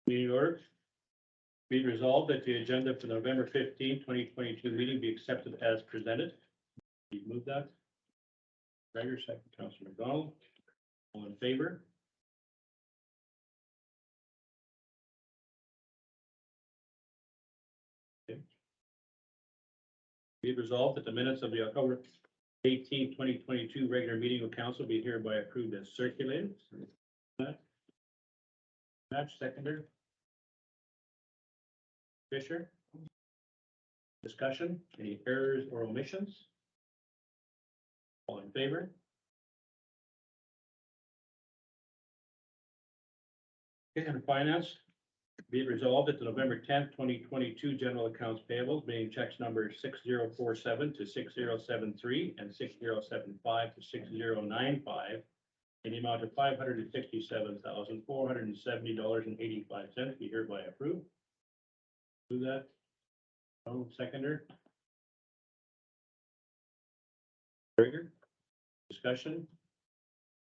Meeting order. Be it resolved that the agenda for November 15, 2022 meeting be accepted as presented. You move that. Gregor, second, Councilor McDonald. All in favor? Okay. Be it resolved that the minutes of the October 18, 2022 regular meeting of council be hereby approved as circulated. Match seconder. Fisher. Discussion, any errors or omissions? All in favor? Okay, under finance, be it resolved that the November 10th, 2022 general accounts payable being checks number 6047 to 6073 and 6075 to 6095 in the amount of $567,470.85 be hereby approved. Do that. Seconder. Gregor. Discussion.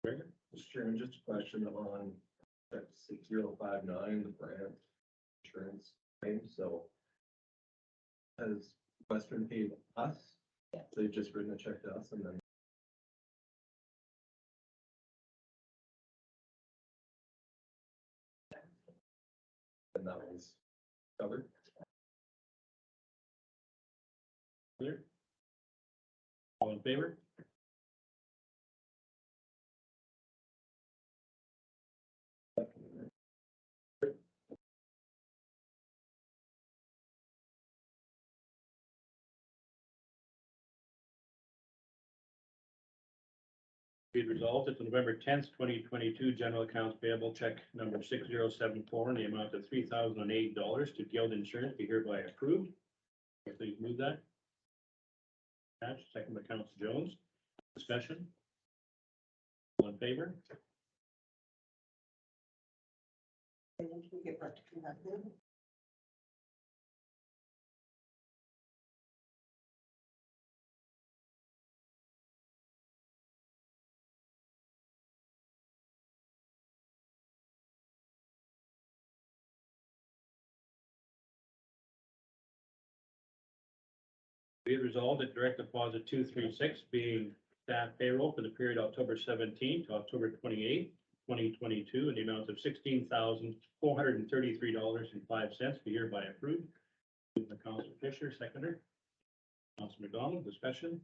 Gregor. Mr. Chairman, just a question on that 6059, the brand insurance claim. So has Western paid us? Yes. They've just written a check to us and then. And that was covered. Clear. All in favor? Be it resolved that the November 10th, 2022 general accounts payable check number 6074 in the amount of $3,008 to Guild Insurance be hereby approved. Please move that. Patch, second by Council Jones. Discussion. All in favor? And then can we get back to that then? Be it resolved that direct deposit 236 being staff payroll for the period October 17th to October 28th, 2022 in the amount of $16,433.05 be hereby approved. Moved by Councilor Fisher, seconder. Councilor McDonald, discussion.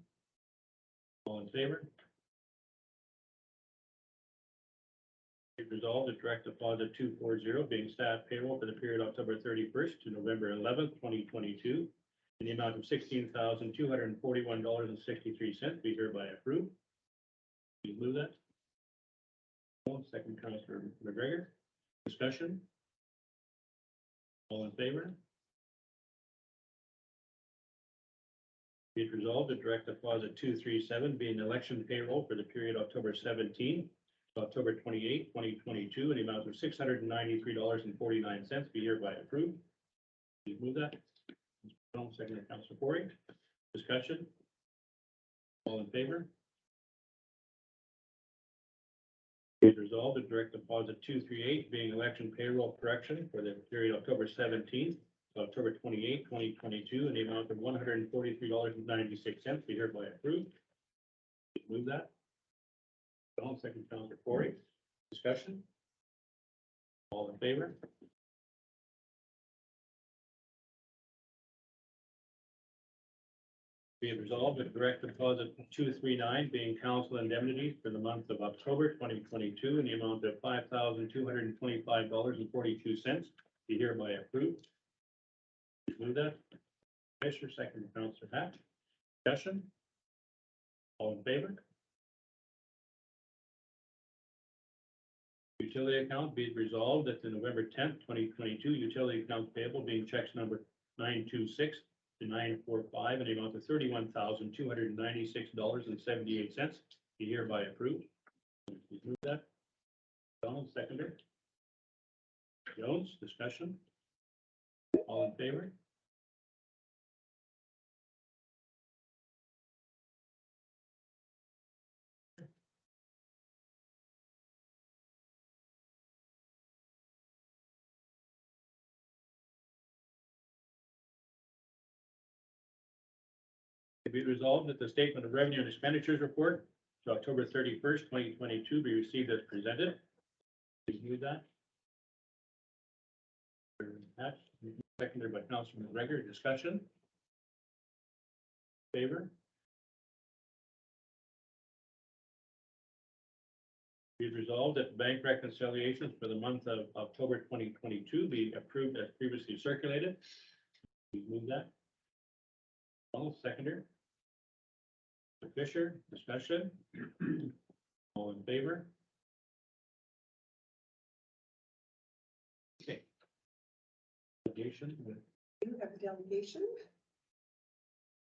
All in favor? Be it resolved that direct deposit 240 being staff payroll for the period October 31st to November 11th, 2022 in the amount of $16,241.63 be hereby approved. Please move that. Second, Councilor McGregor. Discussion. All in favor? Be it resolved that direct deposit 237 being election payroll for the period October 17 to October 28, 2022 in the amount of $693.49 be hereby approved. Please move that. Second by Councilor Corey. Discussion. All in favor? Be it resolved that direct deposit 238 being election payroll correction for the period October 17th to October 28, 2022 in the amount of $143.96 be hereby approved. Please move that. Second, Councilor Corey. Discussion. All in favor? Be it resolved that direct deposit 239 being council indemnity for the month of October 2022 in the amount of $5,225.42 be hereby approved. Please move that. Commissioner, second, Councilor Hatch. Discussion. All in favor? Utility account be it resolved that the November 10th, 2022 utility accounts payable being checks number 926 to 945 in the amount of $31,296.78 be hereby approved. Please move that. Donald, seconder. Jones, discussion. All in favor? Be it resolved that the statement of revenue and expenditures report to October 31st, 2022 be received as presented. Please move that. Seconded by Councilman McGregor. Discussion. Favor. Be it resolved that bank reconciliations for the month of October 2022 be approved as previously circulated. Please move that. All seconder. Mr. Fisher, discussion. All in favor? Okay. Delegation, You have a delegation.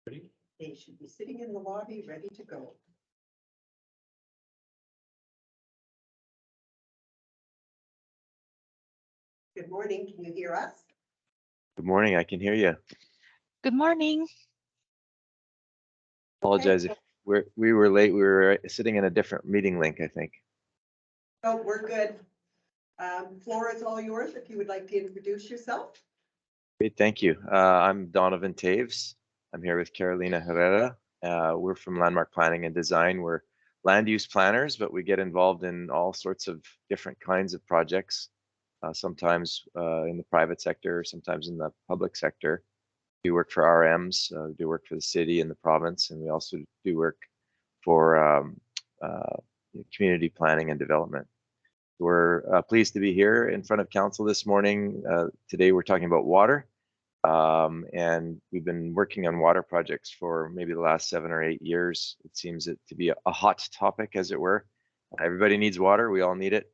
ready? They should be sitting in the lobby, ready to go. Good morning. Can you hear us? Good morning, I can hear you. Good morning. Apologize if we were late. We were sitting in a different meeting link, I think. Oh, we're good. Floor is all yours if you would like to introduce yourself. Great, thank you. I'm Donovan Taves. I'm here with Carolina Herrera. We're from Landmark Planning and Design. We're land use planners, but we get involved in all sorts of different kinds of projects. Sometimes in the private sector, sometimes in the public sector. We work for RMs, do work for the city and the province, and we also do work for community planning and development. We're pleased to be here in front of council this morning. Today we're talking about water, and we've been working on water projects for maybe the last 7 or 8 years. It seems it to be a hot topic, as it were. Everybody needs water. We all need it.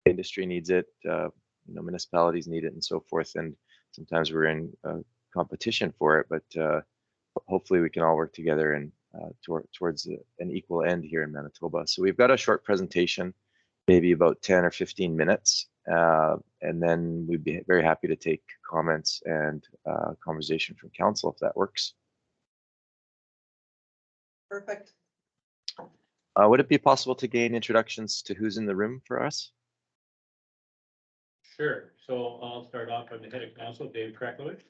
Industry needs it. Municipalities need it, and so forth. And sometimes we're in competition for it, but hopefully we can all work together and towards an equal end here in Manitoba. So we've got a short presentation, maybe about 10 or 15 minutes, and then we'd be very happy to take comments and conversation from council if that works. Perfect. Would it be possible to gain introductions to who's in the room for us? Sure. So I'll start off with the head of council, Dave Krakowicz.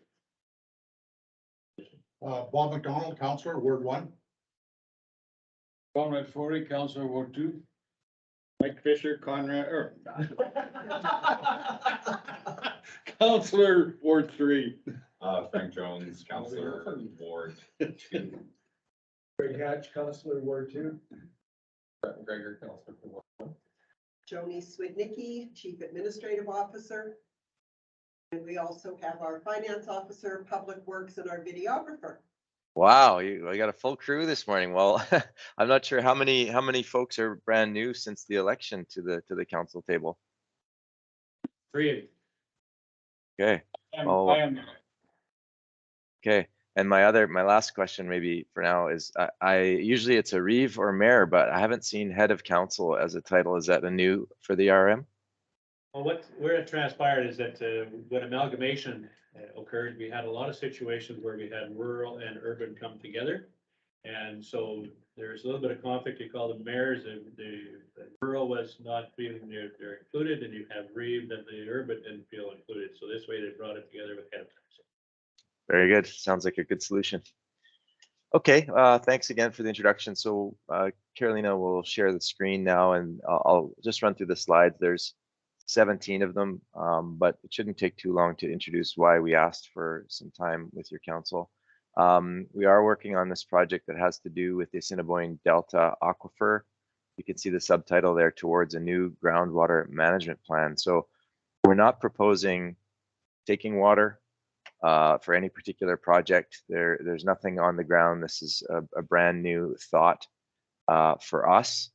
Bob McDonald, Councillor, Ward 1. Conrad Forey, Councillor Ward 2. Mike Fisher, Conrad, Councillor Ward 3. Frank Jones, Councillor Ward 2. Craig Hatch, Councillor Ward 2. Brett McGregor, Councillor for Ward 1. Joni Swidnicki, Chief Administrative Officer. And we also have our Finance Officer, Public Works, and our videographer. Wow, I got a full crew this morning. Well, I'm not sure how many folks are brand new since the election to the council table. 3. Okay. I am. Okay. And my last question maybe for now is I usually it's a reeve or mayor, but I haven't seen head of council as a title. Is that a new for the RM? Well, where it transpired is that when amalgamation occurred, we had a lot of situations where we had rural and urban come together. And so there's a little bit of conflict. You call them mayors, the rural was not feeling they're included, and you have reeve that the urban didn't feel included. So this way they brought it together with head of council. Very good. Sounds like a good solution. Okay, thanks again for the introduction. So Carolina will share the screen now, and I'll just run through the slides. There's 17 of them, but it shouldn't take too long to introduce why we asked for some time with your council. We are working on this project that has to do with the Assiniboine Delta Aquifer. You can see the subtitle there, towards a new groundwater management plan. So we're not proposing taking water for any particular project. There's nothing on the ground. This is a brand new thought for us.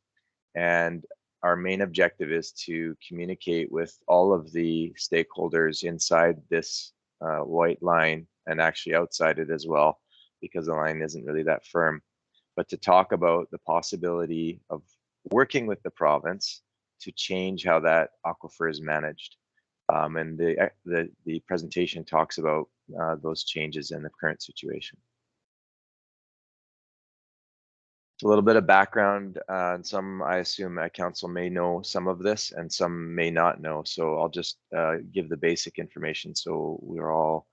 And our main objective is to communicate with all of the stakeholders inside this white line, and actually outside it as well, because the line isn't really that firm, but to talk about the possibility of working with the province to change how that aquifer is managed. And the presentation talks about those changes in the current situation. A little bit of background, and some, I assume, at council may know some of this and some may not know. So I'll just give the basic information so we're all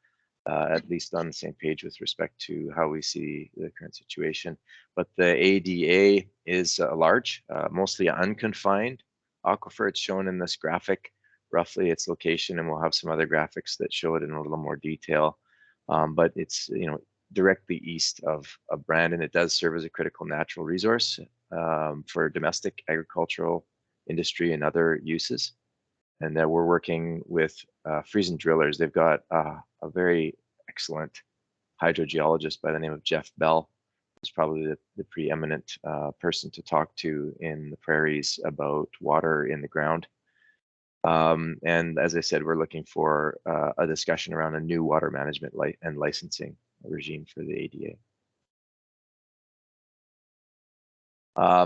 at least on the same page with respect to how we see the current situation. But the ADA is large, mostly unconfined aquifer. It's shown in this graphic, roughly its location, and we'll have some other graphics that show it in a little more detail. But it's directly east of Brandon. It does serve as a critical natural resource for domestic agricultural industry and other uses. And that we're working with Friesen Drillers. They've got a very excellent hydrogeologist by the name of Jeff Bell, who's probably the preeminent person to talk to in the prairies about water in the ground. And as I said, we're looking for a discussion around a new water management and licensing regime for the ADA.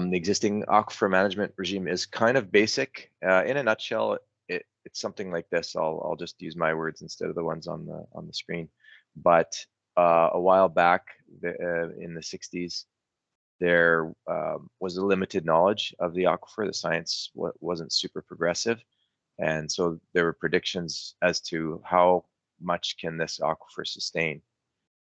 The existing aquifer management regime is kind of basic. In a nutshell, it's something like this. I'll just use my words instead of the ones on the screen. But a while back in the 60s, there was a limited knowledge of the aquifer. The science wasn't super progressive. And so there were predictions as to how much can this aquifer sustain.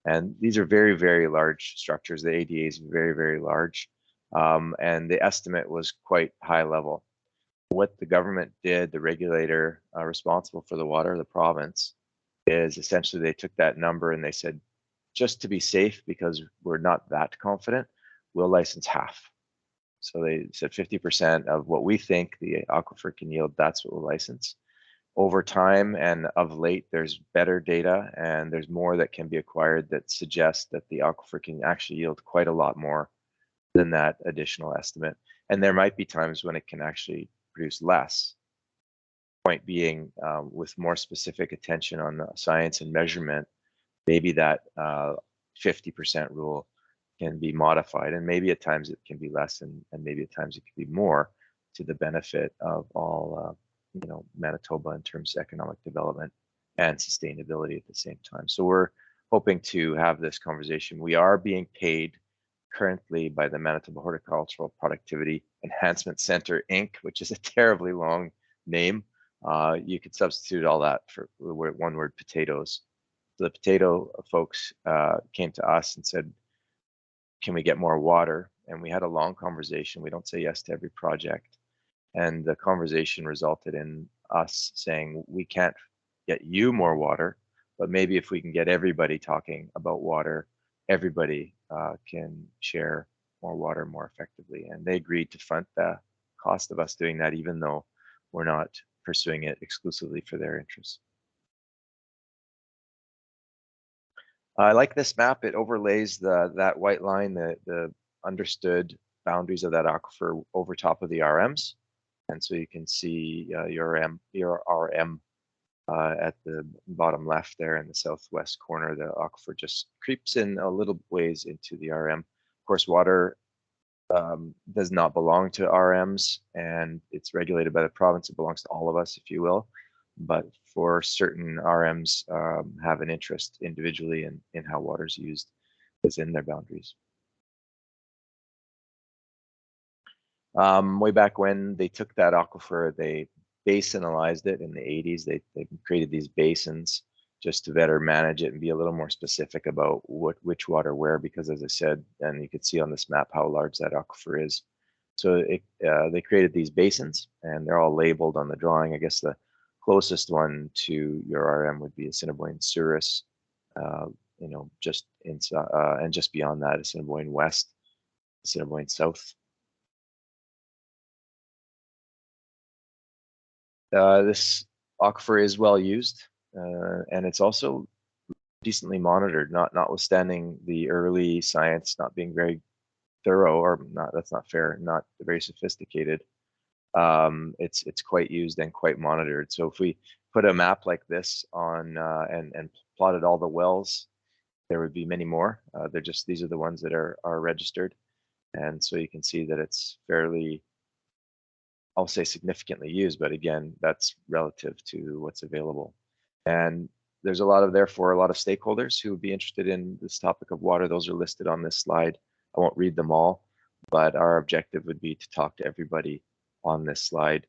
And these are very, very large structures. The ADA is very, very large. And the estimate was quite high level. What the government did, the regulator responsible for the water, the province, is essentially they took that number and they said, just to be safe, because we're not that confident, we'll license half. So they said 50% of what we think the aquifer can yield, that's what we'll license. Over time and of late, there's better data and there's more that can be acquired that suggests that the aquifer can actually yield quite a lot more than that additional estimate. And there might be times when it can actually produce less. Point being, with more specific attention on the science and measurement, maybe that 50% rule can be modified, and maybe at times it can be less, and maybe at times it can be more, to the benefit of all Manitoba in terms of economic development and sustainability at the same time. So we're hoping to have this conversation. We are being paid currently by the Manitoba Horticultural Productivity Enhancement Center, Inc., which is a terribly long name. You could substitute all that for one word, potatoes. So the potato folks came to us and said, can we get more water? And we had a long conversation. We don't say yes to every project. And the conversation resulted in us saying, we can't get you more water, but maybe if we can get everybody talking about water, everybody can share more water more effectively. And they agreed to front the cost of us doing that, even though we're not pursuing it exclusively for their interests. I like this map. It overlays that white line, the understood boundaries of that aquifer over top of the RMs. And so you can see your RM at the bottom left there in the southwest corner. The aquifer just creeps in a little ways into the RM. Of course, water does not belong to RMs, and it's regulated by the province. It belongs to all of us, if you will. But for certain RMs have an interest individually in how water is used within their boundaries. Way back when they took that aquifer, they basinalized it in the 80s. They created these basins just to better manage it and be a little more specific about which water where, because as I said, and you can see on this map how large that aquifer is. So they created these basins, and they're all labeled on the drawing. I guess the closest one to your RM would be Assiniboine Souris, just inside, and just beyond that, Assiniboine West, Assiniboine South. This aquifer is well used, and it's also decently monitored, notwithstanding the early science not being very thorough, or not, that's not fair, not very sophisticated. It's quite used and quite monitored. So if we put a map like this on and plotted all the wells, there would be many more. These are the ones that are registered, and so you can see that it's fairly, I'll say, significantly used, but again, that's relative to what's available. And there's therefore a lot of stakeholders who would be interested in this topic of water. Those are listed on this slide. I won't read them all, but our objective would be to talk to everybody on this slide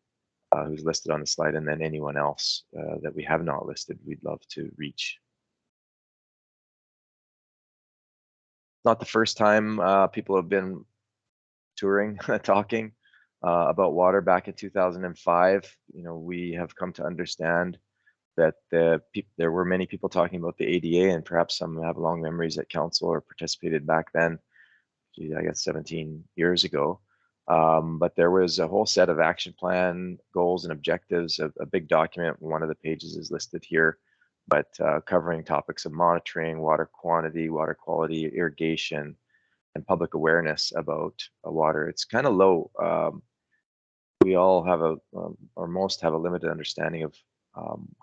who's listed on the slide, and then anyone else that we have not listed, we'd love to reach. not the first time people have been touring, talking about water. Back in 2005, we have come to understand that there were many people talking about the ADA, and perhaps some have long memories at council or participated back then, I guess 17 years ago. But there was a whole set of action plan goals and objectives, a big document. One of the pages is listed here, but covering topics of monitoring, water quantity, water quality, irrigation, and public awareness about water. It's kind of low. We all have or most have a limited understanding of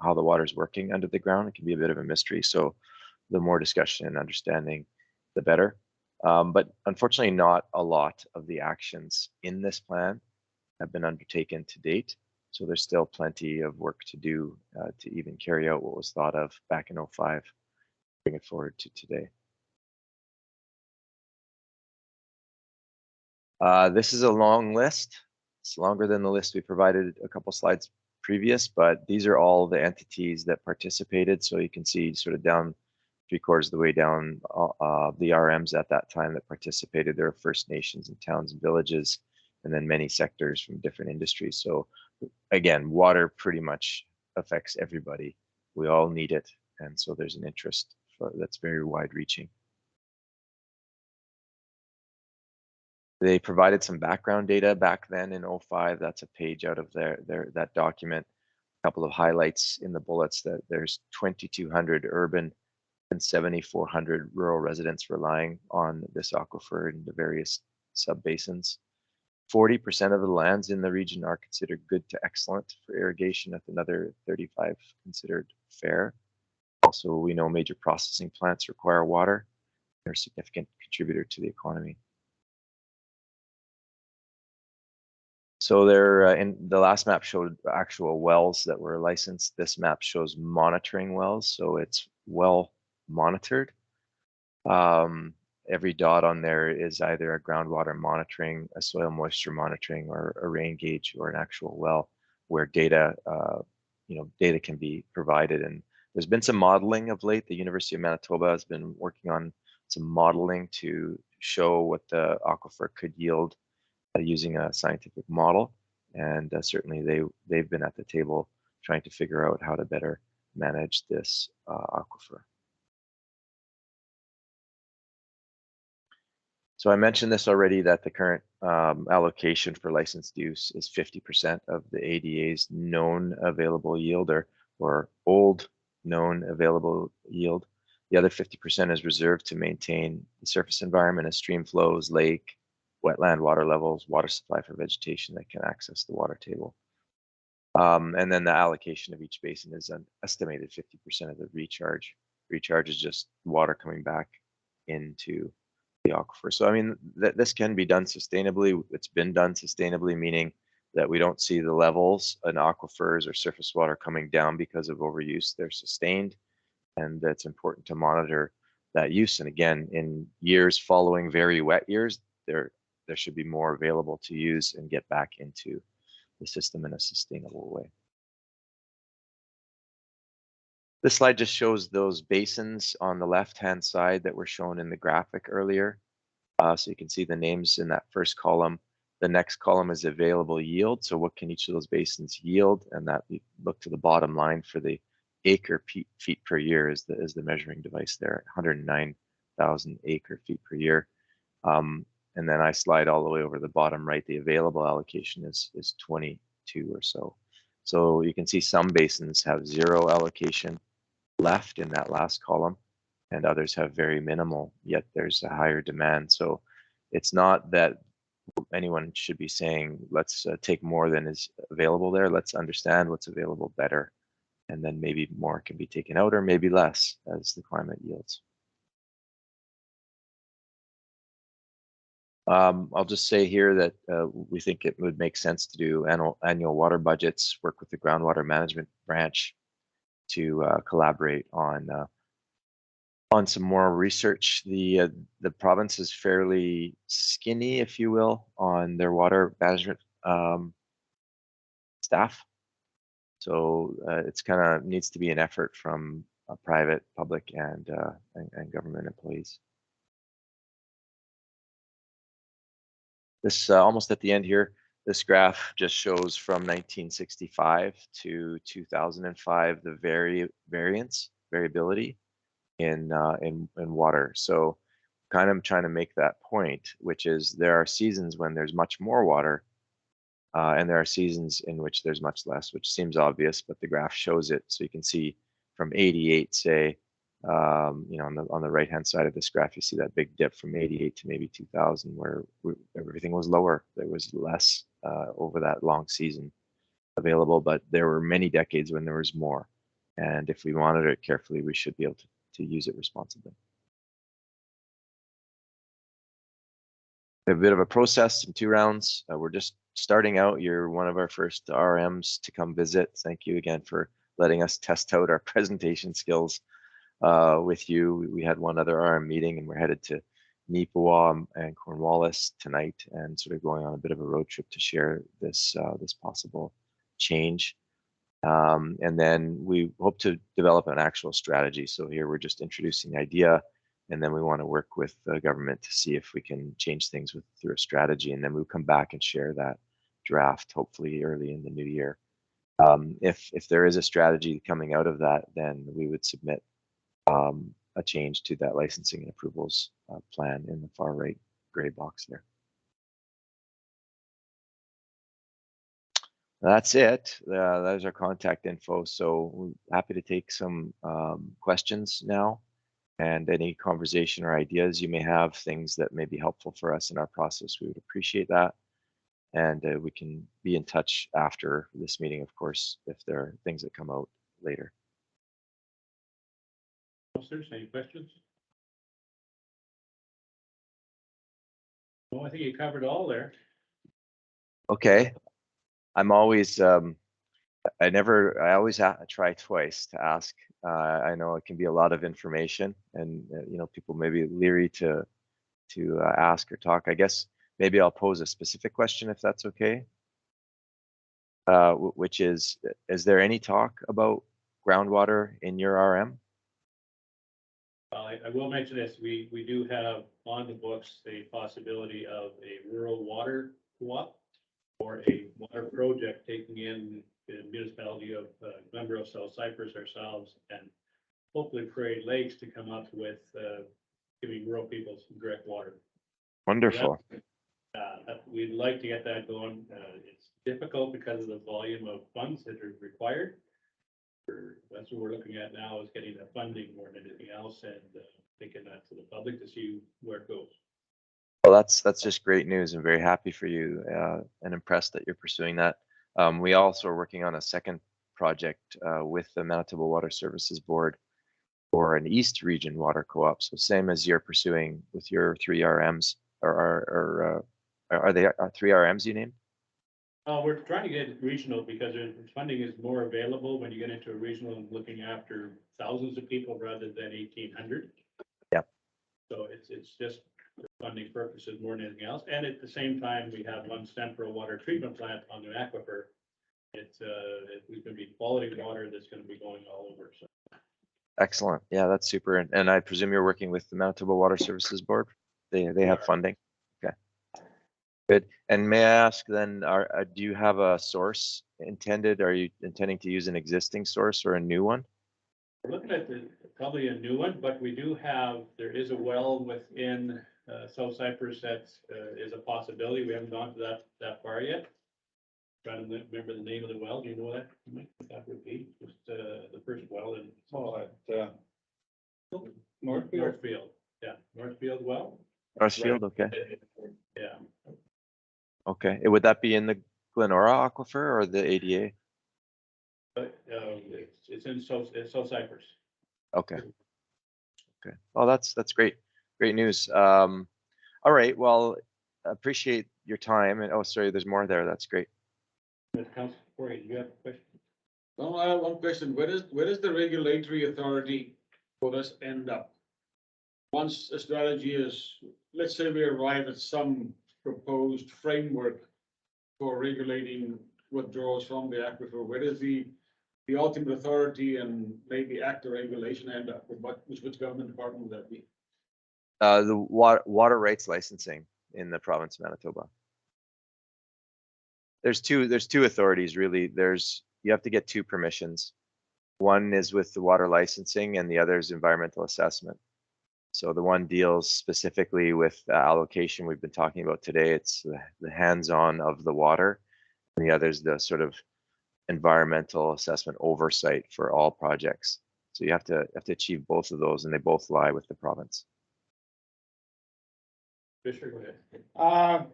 how the water is working under the ground. It can be a bit of a mystery. So the more discussion and understanding, the better. But unfortunately, not a lot of the actions in this plan have been undertaken to date. So there's still plenty of work to do to even carry out what was thought of back in 2005, bring it forward to today. This is a long list. It's longer than the list we provided a couple slides previous, but these are all the entities that participated. So you can see sort of down 3/4 of the way down the RMs at that time that participated. There are First Nations and towns and villages, and then many sectors from different industries. So again, water pretty much affects everybody. We all need it. And so there's an interest that's very wide reaching. They provided some background data back then in 2005. That's a page out of that document. A couple of highlights in the bullets that there's 2,200 urban and 7,400 rural residents relying on this aquifer in the various subbasins. 40% of the lands in the region are considered good to excellent for irrigation, with another 35 considered fair. Also, we know major processing plants require water. They're a significant contributor to the economy. So there, in the last map showed actual wells that were licensed. This map shows monitoring wells, so it's well monitored. Every dot on there is either a groundwater monitoring, a soil moisture monitoring, or a rain gauge, or an actual well where data, data can be provided. And there's been some modeling of late. The University of Manitoba has been working on some modeling to show what the aquifer could yield using a scientific model, and certainly they've been at the table trying to figure out how to better manage this aquifer. So I mentioned this already, that the current allocation for licensed use is 50% of the ADA's known available yield, or old known available yield. The other 50% is reserved to maintain the surface environment as stream flows, lake, wetland water levels, water supply for vegetation that can access the water table. And then the allocation of each basin is an estimated 50% of the recharge. Recharge is just water coming back into the aquifer. So I mean, this can be done sustainably. It's been done sustainably, meaning that we don't see the levels in aquifers or surface water coming down because of overuse. They're sustained, and it's important to monitor that use. And again, in years following very wet years, there should be more available to use and get back into the system in a sustainable way. This slide just shows those basins on the left-hand side that were shown in the graphic earlier. So you can see the names in that first column. The next column is available yield. So what can each of those basins yield? And that we look to the bottom line for the acre feet per year is the measuring device there, 109,000 acre feet per year. And then I slide all the way over the bottom right. The available allocation is 22 or so. So you can see some basins have zero allocation left in that last column, and others have very minimal, yet there's a higher demand. So it's not that anyone should be saying, let's take more than is available there. Let's understand what's available better, and then maybe more can be taken out, or maybe less as the climate yields. I'll just say here that we think it would make sense to do annual water budgets, work with the groundwater management branch to collaborate on some more research. The province is fairly skinny, if you will, on their water management staff. So it's kind of needs to be an effort from private, public, and government employees. This almost at the end here, this graph just shows from 1965 to 2005 the variability in water. So kind of trying to make that point, which is there are seasons when there's much more water, and there are seasons in which there's much less, which seems obvious, but the graph shows it. So you can see from 88, say, on the right hand side of this graph, you see that big dip from 88 to maybe 2000, where everything was lower. There was less over that long season available, but there were many decades when there was more. And if we monitor it carefully, we should be able to use it responsibly. A bit of a process in 2 rounds. We're just starting out. You're one of our first RMs to come visit. Thank you again for letting us test out our presentation skills with you. We had one other RM meeting, and we're headed to Neepawa and Cornwallis tonight, and sort of going on a bit of a road trip to share this this possible change. And then we hope to develop an actual strategy. So here we're just introducing the idea, and then we want to work with the government to see if we can change things through a strategy, and then we'll come back and share that draft hopefully early in the new year. If there is a strategy coming out of that, then we would submit a change to that licensing and approvals plan in the far right gray box there. That's it. There's our contact info. So we're happy to take some questions now, and any conversation or ideas you may have, things that may be helpful for us in our process. We would appreciate that. And we can be in touch after this meeting, of course, if there are things that come out later. Officers, any questions? Well, I think you covered all there. Okay. I'm always, I always try twice to ask. I know it can be a lot of information, and people may be leery to ask or talk. I guess maybe I'll pose a specific question if that's okay. Which is there any talk about groundwater in your RM? I will mention this, we do have on the books the possibility of a rural water co-op or a water project taking in the municipality of Glenborough, South Cypress ourselves, and hopefully Prairie Lakes to come up with giving rural people some direct water. Wonderful. We'd like to get that going. It's difficult because of the volume of funds that are required. That's what we're looking at now, is getting the funding more than anything else, and thinking that to the public to see where it goes. Well, that's just great news. I'm very happy for you and impressed that you're pursuing that. We also are working on a second project with the Manitoba Water Services Board for an East Region water co-op. So same as you're pursuing with your 3 RMs, or are they 3 RMs you named? We're trying to get regional because funding is more available when you get into a regional and looking after thousands of people rather than 1,800. Yep. So it's just for funding purposes more than anything else. And at the same time, we have one central water treatment plant on the aquifer. It's going to be quality water that's going to be going all over. So. Excellent. Yeah, that's super. And I presume you're working with the Manitoba Water Services Board. They have funding. Okay. Good. And may I ask then, do you have a source intended? Are you intending to use an existing source or a new one? We're looking at probably a new one, but we do have, there is a well within South Cypress that is a possibility. We haven't gone to that far yet. Trying to remember the name of the well. Do you know that? That would be just the first well in Northfield. Yeah, Northfield well. Northfield, right. Okay. Yeah. Okay. Would that be in the Glenora aquifer or the ADA? It's in South Cypress. Okay. Okay. Well, that's great. Great news. All right. Well, appreciate your time. And sorry, there's more there. That's great. Councilor Corey, do you have a question? No, I have one question. Where is the regulatory authority for this end up? Once a strategy is, let's say we arrive at some proposed framework for regulating withdrawals from the aquifer, where does the ultimate authority and maybe act of regulation end up? Which government department would that be? The water rights licensing in the province of Manitoba. There's two authorities really. You have to get two permissions. One is with the water licensing and the other is environmental assessment. So the one deals specifically with the allocation we've been talking about today. It's the hands-on of the water. And the other is the sort of environmental assessment oversight for all projects. So you have to achieve both of those, and they both lie with the province. Fisher, go ahead.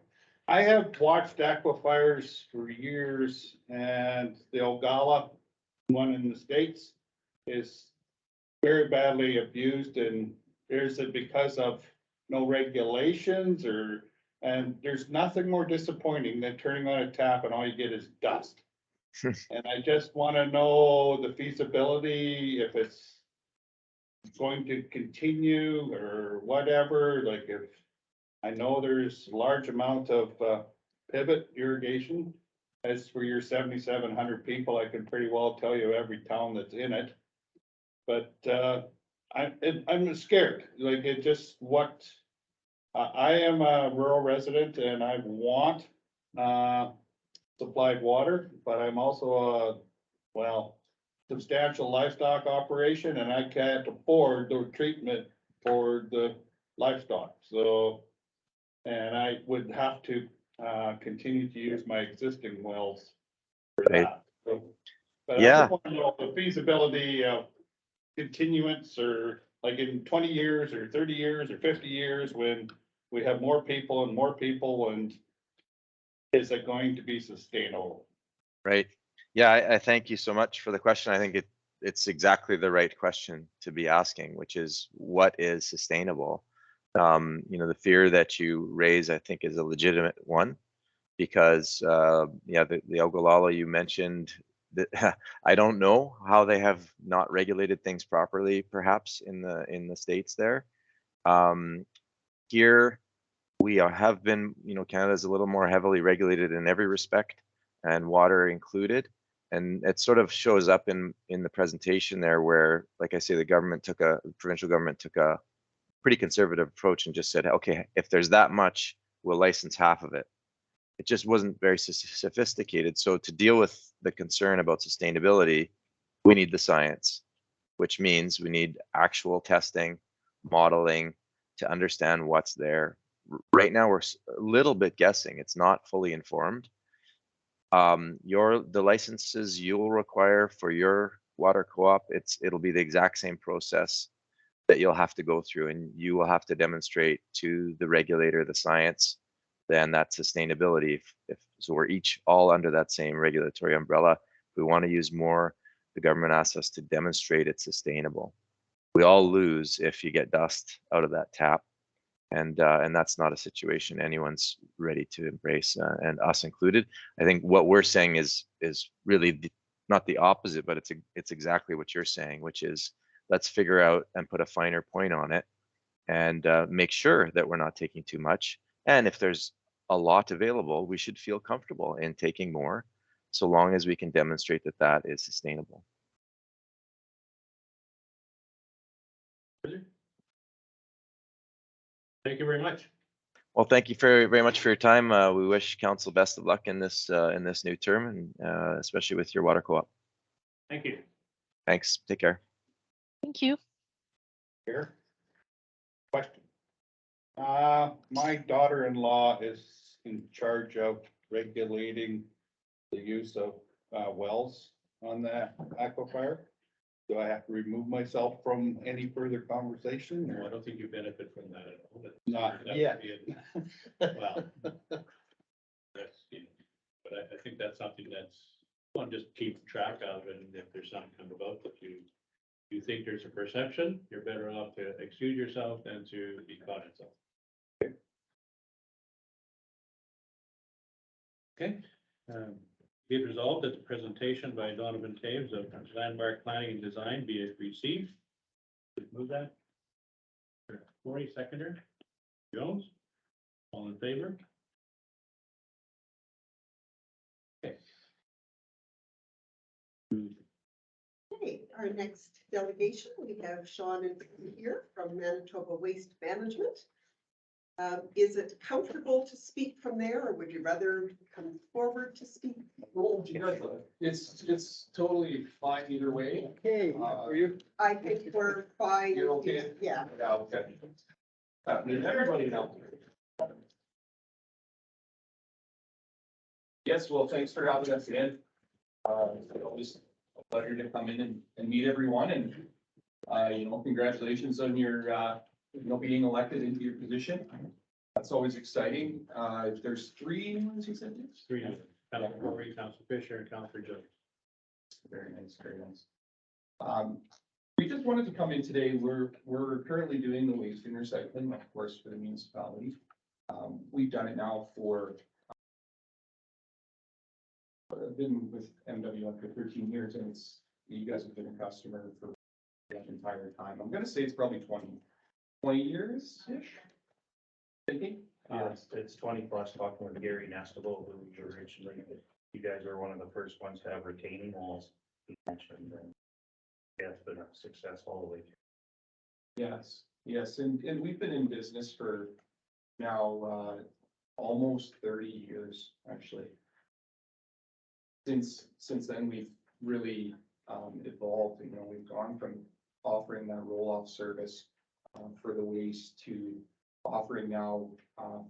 I have watched aquifers for years, and the Ogala, one in the States, is very badly abused. And is it because of no regulations, and there's nothing more disappointing than turning on a tap and all you get is dust. And I just want to know the feasibility, if it's going to continue or whatever. Like, if I know there's a large amount of pivot irrigation. As for your 7,700 people, I can pretty well tell you every town that's in it. But I'm scared, like, it just I am a rural resident and I want supplied water, but I'm also substantial livestock operation, and I can't afford the treatment for the livestock, so. And I would have to continue to use my existing wells for Right. that. So, but I Yeah. just want to know the feasibility of continuance, or like in 20 years or 30 years or 50 years, when we have more people, and is it going to be sustainable? Right. Yeah, I thank you so much for the question. I think it's exactly the right question to be asking, which is what is sustainable? The fear that you raise, I think, is a legitimate one, because the Ogallala you mentioned, that I don't know how they have not regulated things properly, perhaps in the States there. Here we have been, Canada's a little more heavily regulated in every respect, and water included. And it sort of shows up in the presentation there, where, like I say, the provincial government took a pretty conservative approach and just said, okay, if there's that much, we'll license half of it. It just wasn't very sophisticated. So to deal with the concern about sustainability, we need the science, which means we need actual testing, modeling to understand what's there. Right now, we're a little bit guessing. It's not fully informed. The licenses you'll require for your water co-op, it'll be the exact same process that you'll have to go through, and you will have to demonstrate to the regulator the science, then that sustainability. If so, we're all under that same regulatory umbrella. If we want to use more, the government asks us to demonstrate it's sustainable. We all lose if you get dust out of that tap, and that's not a situation anyone's ready to embrace, and us included. I think what we're saying is really not the opposite, but it's exactly what you're saying, which is, let's figure out and put a finer point on it, and make sure that we're not taking too much. And if there's a lot available, we should feel comfortable in taking more, so long as we can demonstrate that that is sustainable. Thank you very much. Well, thank you very, very much for your time. We wish council best of luck in this new term, and especially with your water co-op. Thank you. Thanks. Take care. Thank you. Here. Question. My daughter-in-law is in charge of regulating the use of wells on the aquifer. Do I have to remove myself from any further conversation, No, I or don't think you benefit from that at all. but not that would yet? be well, but I think that's something that's, one, just keep track of, and if there's something come about that you think there's a perception, you're better off to excuse yourself than to be caught in something. Okay. Be it resolved that the presentation by Donovan Taves of Landmark Planning and Design be received. Move that. Corey, seconder. Jones, all in favor? Okay. Okay, our next delegation, we have Sean and Vicky here from Manitoba Waste Management. Is it comfortable to speak from there, or would you rather come forward to speak? Well, you guys, it's totally fine either way. Okay, are you? I think we're fine. You're okay? Yeah. Yeah, okay. Everybody now. Yes, well, thanks for having us in. It's always a pleasure to come in and meet everyone and, congratulations on your, being elected into your position. That's always exciting. There's 3 new ones you said? Yes? 3, Councilor Corey, Councilor Fisher, and Councilor Jones. Very nice, very nice. We just wanted to come in today. We're currently doing the waste and recycling, of course, for the municipality. We've done it now for, I've been with MWM for 13 years, and you guys have been a customer for the entire time. I'm gonna say it's probably 20 years-ish. Thinking? It's 20 plus, talking with Gary Nestable, who was originally, you guys were one of the first ones to have retaining walls. He mentioned, and yeah, it's been a success all the way. Yes, and we've been in business for now, almost 30 years, actually. Since then, we've really, evolved, we've gone from offering that roll-off service, for the waste to offering now,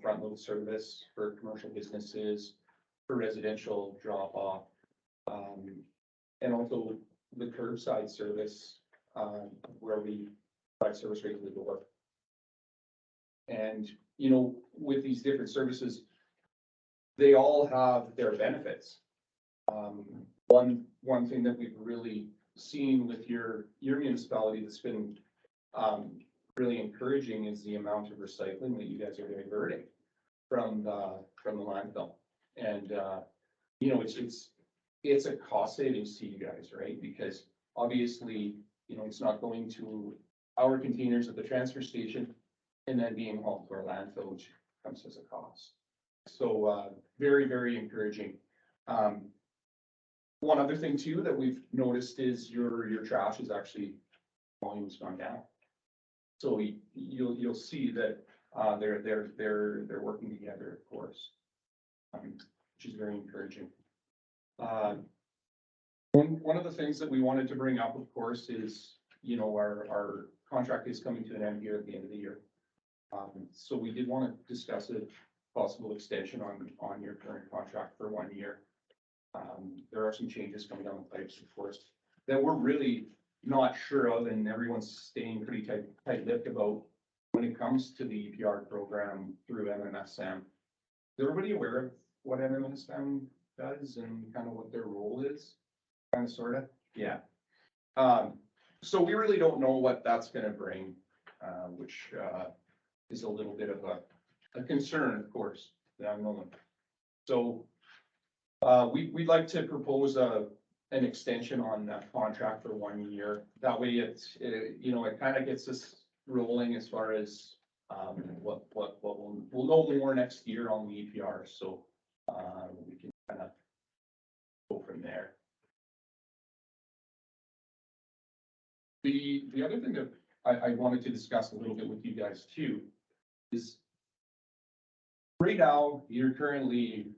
front load service for commercial businesses, for residential drop-off, and also the curbside service, where we provide service right to the door. And, with these different services, they all have their benefits. One thing that we've really seen with your municipality that's been, really encouraging is the amount of recycling that you guys are diverting from the landfill. And, it's a cost savings to you guys, right? Because obviously, it's not going to our containers at the transfer station and then being hauled to our landfill, which comes as a cost. So, very, very encouraging. One other thing too that we've noticed is your trash is actually volume's gone down. So you'll see that they're working together, of course, which is very encouraging. One of the things that we wanted to bring up, of course, is our contract is coming to an end here at the end of the year. So we did want to discuss a possible extension on your current contract for 1 year. There are some changes coming down the pipes, of course, that we're really not sure of, and everyone's staying pretty tight-lipped about when it comes to the EPR program through MMSM. Is everybody aware of what MMSM does and kind of what their role is? Kind of, sort of? Yeah. So we really don't know what that's gonna bring, which is a little bit of a concern, of course, the unknown. So we'd like to propose an extension on that contract for 1 year. That way it kind of gets us rolling as far as what we'll know more next year on the EPR. So we can kind of go from there. The other thing that I wanted to discuss a little bit with you guys too is right now you're currently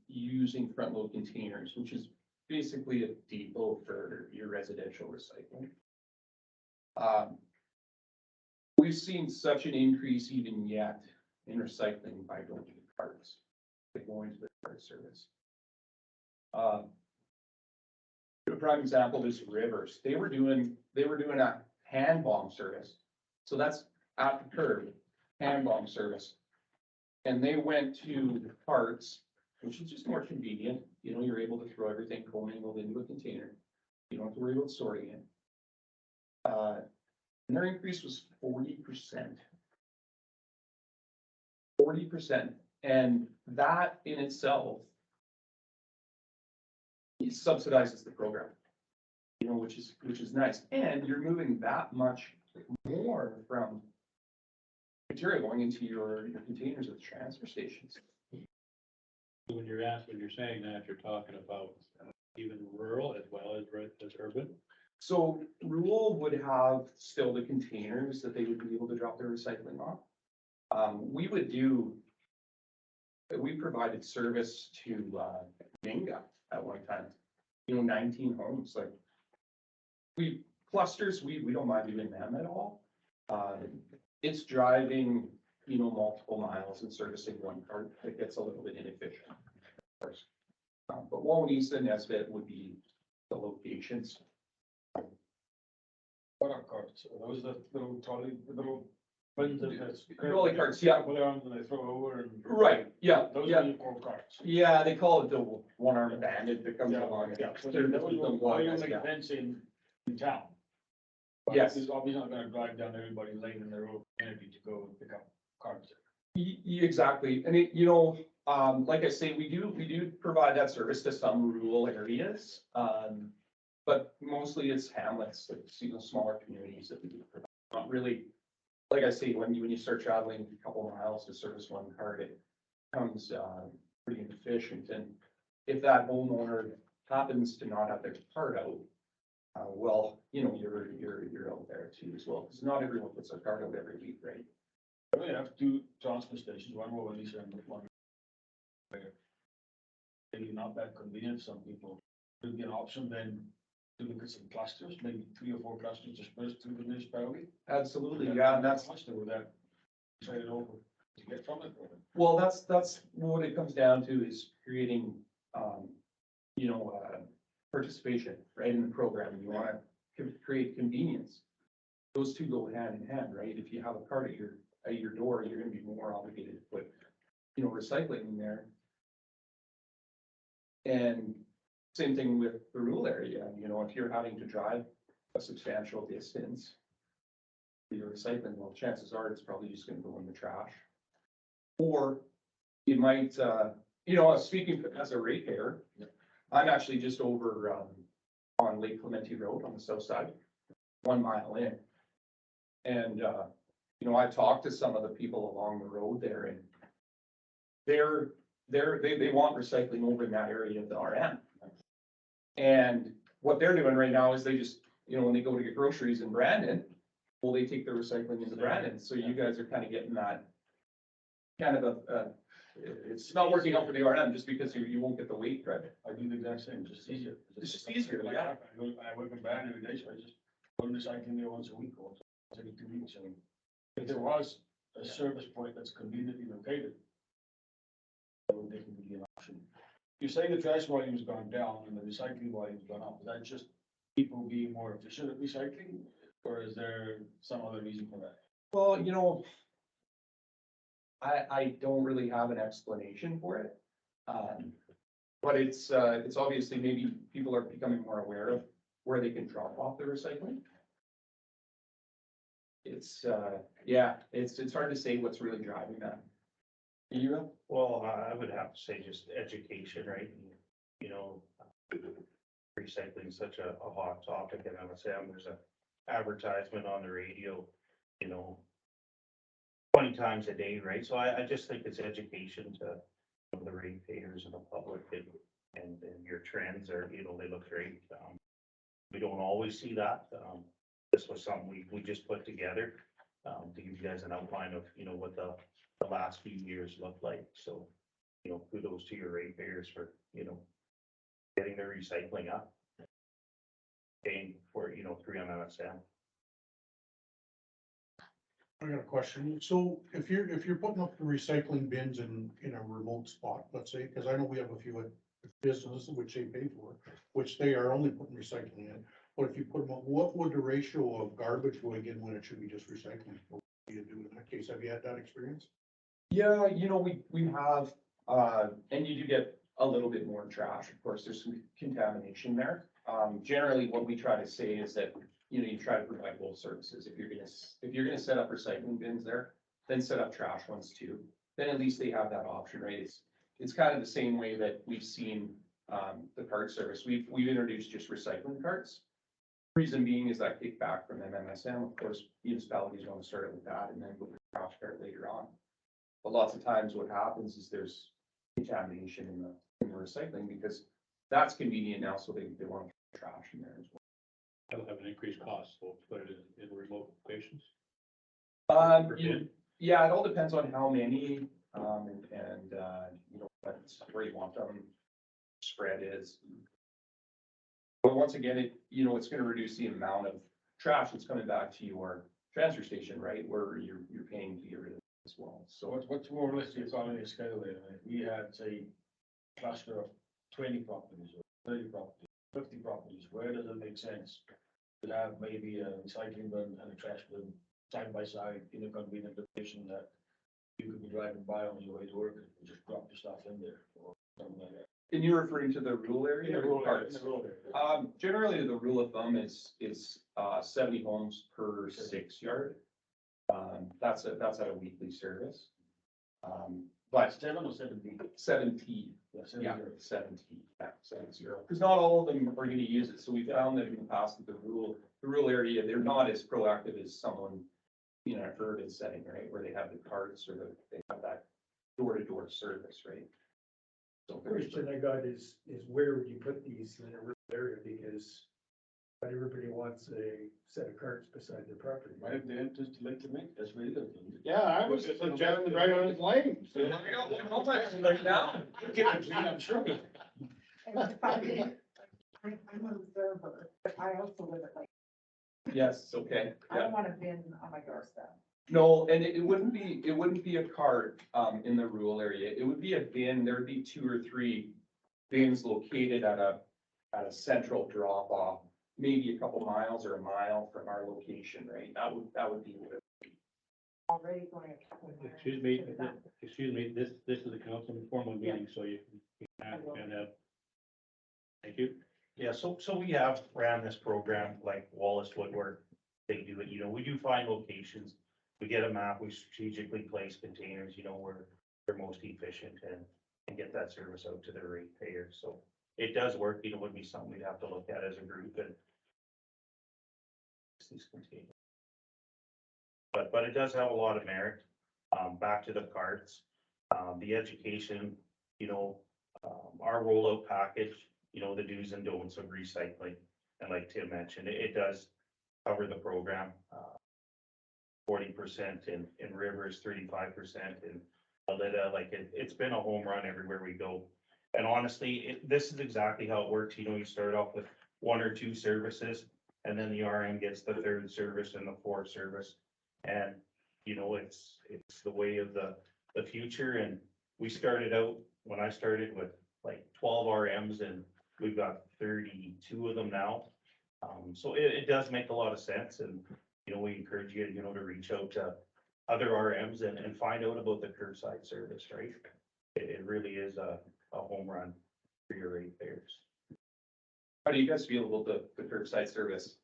using front load containers, which is basically a depot for your residential recycling. We've seen such an increase even yet in recycling by going to the carts, by going to the cart service. A prime example is Rivers. They were doing a hand bomb service. So that's at the curb, hand bomb service. And they went to the carts, which is just more convenient. You're able to throw everything commingled into a container. You don't have to worry about sorting it. And their increase was 40%. 40%. And that in itself subsidizes the program, which is nice. And you're moving that much more from material going into your containers at the transfer stations. When you're saying that, you're talking about even rural as well as urban? So rural would have still the containers that they would be able to drop their recycling off. We provided service to, Minga at one time, 19 homes, like. Clusters, we don't mind doing them at all. It's driving, multiple miles and servicing one cart, it gets a little bit inefficient. Of course. But Wawanesa and Nesbit would be the locations. What are carts? Are those the little trolley, the little bins that has. Trolley carts, yeah. Put it on and they throw over and. Right, yeah, Those yeah. are equal carts. Yeah, they call it the one-armed bandit that comes along. Yeah. So They're- that was they're one of the wide, only yeah. events in town. But Yes. He's obviously not gonna drive down everybody's lane in their own community to go and pick up carts. Exactly, and like I say, we do provide that service to some rural areas. But mostly it's hamlets, like, smaller communities that we do provide. Not really, like I say, when you start traveling a couple miles to service one cart, it becomes, pretty inefficient. And if that homeowner happens to not have their cart out, well, you're out there too as well, because not everyone puts their cart out every week, right? We have two transfer stations, one over Lisa and one. Maybe not that convenient, some people, would be an option then to look at some clusters, maybe 3 or 4 clusters dispersed through the municipality. Absolutely, yeah, and that's. Much with that, trade it over to get from it. Well, that's what it comes down to, is creating, participation, right, in the program. You wanna create convenience. Those two go hand in hand, right? If you have a cart at your door, you're gonna be more obligated to put, recycling in there. And same thing with the rural area, if you're having to drive a substantial distance for your recycling, well, chances are it's probably just gonna go in the trash. Or you might, speaking as a ratepayer, I'm actually just over, on Lake Clementi Road on the south side, 1 mile in. And, I talked to some of the people along the road there, and they want recycling over in that area of the RM. And what they're doing right now is they just, when they go to get groceries in Brandon, well, they take their recycling into Brandon. So you guys are kind of getting that kind of it's not working out for the RM just because you won't get the weight credit. I do the exact same, just easier. It's just easier, yeah. I work in Brandon every day, so I just go to recycling there once a week or every 2 weeks. And if there was a service point that's conveniently located, that would definitely be an option. You say the trash volume's gone down and the recycling volume's gone up. Is that just people being more efficient at recycling? Or is there some other reason for that? Well, I don't really have an explanation for it. But it's obviously maybe people are becoming more aware of where they can drop off their recycling. It's hard to say what's really driving that. Well, I would have to say just education, right? Recycling is such a hot topic, and I would say there's an advertisement on the radio, 20 times a day, right? So I just think it's education to the ratepayers and the public, and your trends are, they look great. We don't always see that. This was something we just put together to give you guys an outline of, what the last few years look like. So, kudos to your ratepayers for, getting their recycling up. Paying for, through MMSM. I got a question. So if you're putting up the recycling bins in a remote spot, let's say, because I know we have a few businesses which they pay for, which they are only putting recycling in. But if you put them up, what would the ratio of garbage going in when it should be just recycling? What do you do in that case? Have you had that experience? Yeah, we have, and you do get a little bit more trash. Of course, there's some contamination there. Generally, what we try to say is that, you try to provide both services. If you're gonna set up recycling bins there, then set up trash ones too. Then at least they have that option, right? It's kind of the same way that we've seen, the cart service. We've introduced just recycling carts. Reason being is that kickback from MMSM. Of course, municipalities want to start it with that and then go to the trash cart later on. But lots of times what happens is there's contamination in the recycling, because that's convenient now, so they want to put trash in there as well. That'll have an increased cost, so put it in remote locations. You Yeah, it all depends on how many, you know, where you want them spread is. But once again, you know, it's gonna reduce the amount of trash that's coming back to your transfer station, right, where you're paying to get rid of it as well, So so. what's more or less the economy scale there? If we had, say, a cluster of 20 properties or 30 properties, 50 properties, where does it make sense to have maybe a recycling bin and a trash bin side by side in a convenient location that you could be driving by on your way to work and just drop your stuff in there or something like that? And you're referring to the rural area? or In parts? the rural area. Generally, the rule of thumb is 70 homes per 6 yard. That's at a weekly service. But 7 or 17? 70, Yeah, yeah, 70. 70, yeah, 70. Because not all of them are gonna use it, so we found that in the past that the rural area, they're not as proactive as someone in an urban setting, right, where they have the carts or they have that door-to-door service, right? So Question I got is where would you put these in a rural area, because not everybody wants a set of carts beside their property. Might have the interest to like to make, that's where you live. Yeah, I was suggesting right on his lane. Like now. I'm sure. I'm an observer, but I also live at like, Yes, okay, I yeah. don't want a bin on my doorstep. No, and it wouldn't be a cart, in the rural area. It would be a bin. There would be 2 or 3 bins located at a central drop off, maybe a couple miles or a mile from our location, right? That would be what it would be. Already going a couple of miles Excuse me, to the dump. this is a council formal meeting, so you can have. Thank you. Yeah, so we have ran this program like Wallace Woodwork. They do it, you know, we do find locations. We get a map, we strategically place containers, you know, where they're most efficient and get that service out to the ratepayers. So it does work, you know, would be something we'd have to look at as a group and these containers. But it does have a lot of merit. Back to the carts, the education, you know, our rollout package, you know, the do's and don'ts of recycling. And like Tim mentioned, it does cover the program. 40% in Rivers, 35% in Alida. Like it's been a home run everywhere we go. And honestly, this is exactly how it works. You know, you start off with 1 or 2 services, and then the RM gets the 3rd service and the 4th service. And, you know, it's the way of the future. And we started out, when I started, with like 12 RMs, and we've got 32 of them now. So it does make a lot of sense. And, you know, we encourage you, you know, to reach out to other RMs and find out about the curbside service, right? It really is a home run for your ratepayers. How do you guys feel about the curbside service?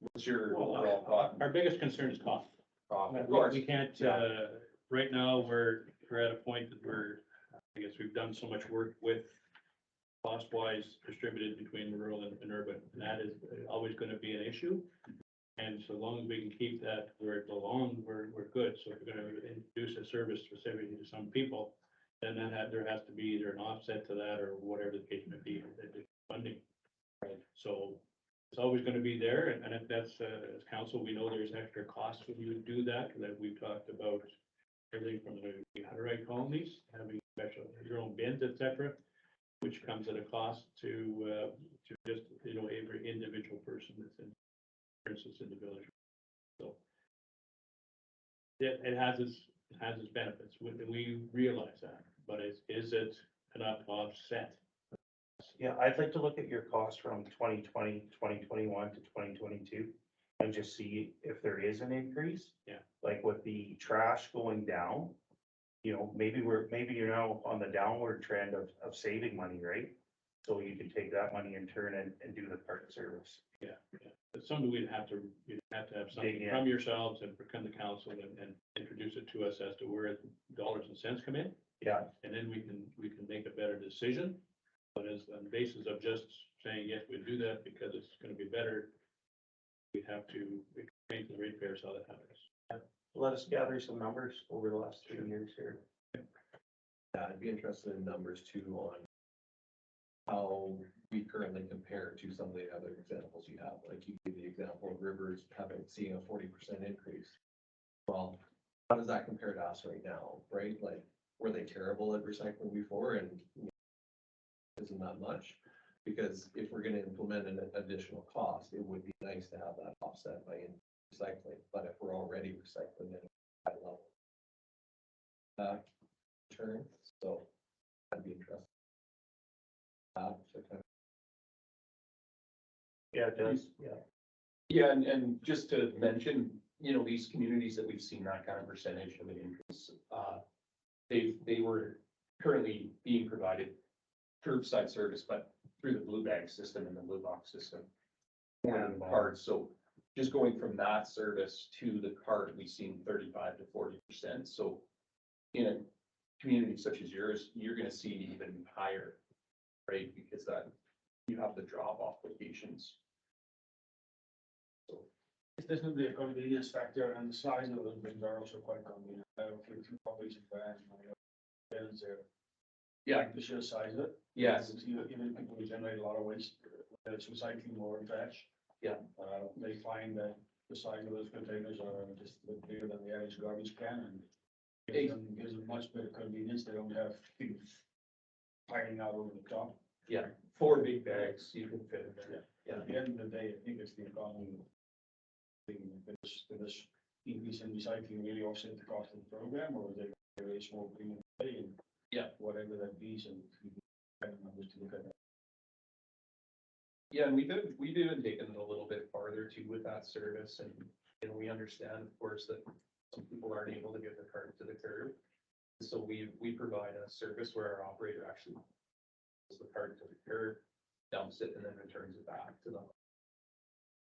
What's your overall thought? Our biggest concern is cost. Of We course. can't, right now, we're at a point that I guess we've done so much work with cost-wise distributed between rural and urban, and that is always gonna be an issue. And so long as we can keep that where it belongs, we're good. So if we're gonna introduce a service specifically to some people, then there has to be either an offset to that or whatever the case may be, the funding. Right, so it's always gonna be there, and if that's, as council, we know there's extra costs when you do that, that we've talked about everything from the Hutterite colonies, having special, your own bins, et cetera, which comes at a cost to just, you know, every individual person that's in, for instance, in the village. So it has its benefits, we realize that, but is it enough to offset? Yeah, I'd like to look at your costs from 2020, 2021 to 2022 and just see if there is an increase. Yeah. Like with the trash going down, you know, maybe you're now on the downward trend of saving money, right? So you can take that money and turn and do the cart service. Yeah. It's something you'd have to have something Yeah. from yourselves and come to council and introduce it to us as to where dollars and cents come in. Yeah, And then we can make a better decision. But as on the basis of just saying, yes, we do that because it's gonna be better, we have to explain to the ratepayers how that happens. let us gather some numbers over the last 3 years here. I'd be interested in numbers too on how we currently compare to some of the other examples you have. Like you gave the example of Rivers having seen a 40% increase. Well, how does that compare to us right now, right? Like, were they terrible at recycling before and isn't that much? Because if we're gonna implement an additional cost, it would be nice to have that offset by recycling, but if we're already recycling at a high level. Turn, so that'd be interesting. So kind of Yeah, it does, yeah. Yeah, and just to mention, you know, these communities that we've seen that kind of percentage of an increase, they were currently being provided curbside service, but through the blue bag system and the blue box system. And cards, so just going from that service to the card, we've seen 35 to 40%, so in a community such as yours, you're gonna see even higher, right, because that, you have the drop off locations. This is the convenience factor and the size of those bins are also quite convenient. For two copies of vans, bins there. Yeah. Like the sheer size of it. Yes. Even people who generate a lot of waste, whether it's recycling or trash. Yeah. They find that the size of those containers are just a bit bigger than the average garbage can and gives them much better convenience. They don't have things piling out over the top. Yeah, 4 big bags, you can fit it there. Yeah, at the end of the day, I think it's the economy. This increase in recycling really offset the cost of the program, or is there a small premium pay and Yeah. whatever that be, and kind of numbers to look at that. Yeah, and we've even taken it a little bit farther too with that service, and, you know, we understand, of course, that some people aren't able to get their cart to the curb. So we provide a service where our operator actually pulls the cart to the curb, dumps it, and then returns it back to them.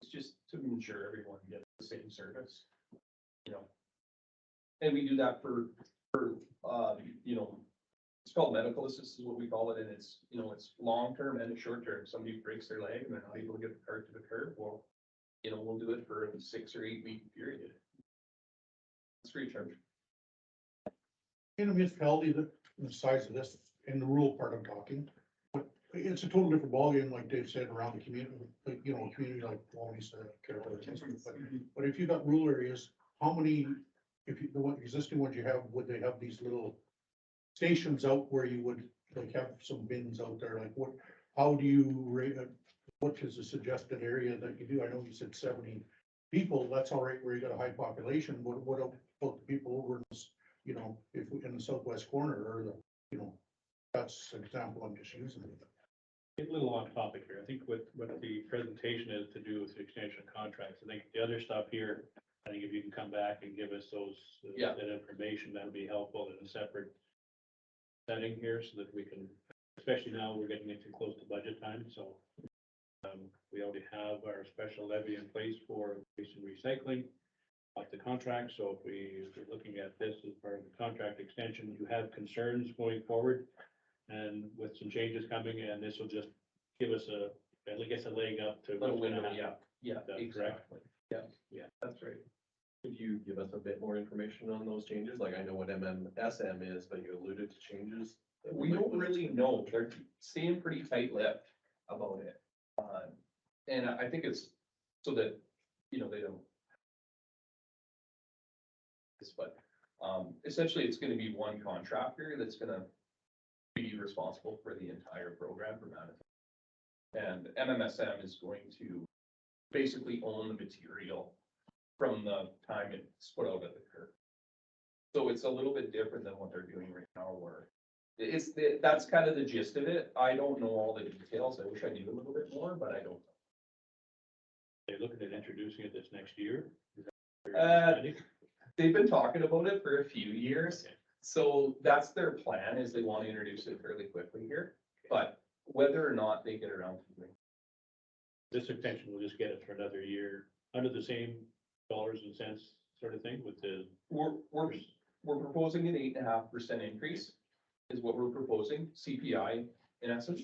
It's just to ensure everyone gets the same service, you know. And we do that for, you know, it's called medical assist is what we call it, and it's, you know, it's long-term and short-term. Somebody breaks their leg and they're not able to get the cart to the curb, well, you know, we'll do it for a 6 or 8 week period. It's free charge. In a municipality that the size of this, in the rural part I'm talking, but it's a total different ballgame, like Dave said, around the community, like, you know, a community like Wawanesa, Carroll, but if you got rural areas, how many, if you, the one existing ones you have, would they have these little stations out where you would like have some bins out there? Like what, how do you rate, what is the suggested area that you do? I know you said 70 people, that's all right where you got a high population. What about the people over in this, you know, if in the southwest corner or the, you know, that's an example I'm just using. Get a little off topic here. I think what the presentation is to do with the extension contracts. I think the other stuff here, I think if you can come back and give us those, Yeah. that information, that'll be helpful in a separate setting here so that we can, especially now we're getting into close to budget time, so we already have our special levy in place for waste and recycling of the contract. So if we're looking at this as part of the contract extension, you have concerns going forward and with some changes coming, and this will just give us I guess a leg up to Little what's gonna window, happen. yeah, That's exactly. Yeah, Yeah. that's right. Could you give us a bit more information on those changes? Like I know what MMSM is, but you alluded to changes. that We might don't look- really know. They're staying pretty tight-lipped about it. And I think it's so that, you know, they don't. But essentially, it's gonna be one contractor that's gonna be responsible for the entire program for Manitoba. And MMSM is going to basically own the material from the time it's put out at the curb. So it's a little bit different than what they're doing right now, where that's kind of the gist of it. I don't know all the details. I wish I knew a little bit more, but I don't. They're looking at introducing it this next year. Is that- They've been talking about it for a few years. Okay. So that's their plan, is they want to introduce it fairly quickly here, but whether or not they get around to it. This extension will just get it for another year under the same dollars and cents sort of thing with the. We're proposing an 8.5% increase is what we're proposing, CPI in essence.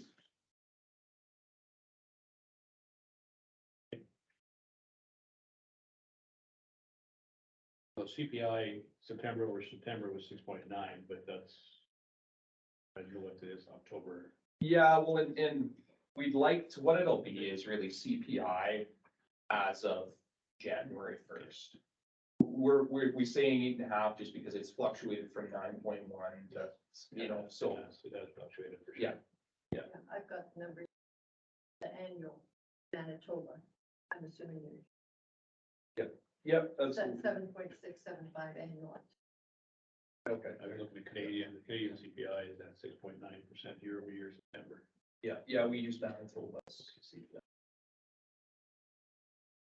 So CPI September over September was 6.9, but that's. I don't know what it is, October. Yeah, well, and we'd like to, what it'll be is really CPI as of January 1st. we're saying 8.5 just because it's fluctuated from 9.1 to, you know, so. Yes, it does fluctuate for sure. Yeah. Yeah, I've got the numbers, the annual Manitoba, I'm assuming Yep, it's that's, 7.675 annual. okay. I was looking at Canadian, the Canadian CPI is at 6.9% year over year September. Yeah, we use Manitoba.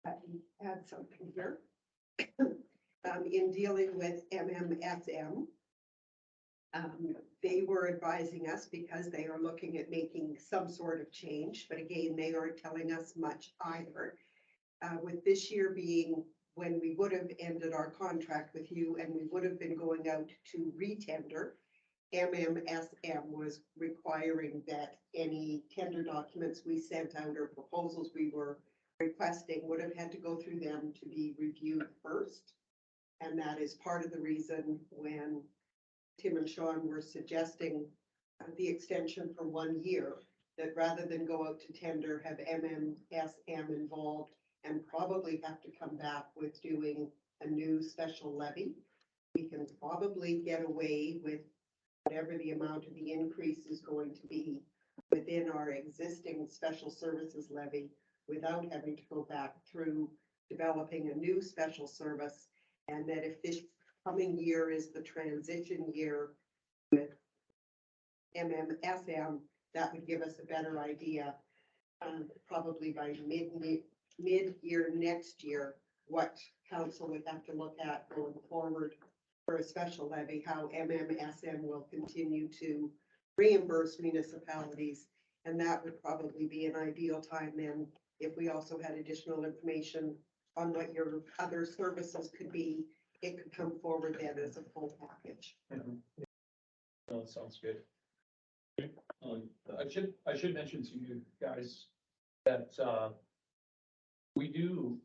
Add something here. In dealing with MMSM, they were advising us because they are looking at making some sort of change, but again, they aren't telling us much either. With this year being when we would have ended our contract with you and we would have been going out to retender, MMSM was requiring that any tender documents we sent out or proposals we were requesting would have had to go through them to be reviewed first. And that is part of the reason when Tim and Sean were suggesting the extension for 1 year, that rather than go out to tender, have MMSM involved and probably have to come back with doing a new special levy. We can probably get away with whatever the amount of the increase is going to be within our existing special services levy without having to go back through developing a new special service. And that if this coming year is the transition year with MMSM, that would give us a better idea, probably by mid-year next year, what council would have to look at going forward for a special levy, how MMSM will continue to reimburse municipalities. And that would probably be an ideal time then, if we also had additional information on what your other services could be, it could come forward then as a full package. No, that sounds good. I should mention to you guys that, we do,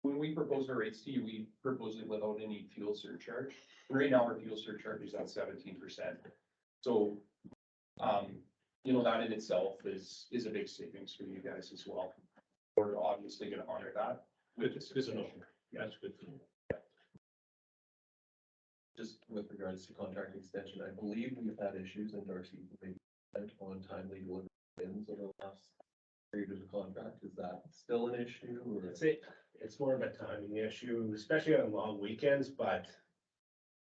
when we propose our rates to you, we propose it without any fuel surcharge. Right now, our fuel surcharge is at 17%. So, you know, that in itself is a big savings for you guys as well. We're obviously gonna honor that. Good, it's good to know. Yeah, that's good. Just with regards to contract extension, I believe we've had issues in Darcy, maybe on timely delivery bins over the last period of the contract. Is that still an issue or? It's more of a timing issue, especially on long weekends, but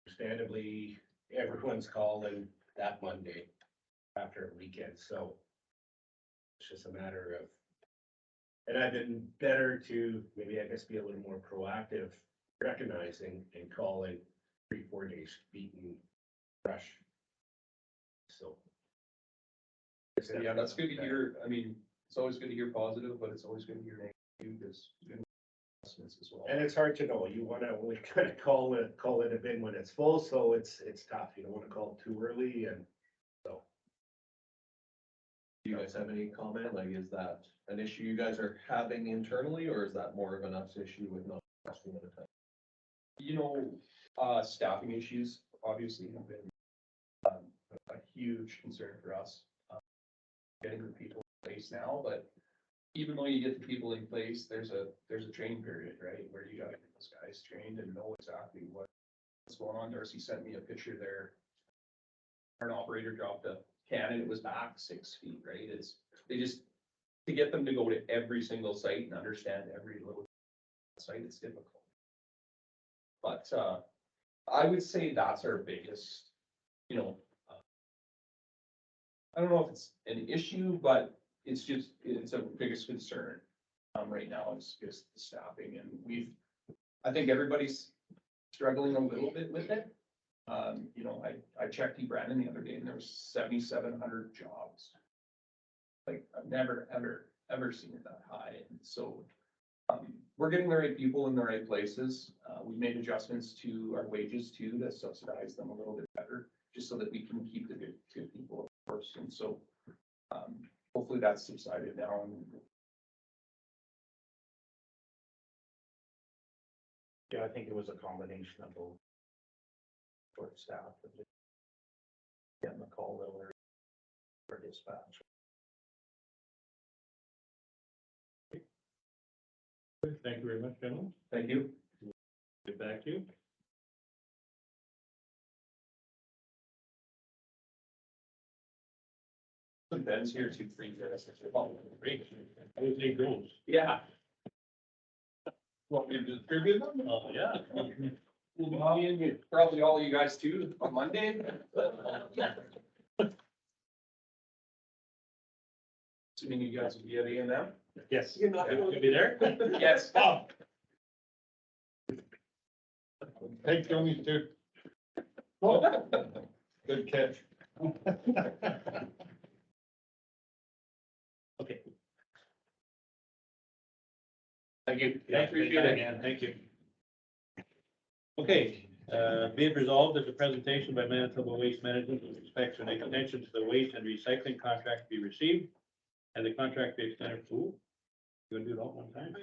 understandably, everyone's calling that Monday after a weekend, so it's just a matter of, and I've been better to, maybe I guess, be a little more proactive, recognizing and calling 3-4 days beaten rush. So. Yeah, that's good to hear. I mean, it's always good to hear positive, but it's always good to hear negative because investments as well. And it's hard to know, you wanna only kind of call it a bin when it's full, so it's tough, you don't wanna call it too early, and so. Do you guys have any comment? Like, is that an issue you guys are having internally, or is that more of an us issue with not testing at a time? You know, staffing issues obviously have been a huge concern for us. Getting the people in place now, but even though you get the people in place, there's a training period, right? Where you gotta get those guys trained and know exactly what's going on. Darcy sent me a picture there. An operator dropped a can and it was back 6 feet, right? To get them to go to every single site and understand every little site, it's difficult. But, I would say that's our biggest, you know, I don't know if it's an issue, but it's a biggest concern right now is just the staffing, and I think everybody's struggling a little bit with it. You know, I checked Brandon the other day and there was 7,700 jobs. Like I've never, ever seen it that high. And so we're getting the right people in the right places. We've made adjustments to our wages too, to subsidize them a little bit better, just so that we can keep the good people, of course. And so hopefully that's subsided now. Yeah, I think it was a combination of both short staff and just getting the call over for dispatch. Thank you very much, gentlemen. Thank you. Get back to you. Ben's here too, free. Everything goes. Yeah. Want me to distribute them? Oh, yeah. Probably all you guys too on Monday. Assuming you guys will be at A&M. Yes. You're not- You'll be there? Yes. Take Tony's too. Good catch. Okay. Thank you. Yeah, Appreciate it. Thank you. Okay, be it resolved that the presentation by Manitoba Waste Management with respect to an extension to the waste and recycling contract be received, and the contract be extended to, you want to do it all at one time?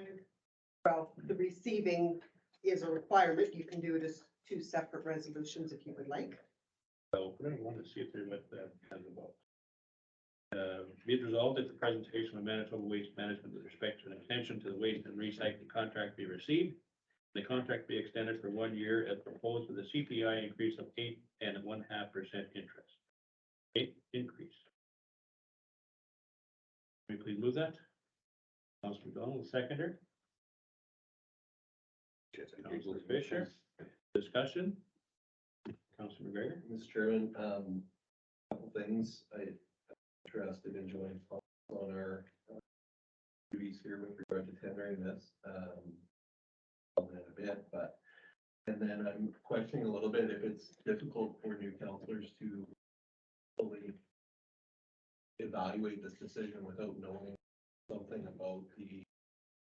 Well, the receiving is a requirement. You can do it as two separate resolutions if you would like. So, we're gonna want to see if they're what that has about. Be it resolved that the presentation of Manitoba Waste Management with respect to an extension to the waste and recycling contract be received. The contract be extended for 1 year as proposed with a CPI increase of 8.5% interest. 8 increase. Can we please move that? Councilor McDonald, seconder. Councilor Fisher, discussion. Councilor McGregor. Mr. Chairman, couple things. I'm interested in joining on our duties here with regard to tendering this. On that a bit, but, and then I'm questioning a little bit if it's difficult for new counselors to fully evaluate this decision without knowing something about the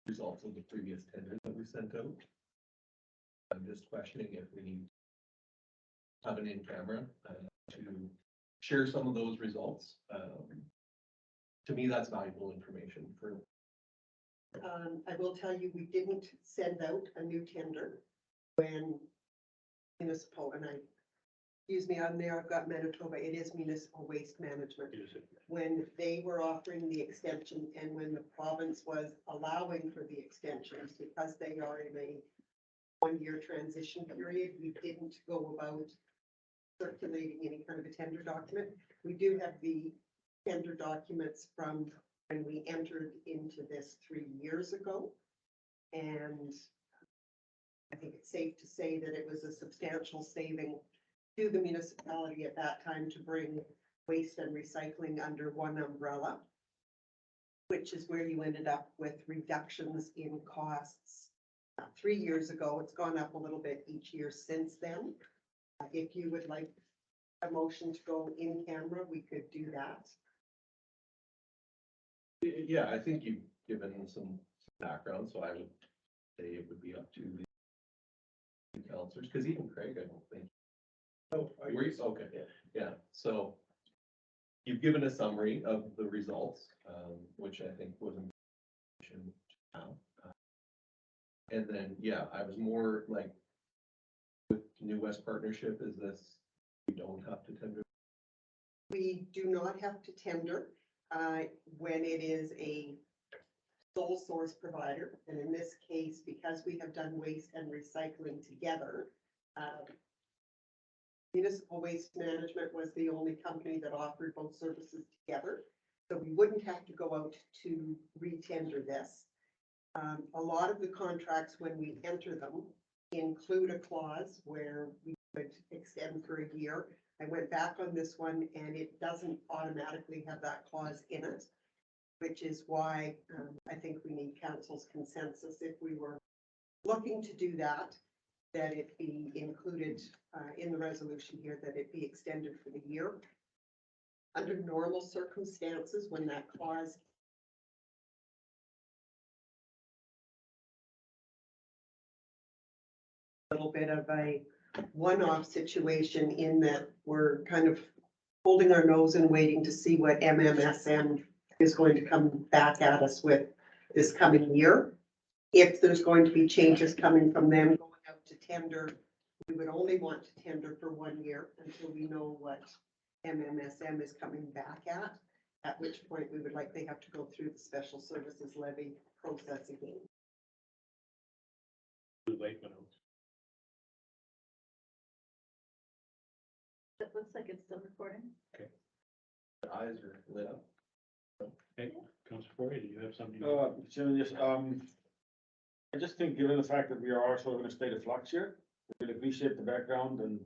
results of the previous tender that we sent out. I'm just questioning if we need to have an in-camera to share some of those results. To me, that's valuable information for. I will tell you, we didn't send out a new tender when municipal, and I, excuse me, on there, I've got Manitoba, it is municipal waste management. When they were offering the extension and when the province was allowing for the extensions, because they are in a 1-year transition period, we didn't go about circulating any kind of a tender document. We do have the tender documents from when we entered into this 3 years ago. And I think it's safe to say that it was a substantial saving to the municipality at that time to bring waste and recycling under one umbrella, which is where you ended up with reductions in costs. 3 years ago, it's gone up a little bit each year since then. If you would like a motion to go in camera, we could do that. Yeah, I think you've given some background, so I would say it would be up to the counselors, because even Craig, I don't think. Oh, were you? Okay, yeah, so you've given a summary of the results, which I think was important now. And then, yeah, I was more like, with New West Partnership, is this, we don't have to tender? We do not have to tender when it is a sole source provider. And in this case, because we have done waste and recycling together, Municipal Waste Management was the only company that offered both services together. So we wouldn't have to go out to re-tender this. A lot of the contracts, when we enter them, include a clause where we could extend for a year. I went back on this one and it doesn't automatically have that clause in it, which is why I think we need council's consensus if we were looking to do that, that it be included in the resolution here, that it be extended for the year. Under normal circumstances, when that clause little bit of a one-off situation in that we're kind of holding our nose and waiting to see what MMSM is going to come back at us with this coming year. If there's going to be changes coming from them going out to tender, we would only want to tender for 1 year until we know what MMSM is coming back at which point we would likely have to go through the special services levy process again. It looks like it's still recording. The eyes are lit up. Okay, Councilor Corey, do you have something? Chairman, yes, I just think given the fact that we are also in a state of flux here, we really appreciate the background and,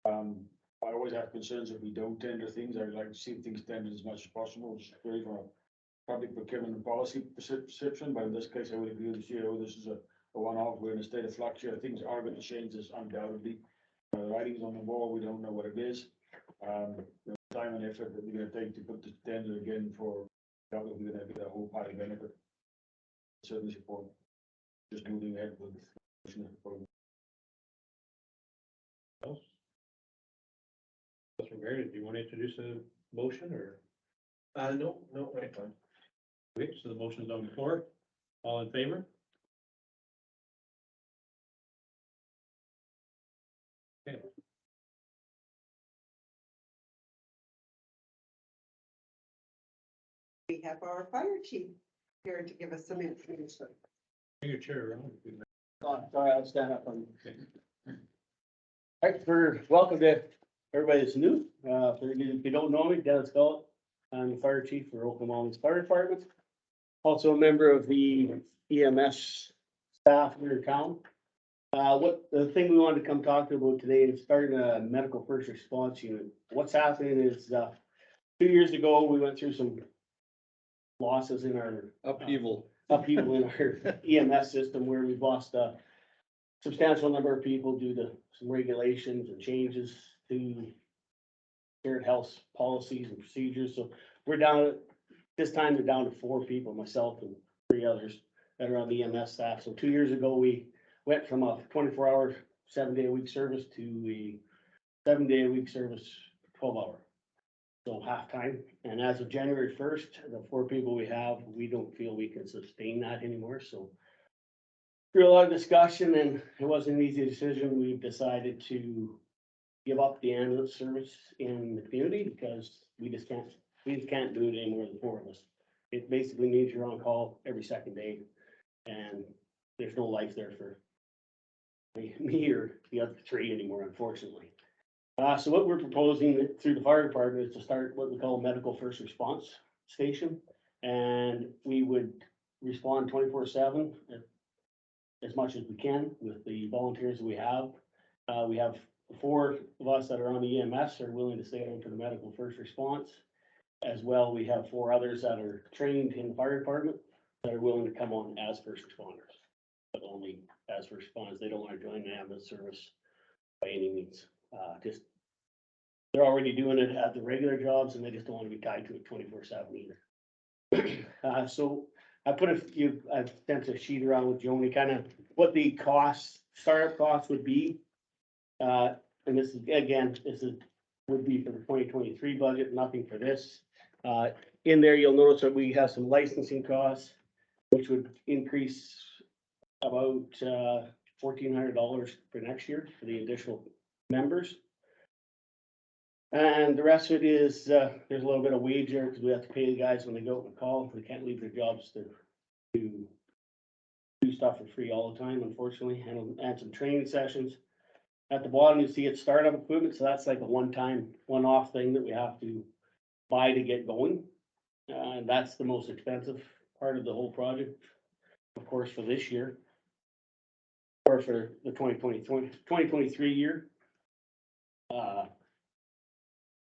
I always have concerns if we don't tender things. I would like to see things tendered as much as possible, just really from a public procurement and policy perception, but in this case, I would agree with the CEO. This is a one-off. We're in a state of flux here. Things are going to change this undoubtedly. Writing's on the wall. We don't know what it is. The time and effort that we're going to take to put the tender again for, that will be going to be a whole party benefit. Certainly support just moving ahead with the program. Else? Councilor Meredith, do you want to introduce a motion or? No, fine. Okay, so the motion is on the floor. All in favor? Okay. We have our fire chief here to give us some information. Bring your chair around. Sorry, I'll stand up on. Right, welcome to everybody that's new. If you don't know me, Dennis Gullet, I'm the fire chief for Oakland-Wawanesa Fire Department. Also a member of the EMS staff here in town. The thing we wanted to come talk to about today is starting a medical first response unit. What's happening is, 2 years ago, we went through some losses in our upheaval in our EMS system where we've lost a substantial number of people due to some regulations and changes to shared health policies and procedures. So we're down, this time we're down to 4 people, myself and 3 others that are on the EMS staff. So 2 years ago, we went from a 24-hour, 7-day-a-week service to a 7-day-a-week service, 12-hour. So half-time. And as of January 1st, the 4 people we have, we don't feel we can sustain that anymore. So through a lot of discussion, and it wasn't an easy decision, we've decided to give up the ambulance service in the community because we just can't do it anymore than 4 of us. It basically means you're on call every second day, and there's no life there for me or the other 3 anymore, unfortunately. So what we're proposing through the fire department is to start what we call a medical first response station, and we would respond 24/7 as much as we can with the volunteers that we have. We have 4 of us that are on the EMS are willing to stay on for the medical first response. As well, we have 4 others that are trained in the fire department that are willing to come on as first responders, but only as first responders. They don't want to join the ambulance service by any means. Just they're already doing it at the regular jobs and they just don't want to be tied to it 24/7 either. So I've sent a sheet around with Joni, kind of what the startup costs would be. And this would be for the 2023 budget, nothing for this. In there, you'll notice that we have some licensing costs, which would increase about $1,400 for next year for the additional members. And the rest of it is, there's a little bit of wage there because we have to pay the guys when they go out and call. They can't leave their jobs to do stuff for free all the time, unfortunately, and some training sessions. At the bottom, you see it's startup equipment, so that's like a one-off thing that we have to buy to get going. And that's the most expensive part of the whole project, of course, for this year. Or for the 2023 year.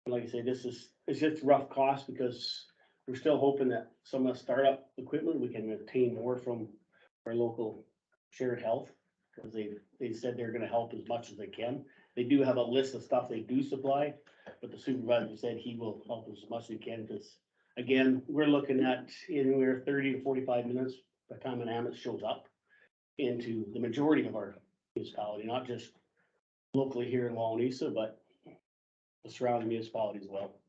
Like I say, it's just rough cost because we're still hoping that some of the startup equipment, we can obtain more from our local shared health. Because they said they're gonna help as much as they can. They do have a list of stuff they do supply, but the supervisor said he will help as much as he can, because again, we're looking at anywhere 30 to 45 minutes by the time an ambulance shows up into the majority of our municipality, not just locally here in Wawanesa, but the surrounding municipality as well.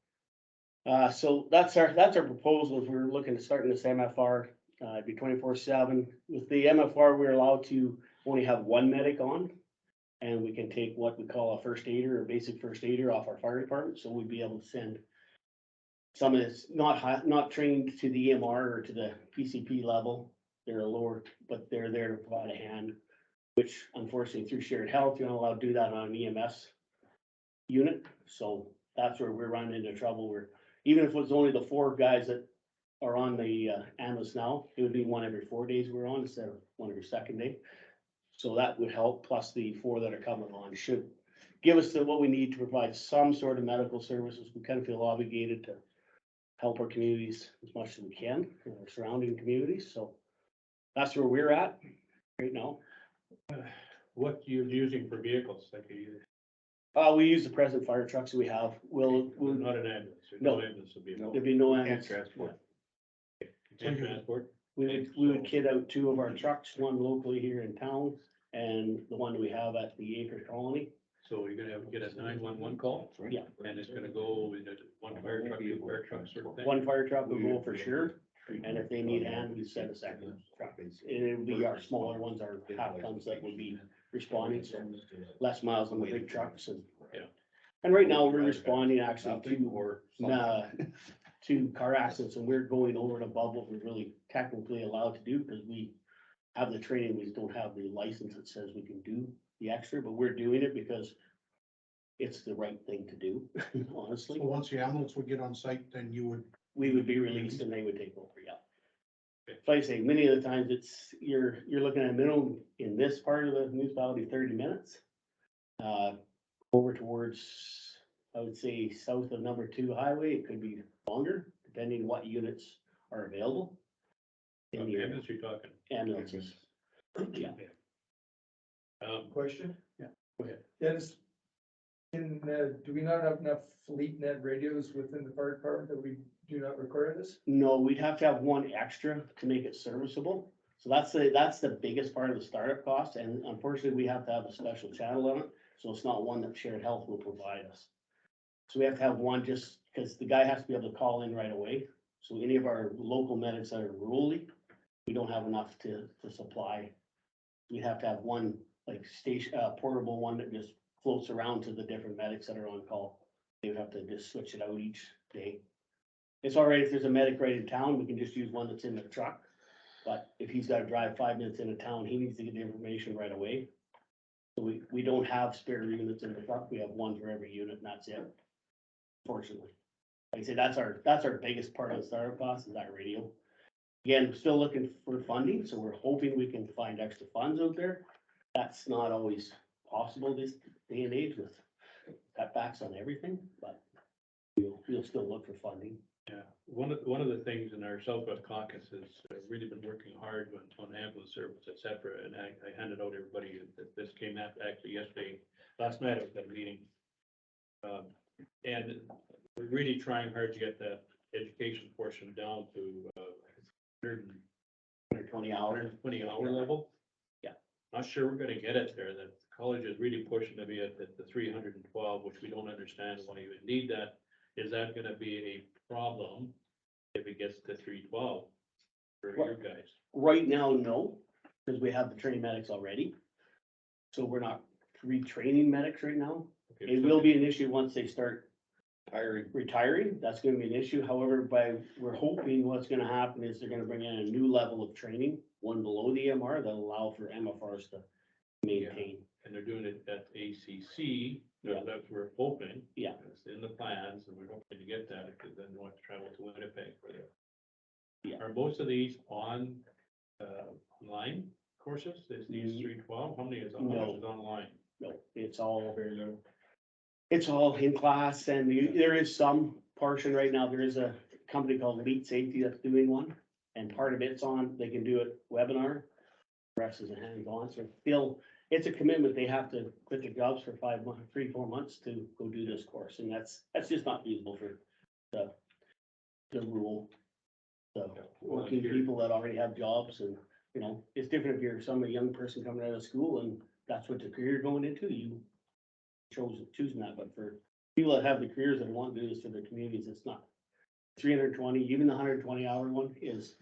So that's our proposal. If we're looking to starting this MFR, it'd be 24/7. With the MFR, we're allowed to only have 1 medic on, and we can take what we call a first aider or basic first aider off our fire department. So we'd be able to send some of this not trained to the EMR or to the PCP level. They're lower, but they're there to provide a hand, which unfortunately through shared health, you're not allowed to do that on an EMS unit. So that's where we're running into trouble, where even if it was only the 4 guys that are on the ambulance now, it would be one every 4 days we're on instead of one every second day. So that would help, plus the 4 that are coming on should give us what we need to provide some sort of medical services. We kind of feel obligated to help our communities as much as we can, our surrounding communities, so that's where we're at right now. What you're using for vehicles, like you, We use the present fire trucks we have. We'll not an ambulance, No. ambulance will be. there'll be no ambulance. Transport. And transport, We would kit out 2 of our trucks, one locally here in town and the one we have at the Acre Colony. so you're gonna get a 911 call? Yeah. And it's gonna go with one fire truck, 2 fire trucks sort of thing? One fire truck will go for sure, and if they need hand, we send a second truck. It'll be our smaller ones, our half tons that will be responding, so less miles on the big trucks and. Yeah. And right now, we're responding actually to car accidents, and we're going over and above what we're really technically allowed to do, because we have the training, we just don't have the license that says we can do the extra, but we're doing it because it's the right thing to do, honestly. So once the ambulance would get on site, then you would, We would be released and they would take over, yeah. So like I say, many of the times it's, you're looking at a minimum in this part of the municipality, 30 minutes. Over towards, I would say, south of number 2 highway, it could be longer, depending what units are available. In the area, Ambulance you're talking? ambulances. Yeah. Question? Yeah, go ahead. Dennis, do we not have enough fleet net radios within the fire department that we do not require this? No, we'd have to have one extra to make it serviceable. So that's the biggest part of the startup cost, and unfortunately, we have to have a special channel on it, so it's not one that Shared Health will provide us. So we have to have one just because the guy has to be able to call in right away. So any of our local medics that are rurally, we don't have enough to supply. We have to have one like station, portable one that just floats around to the different medics that are on call. They would have to just switch it out each day. It's all right if there's a medic right in town, we can just use one that's in the truck. But if he's gotta drive 5 minutes into town, he needs to get the information right away. So we don't have spare units in the truck, we have one for every unit and that's it. Fortunately. Like I say, that's our biggest part of the startup cost is that radio. Again, we're still looking for funding, so we're hoping we can find extra funds out there. That's not always possible this day and age with cutbacks on everything, but we'll still look for funding. Yeah, one of the things in our Southwest Caucus has really been working hard on ambulance service, et cetera, and I handed out everybody that this came out actually yesterday, last night I was at a meeting. And we're really trying hard to get that education portion down to 120 hours. 20-hour level. Yeah. Not sure we're gonna get it there, the college is really pushing to be at the 312, which we don't understand why you would need that. Is that gonna be a problem if it gets to 312 for your guys? Right now, no, because we have the training medics already. So we're not retraining medics right now. Okay, It so will be an issue once they start retiring. That's gonna be an issue. However, we're hoping what's gonna happen is they're gonna bring in a new level of training, one below the MR that'll allow for MFRs to maintain. And they're doing it at ACC, Yeah. that's what we're hoping. Yeah. It's in the plans, and we're hoping to get that, because then we'll have to travel to Winnipeg for that. Yeah. Are most of these online courses, is these Mm. 312, how many is No. online? No, it's all in class and there is some portion right now. There is a company called Elite Safety that's doing one. And part of it's on, they can do it webinar. The rest is a hands-on, so still, it's a commitment. They have to quit their jobs for 5 months, 3-4 months to go do this course. And that's just not feasible for the rural. The working people that already have jobs and, you know, it's different if you're some young person coming out of school and that's what the career you're going into, you choosing that, but for people that have the careers that want to do this for their communities, it's not. 320, even the 120-hour one is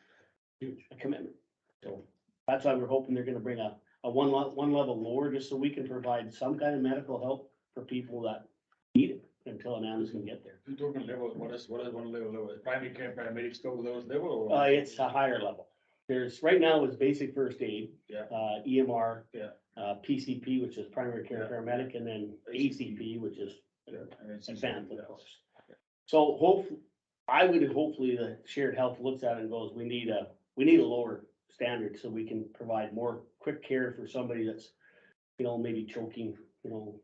huge, a commitment. So that's why we're hoping they're gonna bring a one level lower, just so we can provide some kind of medical help for people that need it until an ambulance can get there. You talking levels, what is one level, primary care paramedics go to those level? or- It's a higher level. There's, right now is basic first aid. Yeah. EMR. Yeah. PCP, which is primary care paramedic, and then ACP, which is Yeah, and it's- advanced, of yeah. course. So hopefully, I would hopefully the shared health looks at it and goes, we need a lower standard so we can provide more quick care for somebody that's, you know, maybe choking, you know,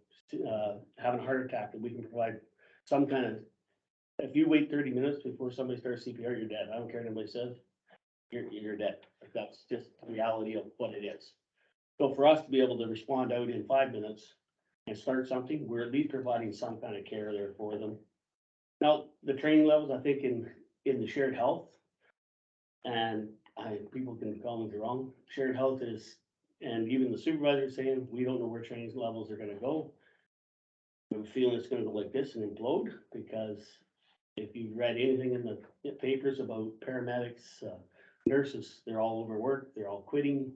having a heart attack, that we can provide some kind of, if you wait 30 minutes before somebody starts CPR, you're dead. I don't care what anybody says. You're dead. That's just the reality of what it is. So for us to be able to respond out in 5 minutes and start something, we're at least providing some kind of care there for them. Now, the training levels, I think in the shared health, and people can call me wrong, shared health is, and even the supervisor is saying, we don't know where training levels are gonna go. I'm feeling it's gonna go like this and implode, because if you've read anything in the papers about paramedics, nurses, they're all overworked, they're all quitting.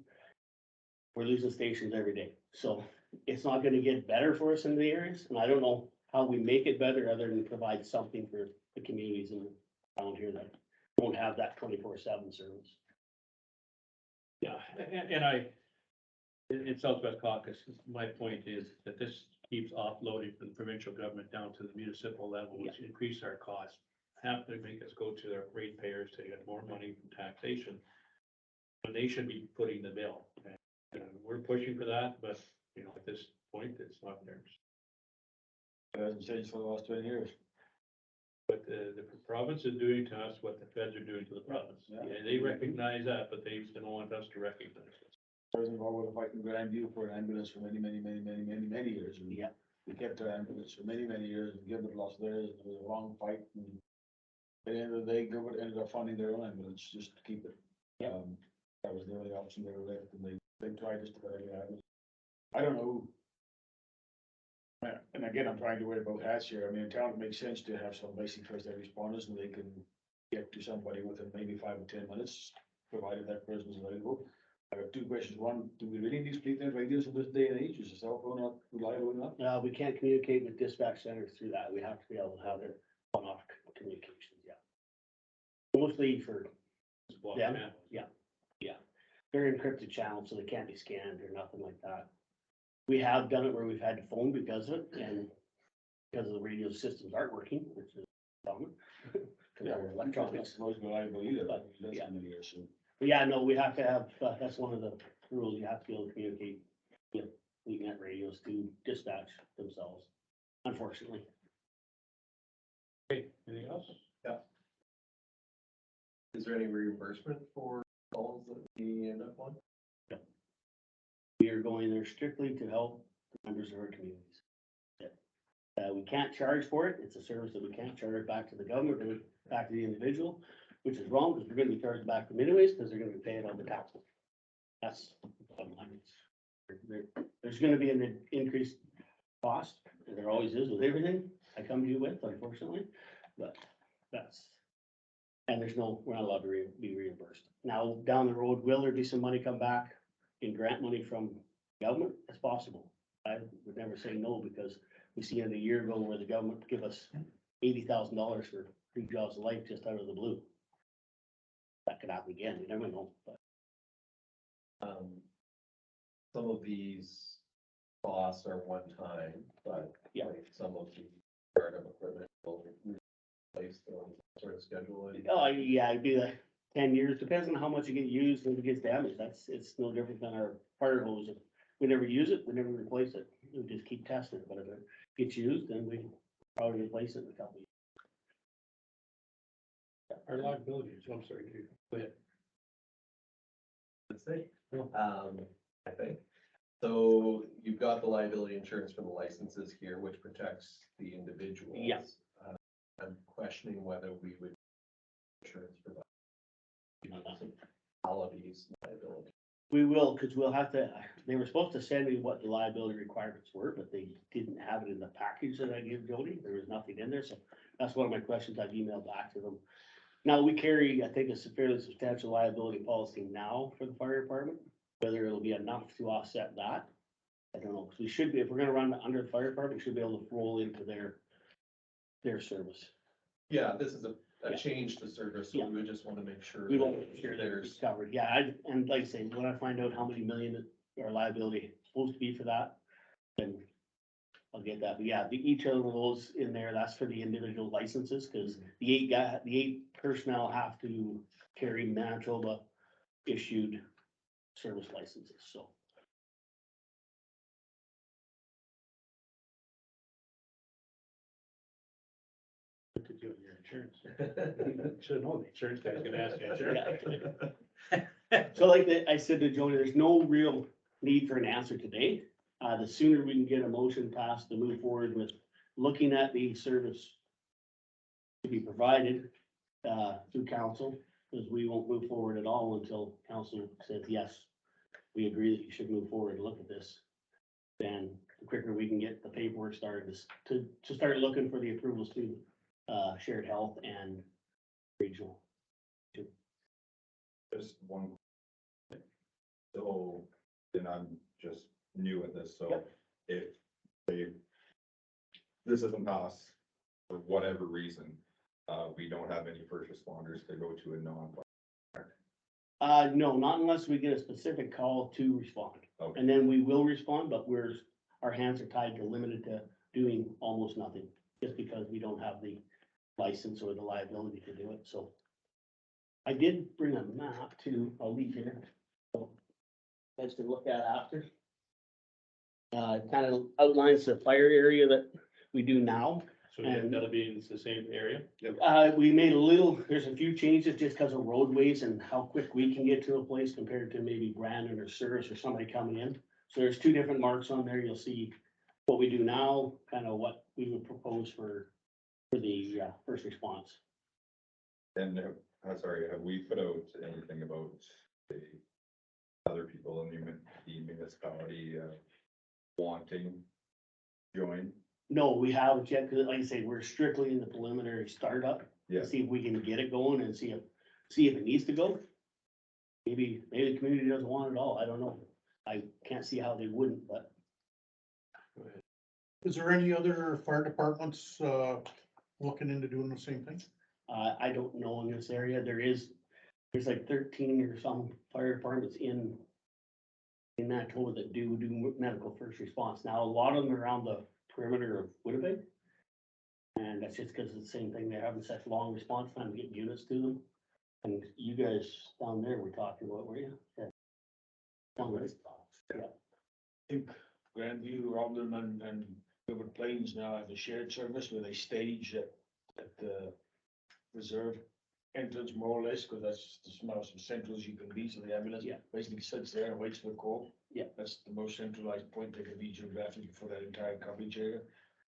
We're losing stations every day, so it's not gonna get better for us in the areas, and I don't know how we make it better other than provide something for the communities around here that don't have that 24/7 service. Yeah, and in Southwest Caucus, my point is that this keeps offloading from the provincial government down to the municipal level, which increase our costs. Have to make us go to their ratepayers to get more money from taxation. But they should be putting the bill. And we're pushing for that, but, you know, at this point, it's not theirs. It hasn't changed for the last 20 years. But the province is doing to us what the feds are doing to the province. Yeah. Yeah, they recognize that, but they don't want us to recognize it. I was involved with a fight in Grandview for an ambulance for many years. And Yeah. we kept our ambulance for many years, and Gilbert lost theirs, and it was a long fight, and at the end of the day, Gilbert ended up funding their own ambulance just to keep it. Yeah. That was the only option they were left, and they tried just about every avenue. I don't know. And again, I'm trying to worry about hats here. I mean, in town, it makes sense to have some basic first aid responders, and they can get to somebody within maybe 5 or 10 minutes, provided that person is available. I have two questions. One, do we really need split net radios in this day and age? Is a cell phone not reliable enough? We can't communicate with dispatch centers through that. We have to be able to have their on-off communications, yeah. Mostly for them, yeah. They're encrypted channels, so they can't be scanned or nothing like that. We have done it where we've had to phone because of it, and because of the radio systems aren't working, which is common. Because they're electronics. That's most reliable either, But, that's yeah. many years, so. But yeah, no, we have to have, that's one of the rules, you have to be able to communicate with net radios to dispatch themselves, unfortunately. Okay, anything else? Is there any reimbursement for calls that we end up on? We are going there strictly to help the members of our communities. We can't charge for it, it's a service that we can't charge back to the government, or back to the individual, which is wrong, because we're gonna be charged back to them anyways, because they're gonna be paying on the taxes. That's the bottom line. There's gonna be an increased cost, and there always is with everything I come to you with, unfortunately, but that's. And we're not allowed to be reimbursed. Now, down the road, will there be some money come back in grant money from government? It's possible. I would never say no, because we seen it a year ago where the government give us $80,000 for 3 jobs of life just out of the blue. That could happen again, you never know, but. Some of these costs are one time, but Yeah. like some of the startup equipment will replace the sort of schedule. Oh, yeah, it'd be like 10 years, depends on how much you get used and if it gets damaged, it's no different than our fire hose. If we never use it, we never replace it, we just keep testing it, but if it gets used, then we probably replace it in a couple of years. Our liability, so I'm sorry, go ahead. Let's say, I think. So you've got the liability insurance for the licenses here, which protects the individuals. Yeah. I'm questioning whether we would insurance provide liability. We will, because we'll have to, they were supposed to send me what the liability requirements were, but they didn't have it in the package that I gave Jody. There was nothing in there, so that's one of my questions I've emailed back to them. Now, we carry, I think, a fairly substantial liability policy now for the fire department. Whether it'll be enough to offset that, I don't know, because we should be, if we're gonna run under the fire department, we should be able to roll into their service. Yeah, this is a Yeah. change to service, so we would just want to make sure. We that won't make sure that there's it's covered, yeah, and like I say, when I find out how many million our liability is supposed to be for that, then I'll get that, but yeah, each of those in there, that's for the individual licenses, cause the 8 personnel have to carry Manitoba issued service licenses, so. What to do with your insurance? Should have known the insurance guy's gonna ask you. So like I said to Jody, there's no real need for an answer today. The sooner we can get a motion passed to move forward with looking at the service to be provided, through council, because we won't move forward at all until council says, yes, we agree that you should move forward and look at this. Then the quicker we can get the paperwork started is to start looking for the approvals to, shared health and regional. Just one. So, and I'm just new at this, so Yep. if they, this isn't passed for whatever reason, we don't have any first responders to go to a non. No, not unless we get a specific call to respond. Okay. And then we will respond, but our hands are tied to limited to doing almost nothing, just because we don't have the license or the liability to do it, so. I did bring a map too, I'll leave here. So, guys can look at after. Kind of outlines the fire area that we do now. So that'll be in the same area? We made there's a few changes just because of roadways and how quick we can get to a place compared to maybe Brandon or Service or somebody coming in. So there's 2 different marks on there. You'll see what we do now, kind of what we would propose for the first response. And, sorry, have we put out anything about the other people in the municipality, wanting join? No, we haven't yet, because like I say, we're strictly in the preliminary startup. Yeah. See if we can get it going and see if it needs to go. Maybe the community doesn't want it all. I don't know. I can't see how they wouldn't, but Is there any other fire departments, looking into doing the same thing? I don't know in this area. There's like 13 or some fire departments in Manitoba that do medical first response. Now, a lot of them are around the perimeter of Winnipeg. And that's just because it's the same thing. They're having such long response time to get units to them. And you guys down there were talking about, were you? Yeah. Down there. Yeah. I think Grandview, Robin and Gilbert Plains now have a shared service where they stage at the reserve entrance more or less, because that's the most central as you can be, so the ambulance Yeah. basically sits there and waits for the call. Yeah. That's the most centralized point they can be geographically for that entire coverage area.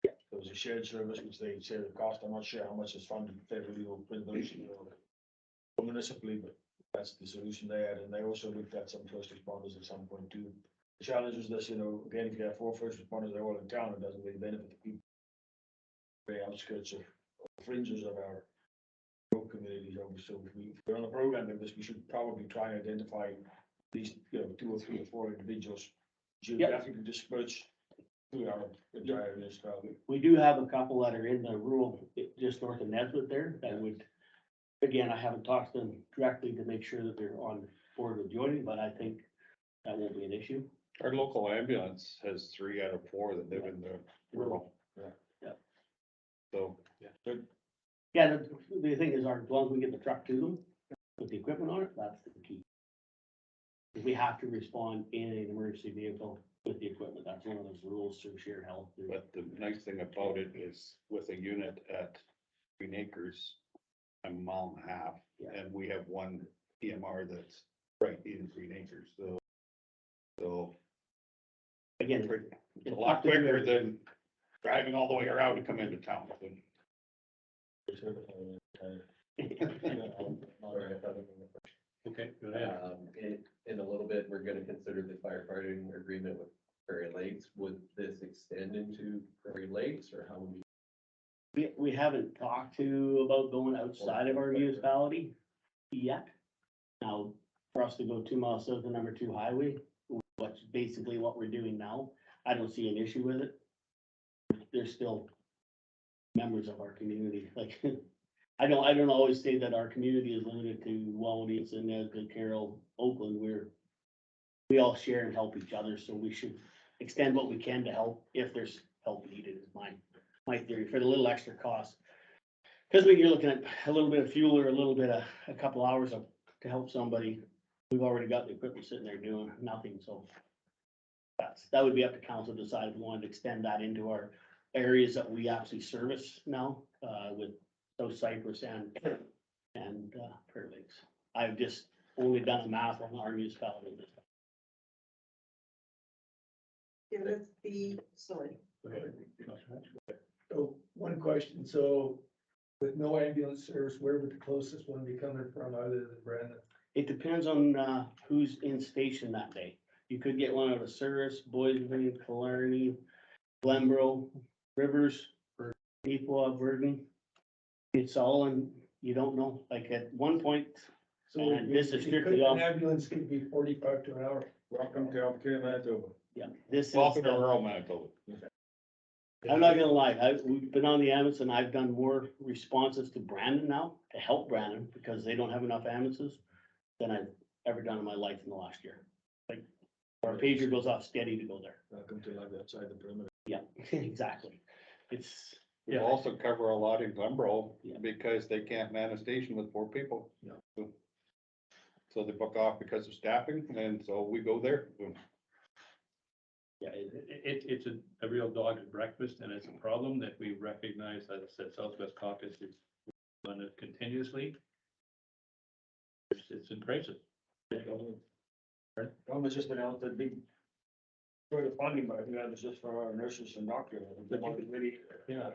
Yeah. There was a shared service which they say the cost, I'm not sure how much is funded federally or provincially or municipally, but that's the solution they had, and they also looked at some first responders at some point too. The challenge is this, again, if you have 4 first responders, they're all in town, it doesn't really benefit the people. Very outskirts of fringes of our rural communities, so if we're on a program like this, we should probably try and identify at least, 2 or 3 or 4 individuals geographically dispersed through our entire municipality. We do have a couple that are in the rural, just north of Nesbitt there, that would, again, I haven't talked to them directly to make sure that they're on board with joining, but I think that won't be an issue. Our local ambulance has 3 out of 4 that live in the rural. Yeah. So, Yeah, the thing is, as long as we get the truck to them with the equipment on it, that's the key. We have to respond in an emergency vehicle with the equipment. That's one of those rules through shared health. but the nice thing about it is with a unit at Green Acres, a mile and a half, Yeah. and we have one EMR that's right in Green Acres, so Again, it's a lot quicker than driving all the way around to come into town. Okay, go ahead. In a little bit, we're gonna consider the firefighting agreement with Prairie Lakes. Would this extend into Prairie Lakes, or how would we? we haven't talked to about going outside of our municipality yet. Now, for us to go 2 miles south of number 2 highway, which is basically what we're doing now, I don't see an issue with it. There's still members of our community, like, I don't always say that our community is limited to Wawanesa and Nesbitt, Carroll, Oakland. We all share and help each other, so we should extend what we can to help if there's help needed is my theory for the little extra cost. Cause when you're looking at a little bit of fuel or a little bit of, a couple hours to help somebody, we've already got the equipment sitting there doing nothing, so. That would be up to council to decide if we wanted to extend that into our areas that we actually service now, with those Cypress and Prairie Lakes. I've just only done a math on our municipality. Yeah, that's sorry. So one question, so with no ambulance service, where would the closest one be coming from other than Brandon? It depends on, who's in station that day. You could get one out of Service, Boise, Killarney, Glenboro, Rivers, or Deepwa, Verdon. It's all in, you don't know, like at one point, So and this is you strictly could- off, An ambulance could be 45 to an hour. Welcome to Alberta, Manitoba. yeah, this is. Welcome to rural Manitoba. I'm not gonna lie, we've been on the ambulance and I've done more responses to Brandon now, to help Brandon, because they don't have enough ambulances than I've ever done in my life in the last year. Like, our pager goes off steady to go there. Welcome to life outside the perimeter. Yeah, exactly. It's, We also cover a lot in Glenboro Yeah. because they can't man a station with 4 people. Yeah. So they book off because of staffing, and so we go there. yeah, It's a real dog's breakfast, and it's a problem that we recognize, as I said, Southwest Caucus is on it continuously. It's in crisis. Tom has just announced that big. For the funding, but I think that was just for our nurses and doctors. They want to really, Yeah.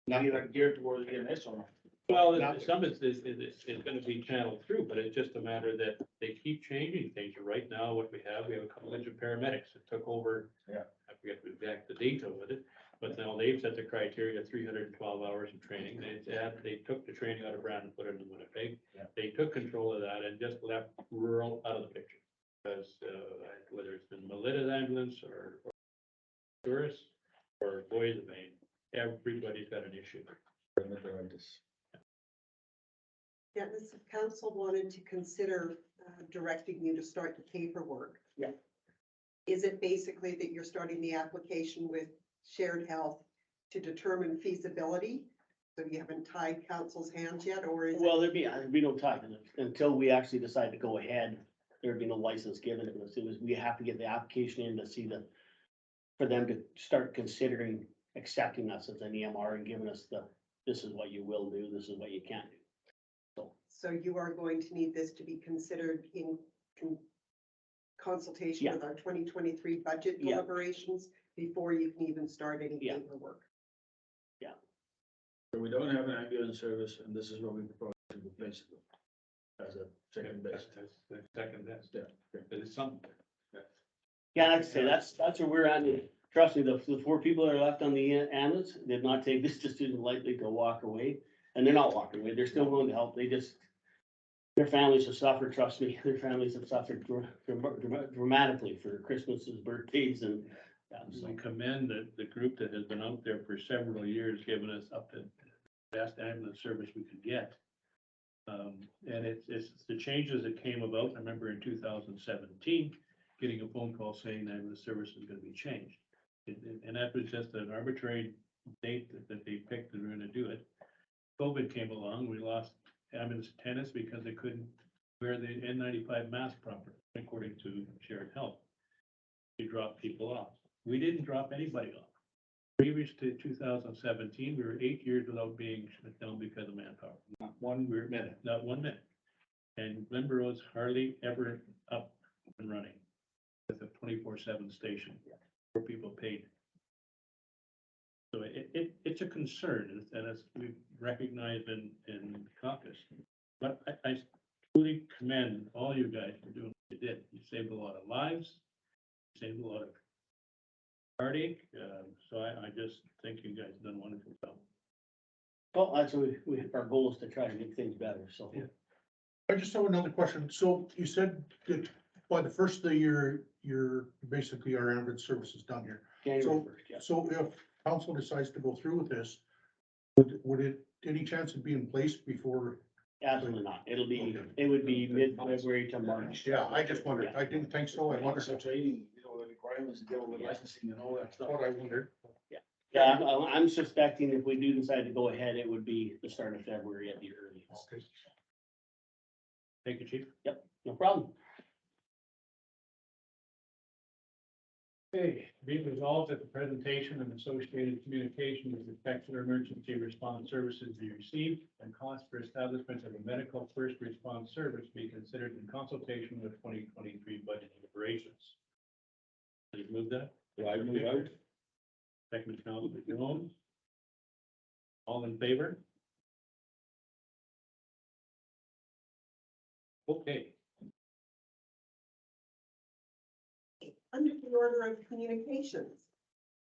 not even geared towards the EMS or. Well, some of it's gonna be channeled through, but it's just a matter that they keep changing things. Right now, what we have a couple of paramedics that took over. Yeah. I forget the exact date of it, but now they've set the criteria, 312 hours of training. They took the training out of Brandon, put it in Winnipeg. Yeah. They took control of that and just left rural out of the picture. Because, whether it's been Melita's ambulance or tourists or Boys of Maine, everybody's got an issue. Yeah, this council wanted to consider directing you to start the paperwork. Yeah. Is it basically that you're starting the application with Shared Health to determine feasibility? So you haven't tied council's hands yet, or is it? well, there'd be no time until we actually decide to go ahead. There'd be no license given to us. It was, we have to get the application in to see for them to start considering accepting us as an EMR and giving us this is what you will do, this is what you can't do. So you are going to need this to be considered in consultation Yeah. with our 2023 budget Yeah. deliberations before you can even start any Yeah. paperwork. So we don't have an ambulance service, and this is what we propose to replace it with. As a second best. That's the second best, yeah. But it's something. Yeah, like I say, that's where we're at. Trust me, the 4 people that are left on the ambulance did not take this decision lightly to walk away. And they're not walking away. They're still willing to help. They just, their families have suffered, trust me. Their families have suffered dramatically for Christmases, birthdays, and. So we commend the group that has been out there for several years, giving us up the best ambulance service we could get. And it's the changes that came about. I remember in 2017, getting a phone call saying that the service is gonna be changed. And that was just an arbitrary date that they picked and were gonna do it. COVID came along, we lost ambulance attendants because they couldn't wear the N95 mask properly, according to Shared Health. We dropped people off. We didn't drop anybody off. Previous to 2017, we were 8 years without being shut down because of manpower. Not 1 minute. Not 1 minute. And Glenboro's hardly ever up and running with a 24/7 station where people paid. So it's a concern, and it's we've recognized in caucus. But I truly commend all you guys for doing what you did. You saved a lot of lives, saved a lot of heartache, so I just think you guys done a wonderful job. Well, that's what our goal is to try to make things better, so. Yeah. I just have another question. So you said that by the first of the year, you're basically our ambulance service is done here. January 1st, yeah. So if council decides to go through with this, would it, any chance it'd be in place before? Absolutely not. It would be Okay. mid-February to March. Yeah, I just wondered. I didn't think so. I wondered. Training, the requirements to deal with licensing and all that That's stuff. what I wondered. Yeah. Yeah, I'm suspecting if we do decide to go ahead, it would be the start of February at the earliest. Thank you, chief. No problem. Okay, be it resolved that the presentation and associated communication with respect to their emergency response services be received and cost for establishment of a medical first response service be considered in consultation with 2023 budget deliberations. Please move that. I move out. Second, Councilor Jones. All in favor? Okay, Under the order of communications,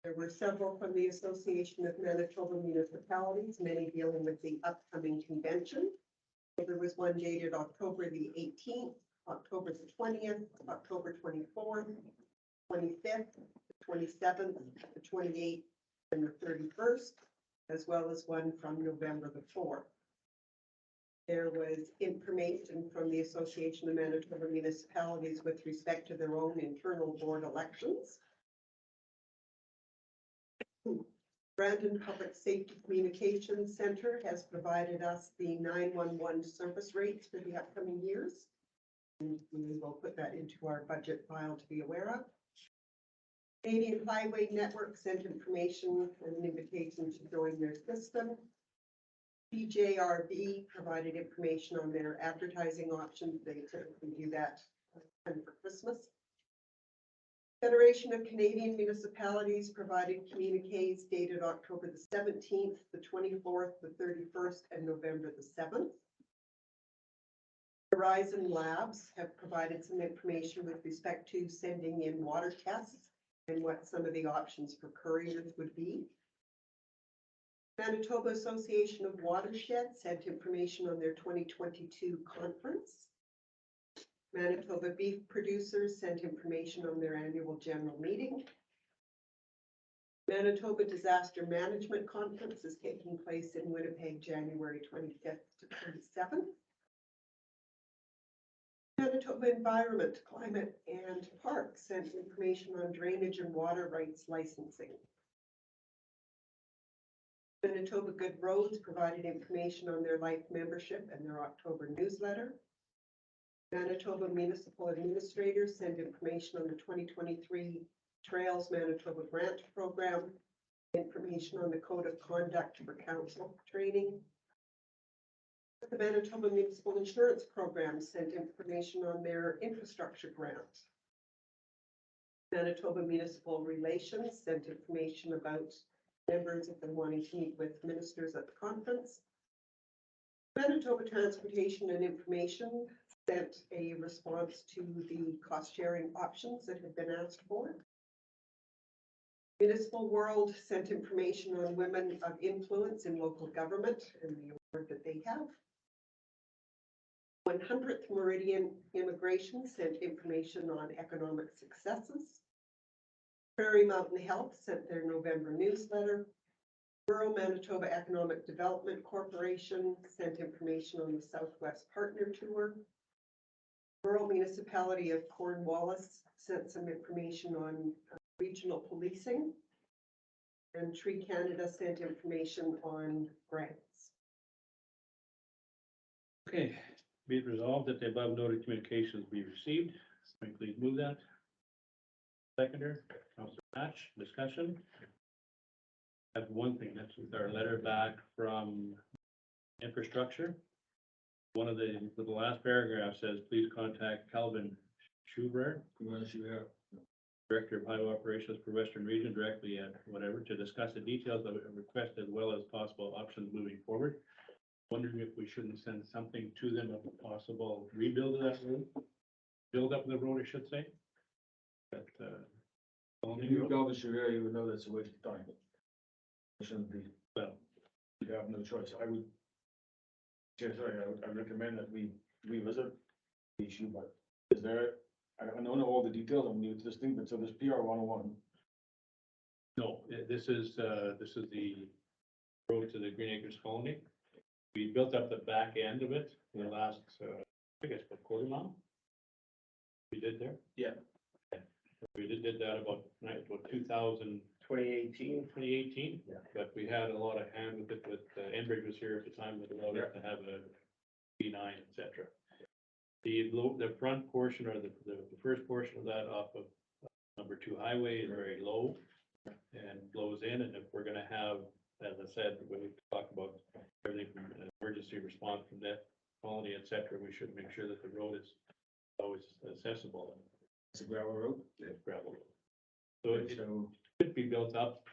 there were several from the Association of Manitoba Municipalities, many dealing with the upcoming convention. So there was one dated October the 18th, October the 20th, October 24th, 25th, the 27th, the 28th, and the 31st, as well as one from November the 4th. There was information from the Association of Manitoba Municipalities with respect to their own internal board elections. Brandon Public Safety Communications Center has provided us the 911 service rates for the upcoming years. And we will put that into our budget file to be aware of. Canadian Highway Network sent information and an invitation to join their system. PJRB provided information on their advertising options. They typically do that for Christmas. Federation of Canadian Municipalities provided communiques dated October the 17th, the 24th, the 31st, and November the 7th. Horizon Labs have provided some information with respect to sending in water tests and what some of the options for couriers would be. Manitoba Association of Watersheds sent information on their 2022 conference. Manitoba Beef Producers sent information on their annual general meeting. Manitoba Disaster Management Conference is taking place in Winnipeg, January 25th to 27th. Manitoba Environment, Climate and Parks sent information on drainage and water rights licensing. Manitoba Good Roads provided information on their life membership and their October newsletter. Manitoba Municipal Administrators sent information on the 2023 Trails Manitoba Grant Program, information on the Code of Conduct for Council training. The Manitoba Municipal Insurance Program sent information on their infrastructure grant. Manitoba Municipal Relations sent information about members if they're wanting to meet with ministers at the conference. Manitoba Transportation and Information sent a response to the cost sharing options that had been asked for. Municipal World sent information on women of influence in local government and the award that they have. 100th Meridian Immigration sent information on economic successes. Prairie Mountain Health sent their November newsletter. Rural Manitoba Economic Development Corporation sent information on the Southwest Partner Tour. Rural Municipality of Cornwallis sent some information on regional policing. And Tree Canada sent information on grants. okay. Be it resolved that the above noted communications be received. Somebody please move that. Seconder, Councilor Hatch, discussion. I have one thing, that's with our letter back from infrastructure. One of the last paragraph says, please contact Calvin Schubert, Director of Highway Operations for Western Region, directly at whatever, to discuss the details of a request as well as possible options moving forward. Wondering if we shouldn't send something to them of a possible rebuild of that road, build up the road, I should say. But, If you go to Sharia, you would know that's a waste of time. It shouldn't be, well, you have no choice. I would. Sorry, I would recommend that we revisit the issue, but is there, I don't know all the details, I'm new to this thing, but so there's PR 101. no, this is the road to the Green Acres Colony. We built up the back end of it in the last, I guess, a quarter mile. We did there? Yeah. We did that about 2000, 2018. 2018. Yeah. But we had a lot of hand with it, with Enbridge was here at the time, that allowed us to have a B9, et cetera. The front portion or the first portion of that off of number 2 highway is very low and blows in, and if we're gonna have, as I said, when we talk about everything from emergency response from that quality, et cetera, we should make sure that the road is always accessible. It's a gravel road. It's gravel. So it could be built up,